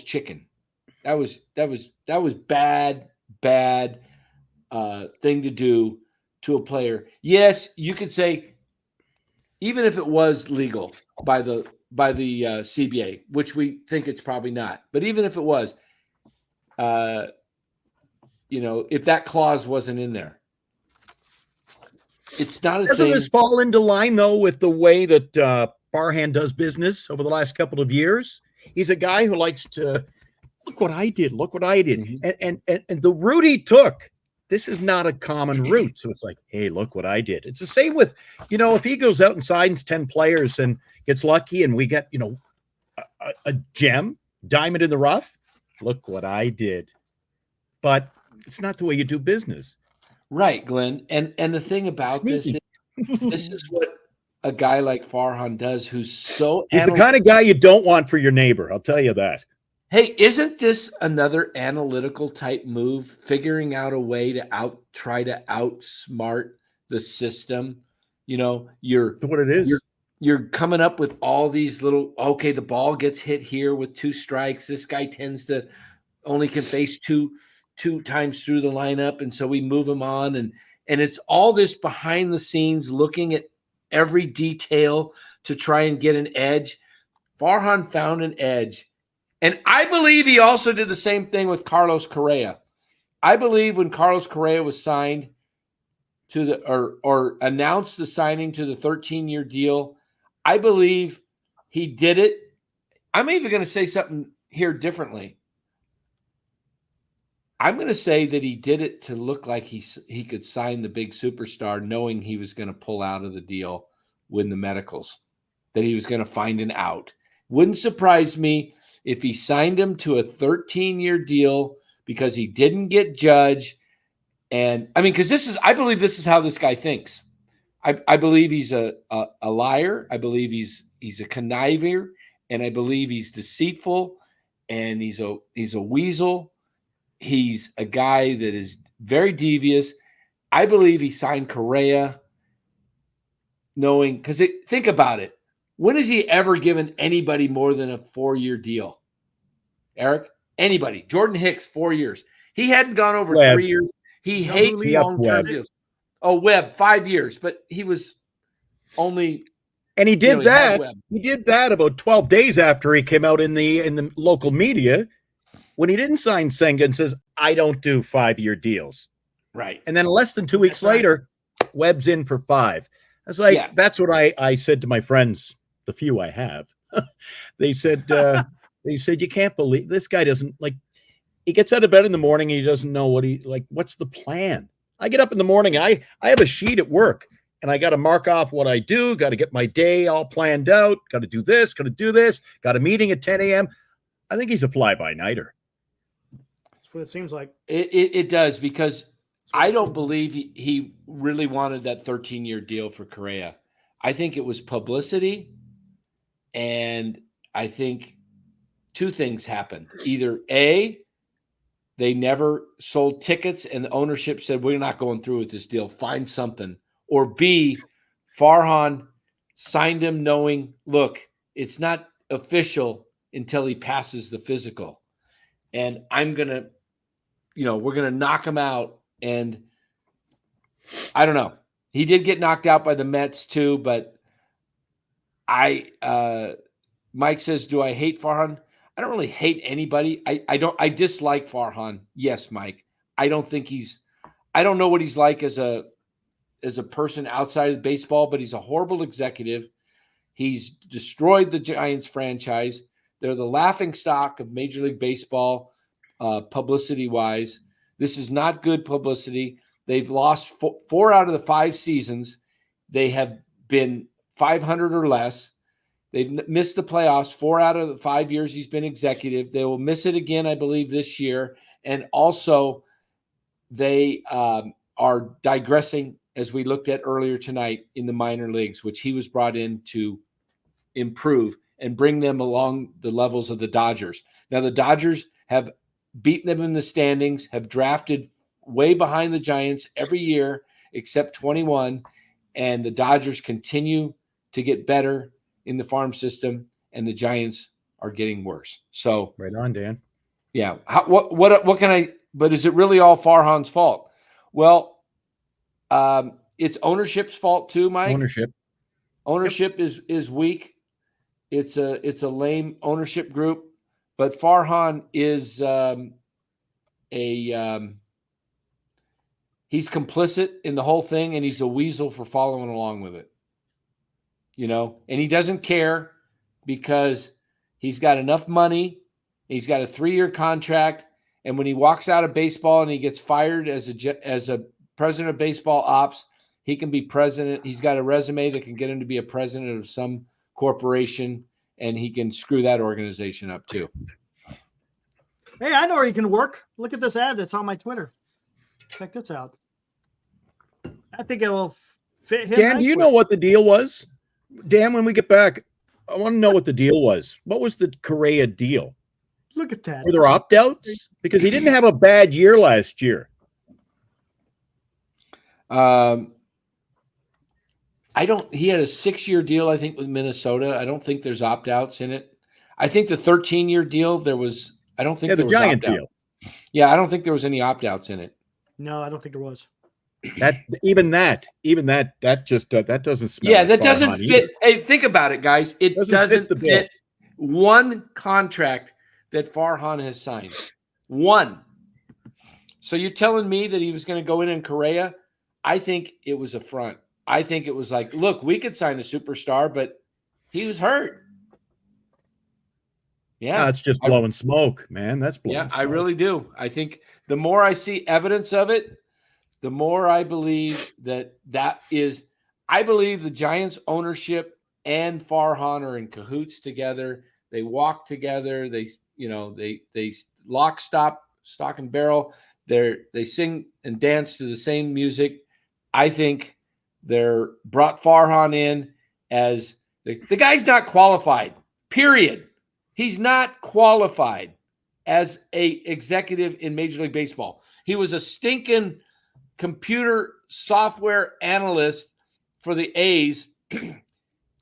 chicken. That was bad thing to do to a player. Yes, you could say, even if it was legal by the CBA, which we think it's probably not, but even if it was, if that clause wasn't in there, it's not a Doesn't thing. this fall into line, though, with the way that Farhan does business over the last couple of years? He's a guy who likes to, look what I did. Mm-hmm. And the route he took, this is not a common route. So it's like, hey, look what I did. It's the same with, if he goes out and signs 10 players and gets lucky and we get, a gem, diamond in the rough, look what I did. But it's not the way you do business. Right, Glenn. And the thing about this is what a guy like Farhan does, who's so he's the kind of guy you don't want for your neighbor. I'll tell you that. Hey, isn't this another analytical type move, figuring out a way to try to outsmart the system? That's what it is. You're coming up with all these little, okay, the ball gets hit here with 2 strikes. This guy tends to only can face two times through the lineup. And so we move him on. And it's all this behind the scenes, looking at every detail to try and get an edge. Farhan found an edge. And I believe he also did the same thing with Carlos Correa. I believe when Carlos Correa was signed to the or announced the signing to the 13-year deal, I believe he did it. I'm even going to say something here differently. I'm going to say that he did it to look like he could sign the big superstar, knowing he was going to pull out of the deal when the medicals. that he was going to find an out. Wouldn't surprise me if he signed him to a 13-year deal because he didn't get Judge. And I mean, because I believe this is how this guy thinks. I believe he's a liar. I believe he's a conniver, and I believe he's deceitful, and he's a weasel. He's a guy that is very devious. I believe he signed Correa knowing, because think about it. When has he ever given anybody more than a 4-year deal? Eric? Anybody. Jordan Hicks, 4 years. He hadn't gone over 3 years. He hates long-term deals. Oh, Webb, 5 years, but he was only. And he did that. He did that about 12 days after he came out in the local media when he didn't sign Senga and says, I don't do 5-year deals. Right. And then less than 2 weeks later, Webb's in for 5. I was like, that's what I said to my friends, the few I have. They said, you can't believe this guy doesn't like. He gets out of bed in the morning. He doesn't know what's the plan? I get up in the morning. I have a sheet at work and I got to mark off what I do. Got to get my day all planned out. Got to do this. Got to do this. Got a meeting at 10 a.m. I think he's a fly-by-nighter. That's what it seems like. It does, because I don't believe he really wanted that 13-year deal for Correa. I think it was publicity, and I think two things happened. Either A, they never sold tickets and the ownership said, we're not going through with this deal. Find something. Or B, Farhan signed him knowing, look, it's not official until he passes the physical. And I'm going to, we're going to knock him out. And I don't know. He did get knocked out by the Mets too, but Mike says, do I hate Farhan? I don't really hate anybody. I dislike Farhan. Yes, Mike. I don't know what he's like as a person outside of baseball, but he's a horrible executive. He's destroyed the Giants franchise. They're the laughingstock of Major League Baseball, publicity-wise. This is not good publicity. They've lost 4 out of the 5 seasons. They have been 500 or less. They've missed the playoffs 4 out of the 5 years he's been executive. They will miss it again, I believe, this year. And also, they are digressing, as we looked at earlier tonight, in the minor leagues, which he was brought in to improve and bring them along the levels of the Dodgers. Now, the Dodgers have beaten them in the standings, have drafted way behind the Giants every year except 21, and the Dodgers continue to get better in the farm system, and the Giants are getting worse. So right on, Dan. Yeah. What can I? But is it really all Farhan's fault? Well, it's ownership's fault too, Mike. Ownership is weak. It's a lame ownership group, but Farhan is he's complicit in the whole thing, and he's a weasel for following along with it. And he doesn't care because he's got enough money. He's got a 3-year contract. And when he walks out of baseball and he gets fired as a president of baseball ops, he can be president. He's got a resume that can get him to be a president of some corporation, and he can screw that organization up too. Hey, I know where you can work. Look at this ad that's on my Twitter. Check this out. I think it will fit him. Dan, do you know what the deal was? Dan, when we get back, I want to know what the deal was. What was the Correa deal? Look at that. Were there opt-outs? Because he didn't have a bad year last year. He had a 6-year deal, I think, with Minnesota. I don't think there's opt-outs in it. I think the 13-year deal, I don't think there was Giant opt-out. deal. Yeah, I don't think there was any opt-outs in it. No, I don't think there was. That doesn't smell. Yeah, like that doesn't fit. Either. Hey, think about it, guys. It doesn't fit one contract that Farhan has signed. One. So you're telling me that he was going to go in Correa? I think it was a front. I think it was like, look, we could sign a superstar, but he was hurt. Yeah. That's just blowing smoke, man. That's blowing smoke. I really do. I think the more I see evidence of it, the more I believe I believe the Giants ownership and Farhan are in cahoots together. They walk together. They lock, stock and barrel. They sing and dance to the same music. I think they're brought Farhan in as the guy's not qualified, period. He's not qualified as a executive in Major League Baseball. He was a stinking computer software analyst for the A's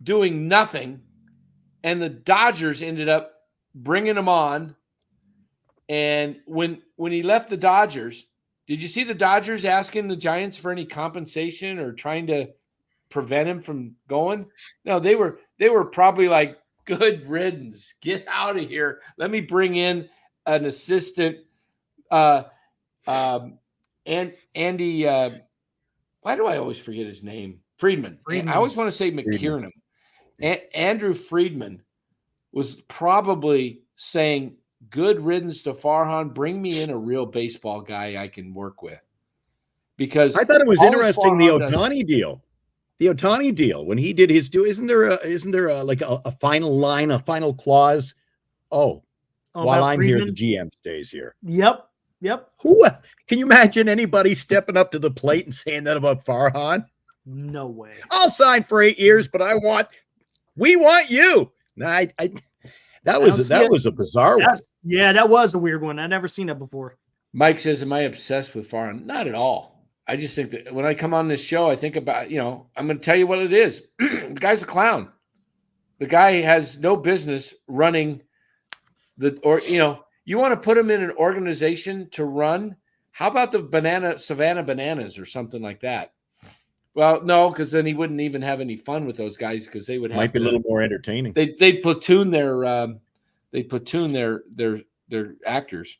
doing nothing. And the Dodgers ended up bringing him on. And when he left the Dodgers, did you see the Dodgers asking the Giants for any compensation or trying to prevent him from going? No, they were probably like, good riddance. Get out of here. Let me bring in an assistant. And Andy, why do I always forget his name? Friedman. I always want to say McKiernan. Andrew Friedman was probably saying, good riddance to Farhan. Bring me in a real baseball guy I can work with. Because I thought it was interesting, the Ohtani deal. The Ohtani deal, when he did his isn't there a final line, a final clause? While I'm Friedman? Here, the GM stays here. Yep. Who can you imagine anybody stepping up to the plate and saying that about Farhan? No way. I'll sign for 8 years, but we want you. That was a bizarre one. Yeah, that was a weird one. I'd never seen that before. Mike says, am I obsessed with Farhan? Not at all. I just think that when I come on this show, I think about, I'm going to tell you what it is. The guy's a clown. The guy has no business running you want to put him in an organization to run. How about the Savannah Bananas or something like that? Well, no, because then he wouldn't even have any fun with those guys because they would might be a little more entertaining. They'd platoon their actors.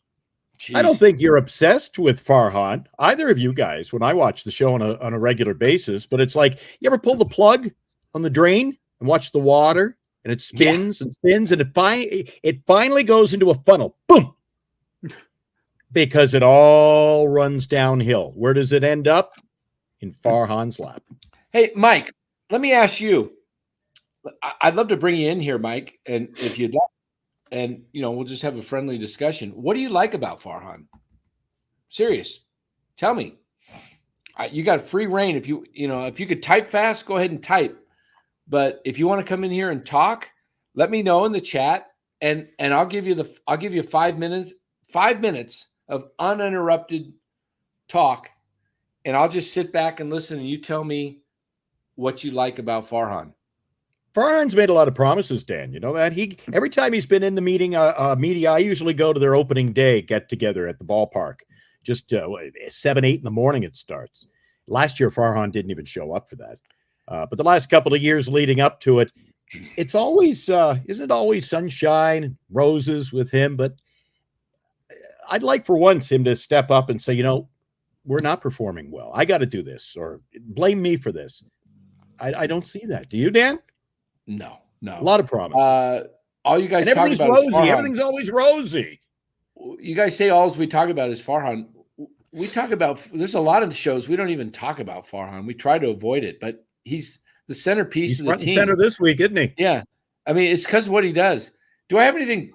Jeez. I don't think you're obsessed with Farhan, either of you guys, when I watch the show on a regular basis, but it's like, you ever pull the plug on the drain and watch the water and it spins and spins and it finally goes into a funnel. Boom. Because it all runs downhill. Where does it end up? In Farhan's lap. Hey, Mike, let me ask you. I'd love to bring you in here, Mike, and if you'd like. And, we'll just have a friendly discussion. What do you like about Farhan? Serious. Tell me. You got free reign. If you could type fast, go ahead and type. But if you want to come in here and talk, let me know in the chat, and I'll give you 5 minutes of uninterrupted talk, and I'll just sit back and listen, and you tell me what you like about Farhan. Farhan's made a lot of promises, Dan. You know that? Every time he's been in the media, I usually go to their opening day get-together at the ballpark. Just 7, 8 in the morning it starts. Last year, Farhan didn't even show up for that. But the last couple of years leading up to it, it's always, isn't it always sunshine, roses with him? But I'd like for once him to step up and say, we're not performing well. I got to do this, or blame me for this. I don't see that. Do you, Dan? No. A lot of promises. All you guys and talk about is Farhan. Everything's always rosy. You guys say all we talk about is Farhan. We talk about, there's a lot of shows we don't even talk about Farhan. We try to avoid it, but he's the centerpiece of the team. He's front and center this week, isn't he? Yeah. I mean, it's because of what he does. Do I have anything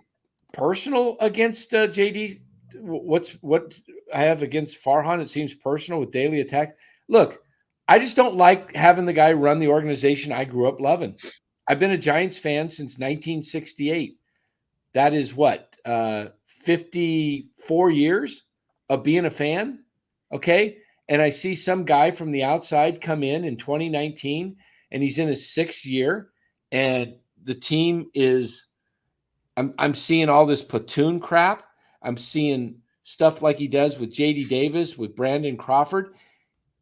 personal against JD? What I have against Farhan? It seems personal with daily attacks. Look, I just don't like having the guy run the organization I grew up loving. I've been a Giants fan since 1968. That is 54 years of being a fan. Okay. And I see some guy from the outside come in 2019, and he's in his 6th year, and the team is, I'm seeing all this platoon crap. I'm seeing stuff like he does with JD Davis, with Brandon Crawford.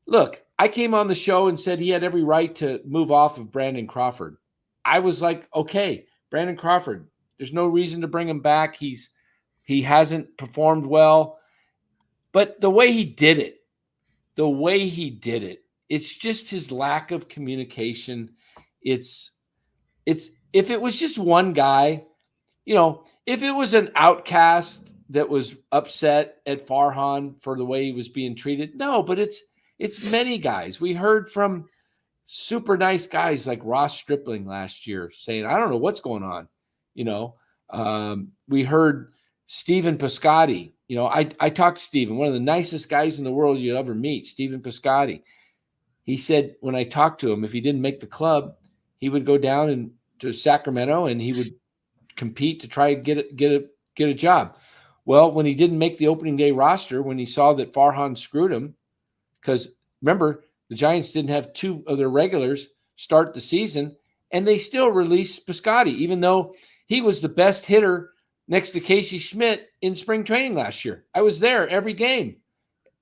Look, I came on the show and said he had every right to move off of Brandon Crawford. I was like, okay, Brandon Crawford, there's no reason to bring him back. He hasn't performed well. But the way he did it, it's just his lack of communication. It's if it was just one guy, if it was an outcast that was upset at Farhan for the way he was being treated. No, but it's many guys. We heard from super nice guys like Ross Stripling last year saying, I don't know what's going on. We heard Stephen Piscotty. I talked to Stephen, one of the nicest guys in the world you'll ever meet, Stephen Piscotty. He said when I talked to him, if he didn't make the club, he would go down to Sacramento and he would compete to try to get a job. Well, when he didn't make the opening day roster, when he saw that Farhan screwed him, because remember, the Giants didn't have two of their regulars start the season, and they still released Piscotty, even though he was the best hitter next to Casey Schmidt in spring training last year. I was there every game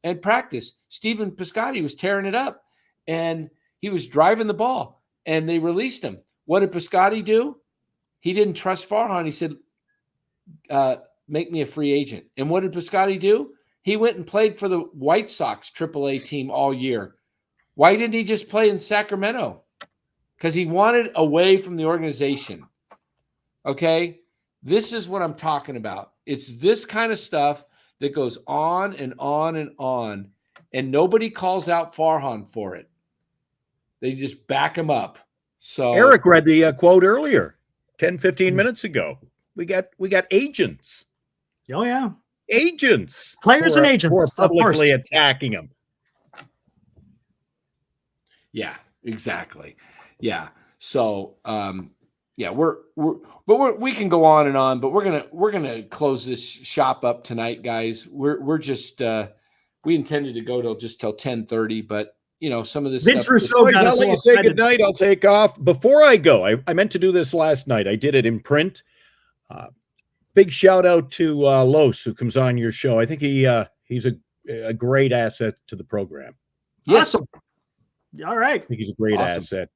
and practice. Stephen Piscotty was tearing it up, and he was driving the ball, and they released him. What did Piscotty do? He didn't trust Farhan. He said, make me a free agent. And what did Piscotty do? He went and played for the White Sox AAA team all year. Why didn't he just play in Sacramento? Because he wanted away from the organization. Okay? This is what I'm talking about. It's this kind of stuff that goes on and on and on, and nobody calls out Farhan for it. They just back him up. So Eric read the quote earlier, 10, 15 minutes ago. We got agents. Oh, yeah. Agents. Players and agents. Who are publicly attacking him. Yeah, exactly. Yeah. So, yeah, we can go on and on, but we're gonna close this shop up tonight, guys. We're just we intended to go till 10:30, but some of this Vince stuff. Rousseau got I'll us let all you say excited. goodnight. I'll take off. Before I go, I meant to do this last night. I did it in print. Big shout out to Los, who comes on your show. I think he's a great asset to the program. Yes. Awesome. All right. I think he's a great Awesome. asset.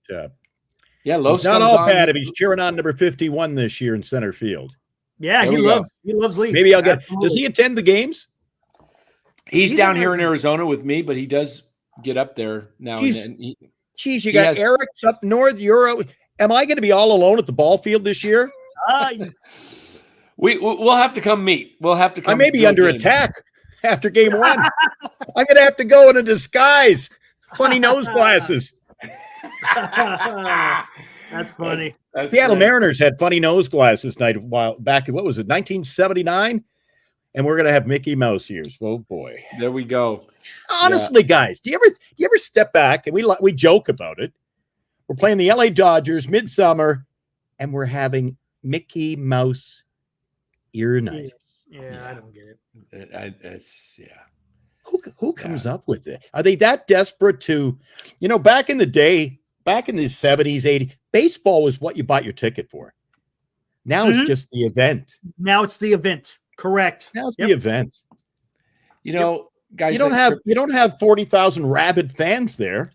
Yeah, Los He's not comes all on. bad if he's cheering on number 51 this year in center field. Yeah, There he we go. loves Lee. Maybe I'll get. Absolutely. Does he attend the games? He's down here in Arizona. Arizona with me, but he does get up there now Jeez. and then. Geez, you He got has- Eric's up north. Am I going to be all alone at the ball field this year? We'll have to come meet. We'll have to come. I may be do a under game. attack after game one. I'm going to have to go in a disguise. Funny nose glasses. That's funny. That's Seattle great. Mariners had funny nose glasses night a while back. What was it, 1979? And we're going to have Mickey Mouse ears. Oh, boy. There we go. Honestly, guys, do you ever step back, and we joke about it? We're playing the LA Dodgers midsummer, and we're having Mickey Mouse ear night. Yeah, I don't get it. Who comes up with it? Are they that desperate to, back in the day, back in the 70s, 80s, baseball was what you bought your ticket for. Now it's just the event. Now it's the event. Correct. Now it's the event. Guys, You don't have 40,000 rabid fans there.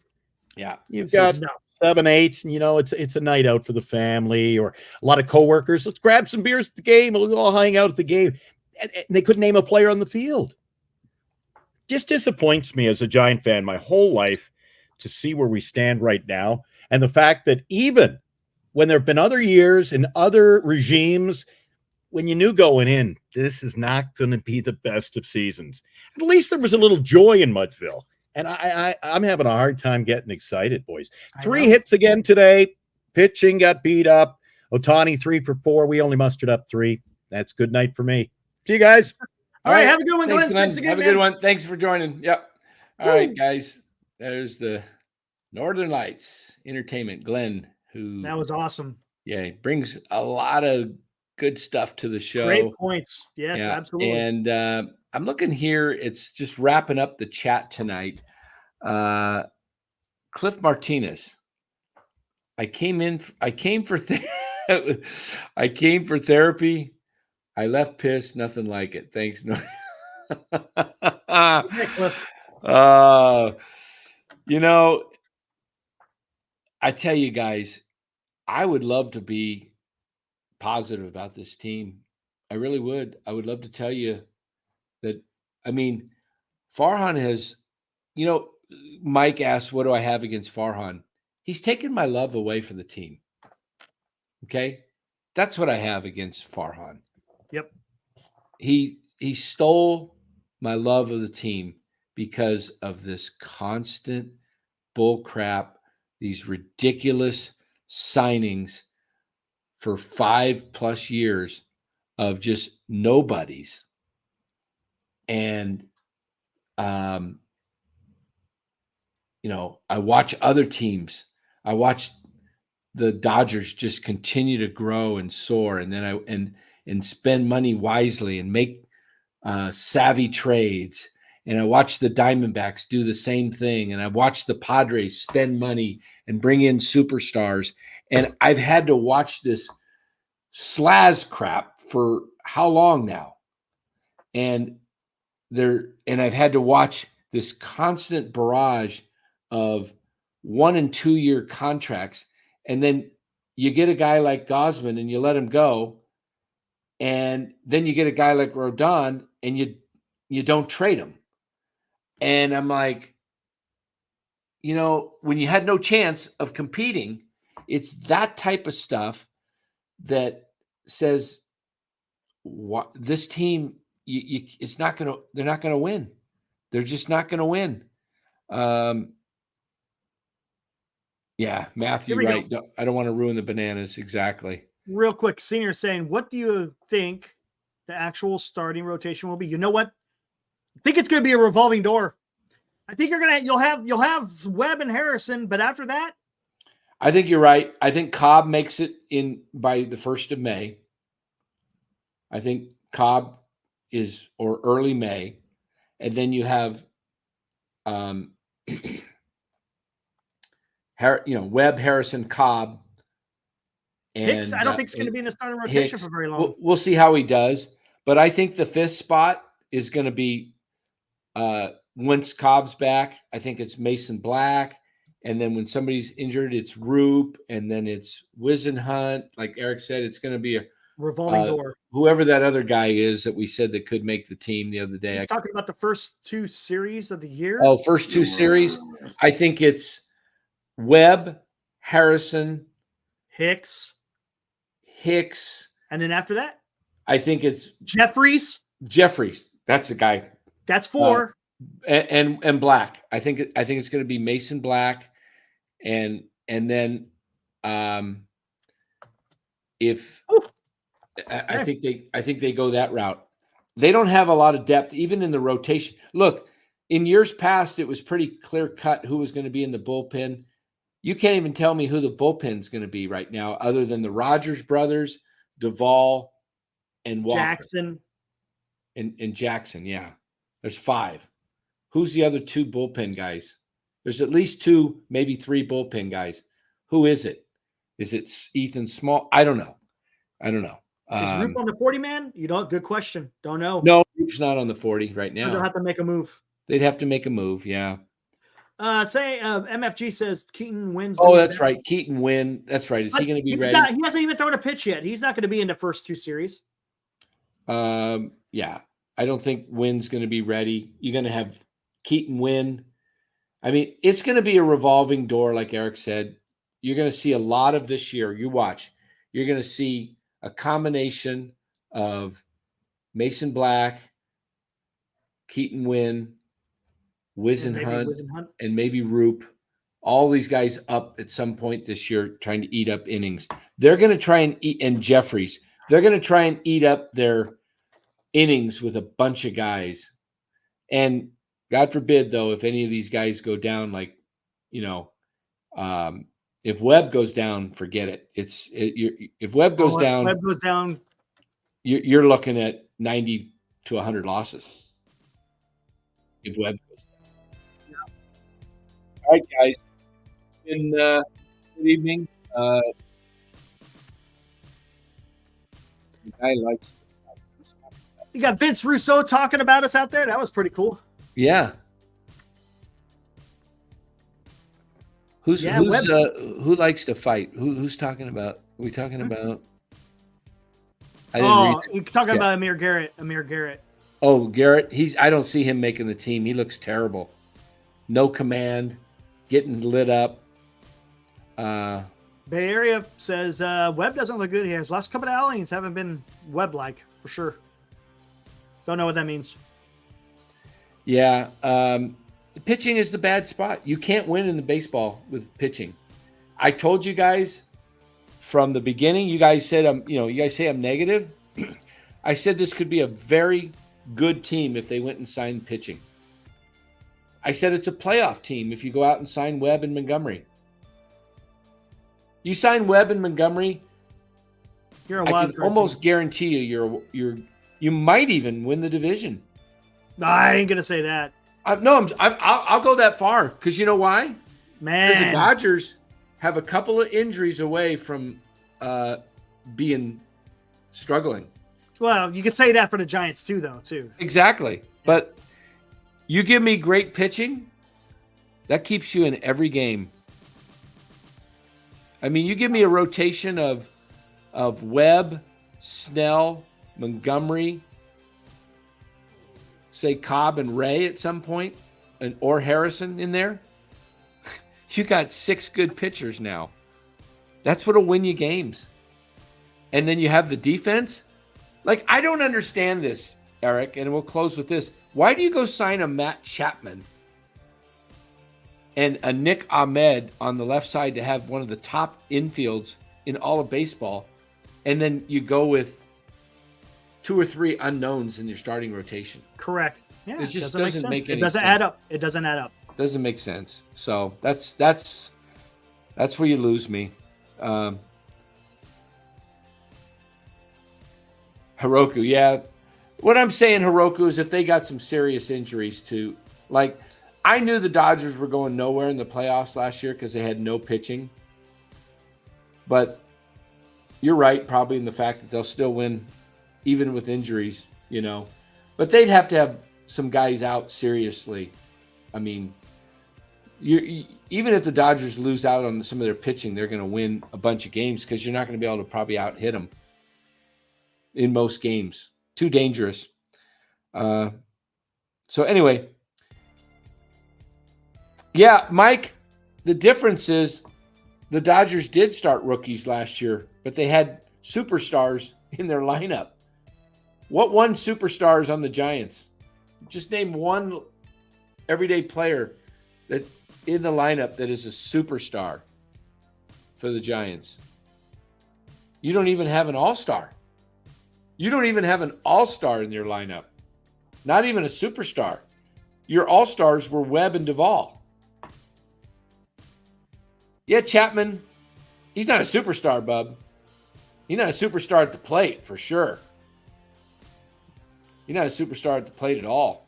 Yeah. You've got 7, 8, and it's a night out for the family or a lot of coworkers. Let's grab some beers at the game. We'll all hang out at the game. And they couldn't name a player on the field. Just disappoints me as a Giant fan my whole life to see where we stand right now. And the fact that even when there have been other years and other regimes, when you knew going in, this is not going to be the best of seasons. At least there was a little joy in Mudville. And I'm having a hard time getting excited, boys. 3 hits again today. Pitching got beat up. Ohtani 3 for 4. We only mustered up 3. That's good night for me. See you guys. All right. Have a good one, Thanks, Glenn. Glenn. Thanks again, Have a man. good one. Thanks for joining. Yep. All right, guys. There's the Northern Lights Entertainment. Glenn, who That was awesome. brings a lot of good stuff to the show. Great points. Yes, Yeah, absolutely. And I'm looking here. It's just wrapping up the chat tonight. Cliff Martinez. I came for therapy. I left pissed. Nothing like it. Thanks. No. Hey, Cliff. I tell you guys, I would love to be positive about this team. I really would. I would love to tell you that. Farhan has, Mike asked, what do I have against Farhan? He's taken my love away from the team. Okay. That's what I have against Farhan. Yep. He stole my love of the team because of this constant bull crap these ridiculous signings for 5+ years of just nobodies. And, I watch other teams. I watch the Dodgers just continue to grow and soar, and then and spend money wisely and make savvy trades. And I watch the Diamondbacks do the same thing. And I watch the Padres spend money and bring in superstars. And I've had to watch this slaz crap for how long now? And I've had to watch this constant barrage of 1 and 2 year contracts. And then you get a guy like Gosman and you let him go. And then you get a guy like Rodon and you don't trade him. And I'm like, when you had no chance of competing, it's that type of stuff that says what this team, it's not going to, they're not going to win. They're just not going to win. Yeah, Matthew, right. I don't want to ruin the bananas. Exactly. Real quick, Senior saying, what do you think the actual starting rotation will be? You know what? I think it's going to be a revolving door. I think you'll have Webb and Harrison, but after that, I think you're right. I think Cobb makes it in by the 1st of May. I think Cobb or early May, and then you have, Webb, Harrison, Cobb, and Hicks. I don't think it's going to be in the starting rotation Hicks, for very long. We'll see how he does, but I think the 5th spot is going to be once Cobb's back. I think it's Mason Black. And then when somebody's injured, it's Roop, and then it's Wisenhunt. Like Eric said, it's going to be a revolving door. Whoever that other guy is that we said that could make the team the other day. He's talking about the first 2 series of the year. Oh, first 2 series. I think it's Webb, Harrison, Hicks, and then after that, I think it's Jeffries. That's the guy. That's 4. And Black. I think it's going to be Mason Black, and then if I think they go that route. They don't have a lot of depth even in the rotation. Look, in years past, it was pretty clear cut who was going to be in the bullpen. You can't even tell me who the bullpen's going to be right now, other than the Rogers brothers, Duvall, and Walker. Jackson. And Jackson, yeah. There's 5. Who's the other 2 bullpen guys? There's at least 2, maybe 3 bullpen guys. Who is it? Is it Ethan Small? I don't know. Is Roop on the 40-man? Good question. Don't know. No, Roop's not on the 40 right now. They'll have to make a move. They'd have to make a move, yeah. MFG says Keaton wins. Oh, that's right. Keaton Wynn. That's right. Is he going to be ready? He hasn't even thrown a pitch yet. He's not going to be in the first 2 series. Yeah. I don't think Wynn's going to be ready. You're going to have Keaton Wynn. I mean, it's going to be a revolving door, like Eric said. You're going to see a lot of this year. You watch. You're going to see a combination of Mason Black, Keaton Wynn, Wisenhunt, and maybe Roop. All these guys up at some point this year trying to eat up innings. They're going to try and eat, and Jeffries, they're going to try and eat up their innings with a bunch of guys. And God forbid, though, if any of these guys go down, if Webb goes down, forget it. If Webb goes down, you're looking at 90 to 100 losses. If Webb goes down. Yeah. All right, guys. Good evening. I like. You got Vince Russo talking about us out there. That was pretty cool. Yeah. Who likes to fight? Who's talking about? Are we talking about? You're talking about Amir Garrett. Oh, Garrett. I don't see him making the team. He looks terrible. No command, getting lit up. Bay Area says Webb doesn't look good. He has last couple of outings haven't been Webb-like for sure. Don't know what that means. Yeah. Pitching is the bad spot. You can't win in the baseball with pitching. I told you guys from the beginning. You guys said you guys say I'm negative. I said this could be a very good team if they went and signed pitching. I said it's a playoff team if you go out and sign Webb and Montgomery. You sign Webb and Montgomery, You're a I wild can card almost team. guarantee you might even win the division. No, I ain't gonna say that, I'll go that far because you know why? Because the man. Dodgers have a couple of injuries away from being struggling. Well, you could say that for the Giants too, though. Exactly. But you give me great pitching, that keeps you in every game. I mean, you give me a rotation of Webb, Snell, Montgomery, say Cobb and Ray at some point, or Harrison in there. You got 6 good pitchers now. That's what'll win you games. And then you have the defense. Like, I don't understand this, Eric, and we'll close with this. Why do you go sign a Matt Chapman and a Nick Ahmed on the left side to have one of the top infields in all of baseball, and then you go with 2 or 3 unknowns in your starting rotation? Correct. Yeah, It just doesn't make doesn't sense. make any It doesn't sense. add up. It doesn't add up. Doesn't make sense. So that's where you lose me. Hiroku, yeah. What I'm saying, Hiroku, is if they got some serious injuries to, like, I knew the Dodgers were going nowhere in the playoffs last year because they had no pitching. But you're right, probably in the fact that they'll still win even with injuries, But they'd have to have some guys out seriously. I mean, even if the Dodgers lose out on some of their pitching, they're going to win a bunch of games because you're not going to be able to probably out-hit them in most games. Too dangerous. So anyway, yeah, Mike, the difference is the Dodgers did start rookies last year, but they had superstars in their lineup. What one superstar is on the Giants? Just name one everyday player that in the lineup that is a superstar for the Giants. You don't even have an all-star. You don't even have an all-star in your lineup. Not even a superstar. Your all-stars were Webb and Duvall. Yeah, Chapman, he's not a superstar, bub. He's not a superstar at the plate, for sure. He's not a superstar at the plate at all.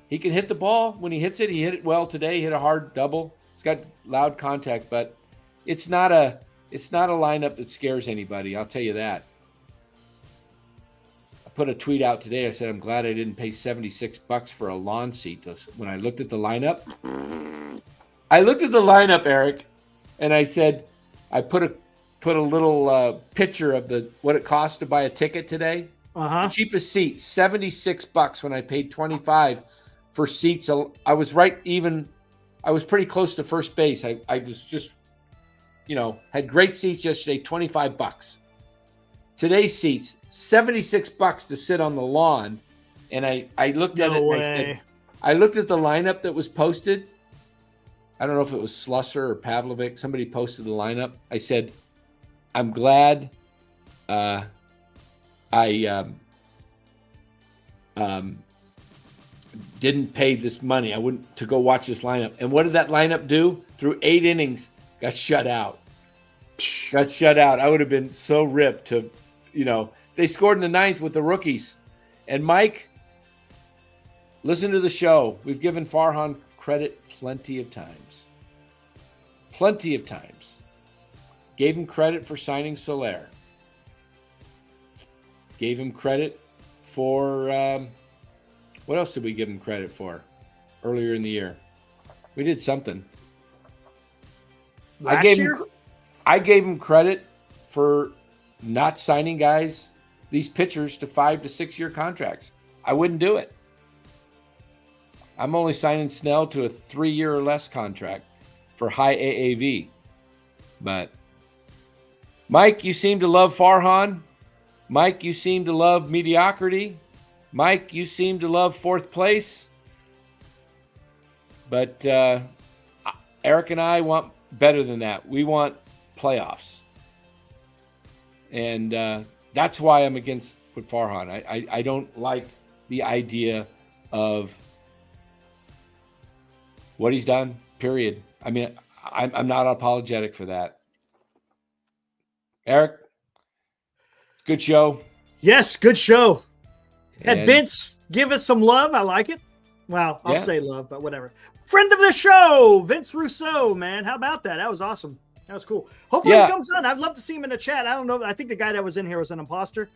He can hit the ball. When he hits it, he hit it well today. He hit a hard double. It's got loud contact, but it's not a lineup that scares anybody. I'll tell you that. I put a tweet out today. I said, I'm glad I didn't pay $76 for a lawn seat. When I looked at the lineup, Eric, and I said, I put a little picture of what it cost to buy a ticket today. Uh-huh. The cheapest seat, $76 when I paid $25 for seats. I was right even. I was pretty close to first base. I was just, had great seats yesterday, $25. Today's seats, $76 to sit on the lawn. And I looked at it and I said, I looked at the lineup that was posted. I don't know if it was Slusser or Pavlovic. Somebody posted the lineup. I said, I'm glad I didn't pay this money. I wouldn't to go watch this lineup. And what did that lineup do? Through 8 innings, got shut out. I would have been so ripped to, they scored in the 9th with the rookies. And Mike, listen to the show. We've given Farhan credit plenty of times. Gave him credit for signing Soler. Gave him credit for what else did we give him credit for earlier in the year? We did something. Last year? I gave him credit for not signing guys, these pitchers, to 5 to 6 year contracts. I wouldn't do it. I'm only signing Snell to a 3-year or less contract for high AAV. But Mike, you seem to love Farhan. Mike, you seem to love mediocrity. Mike, you seem to love 4th place. But Eric and I want better than that. We want playoffs. And that's why I'm against Farhan. I don't like the idea of what he's done, period. I mean, I'm not apologetic for that. Eric, good show. Yes, good show. And And Vince, give us some love. I like it. Well, I'll Yeah. say love, but whatever. Friend of the show, Vince Rousseau, man. How about that? That was awesome. That was cool. Hopefully Yeah. he comes on. I'd love to see him in the chat. I don't know. I think the guy that was in here was an imposter.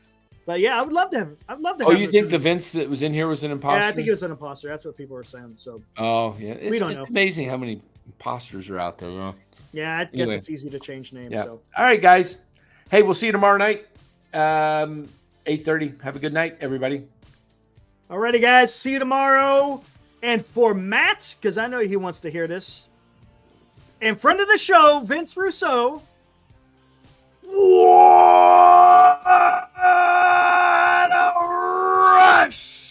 But yeah, I would love to have him. I'd love to Oh, have you him. think the Vince that was in here was an imposter? Yeah, I think he was an imposter. That's what people were saying. So Oh, yeah. It's, don't it's know. amazing how many imposters are out there. You know? yeah, I guess Anyway. it's easy to change names. Yeah. So All right, guys. Hey, we'll see you tomorrow night, 8:30. Have a good night, everybody. alrighty, guys. See you tomorrow. And for Matt, because I know he wants to hear this, and friend of the show, Vince Rousseau. What a rush!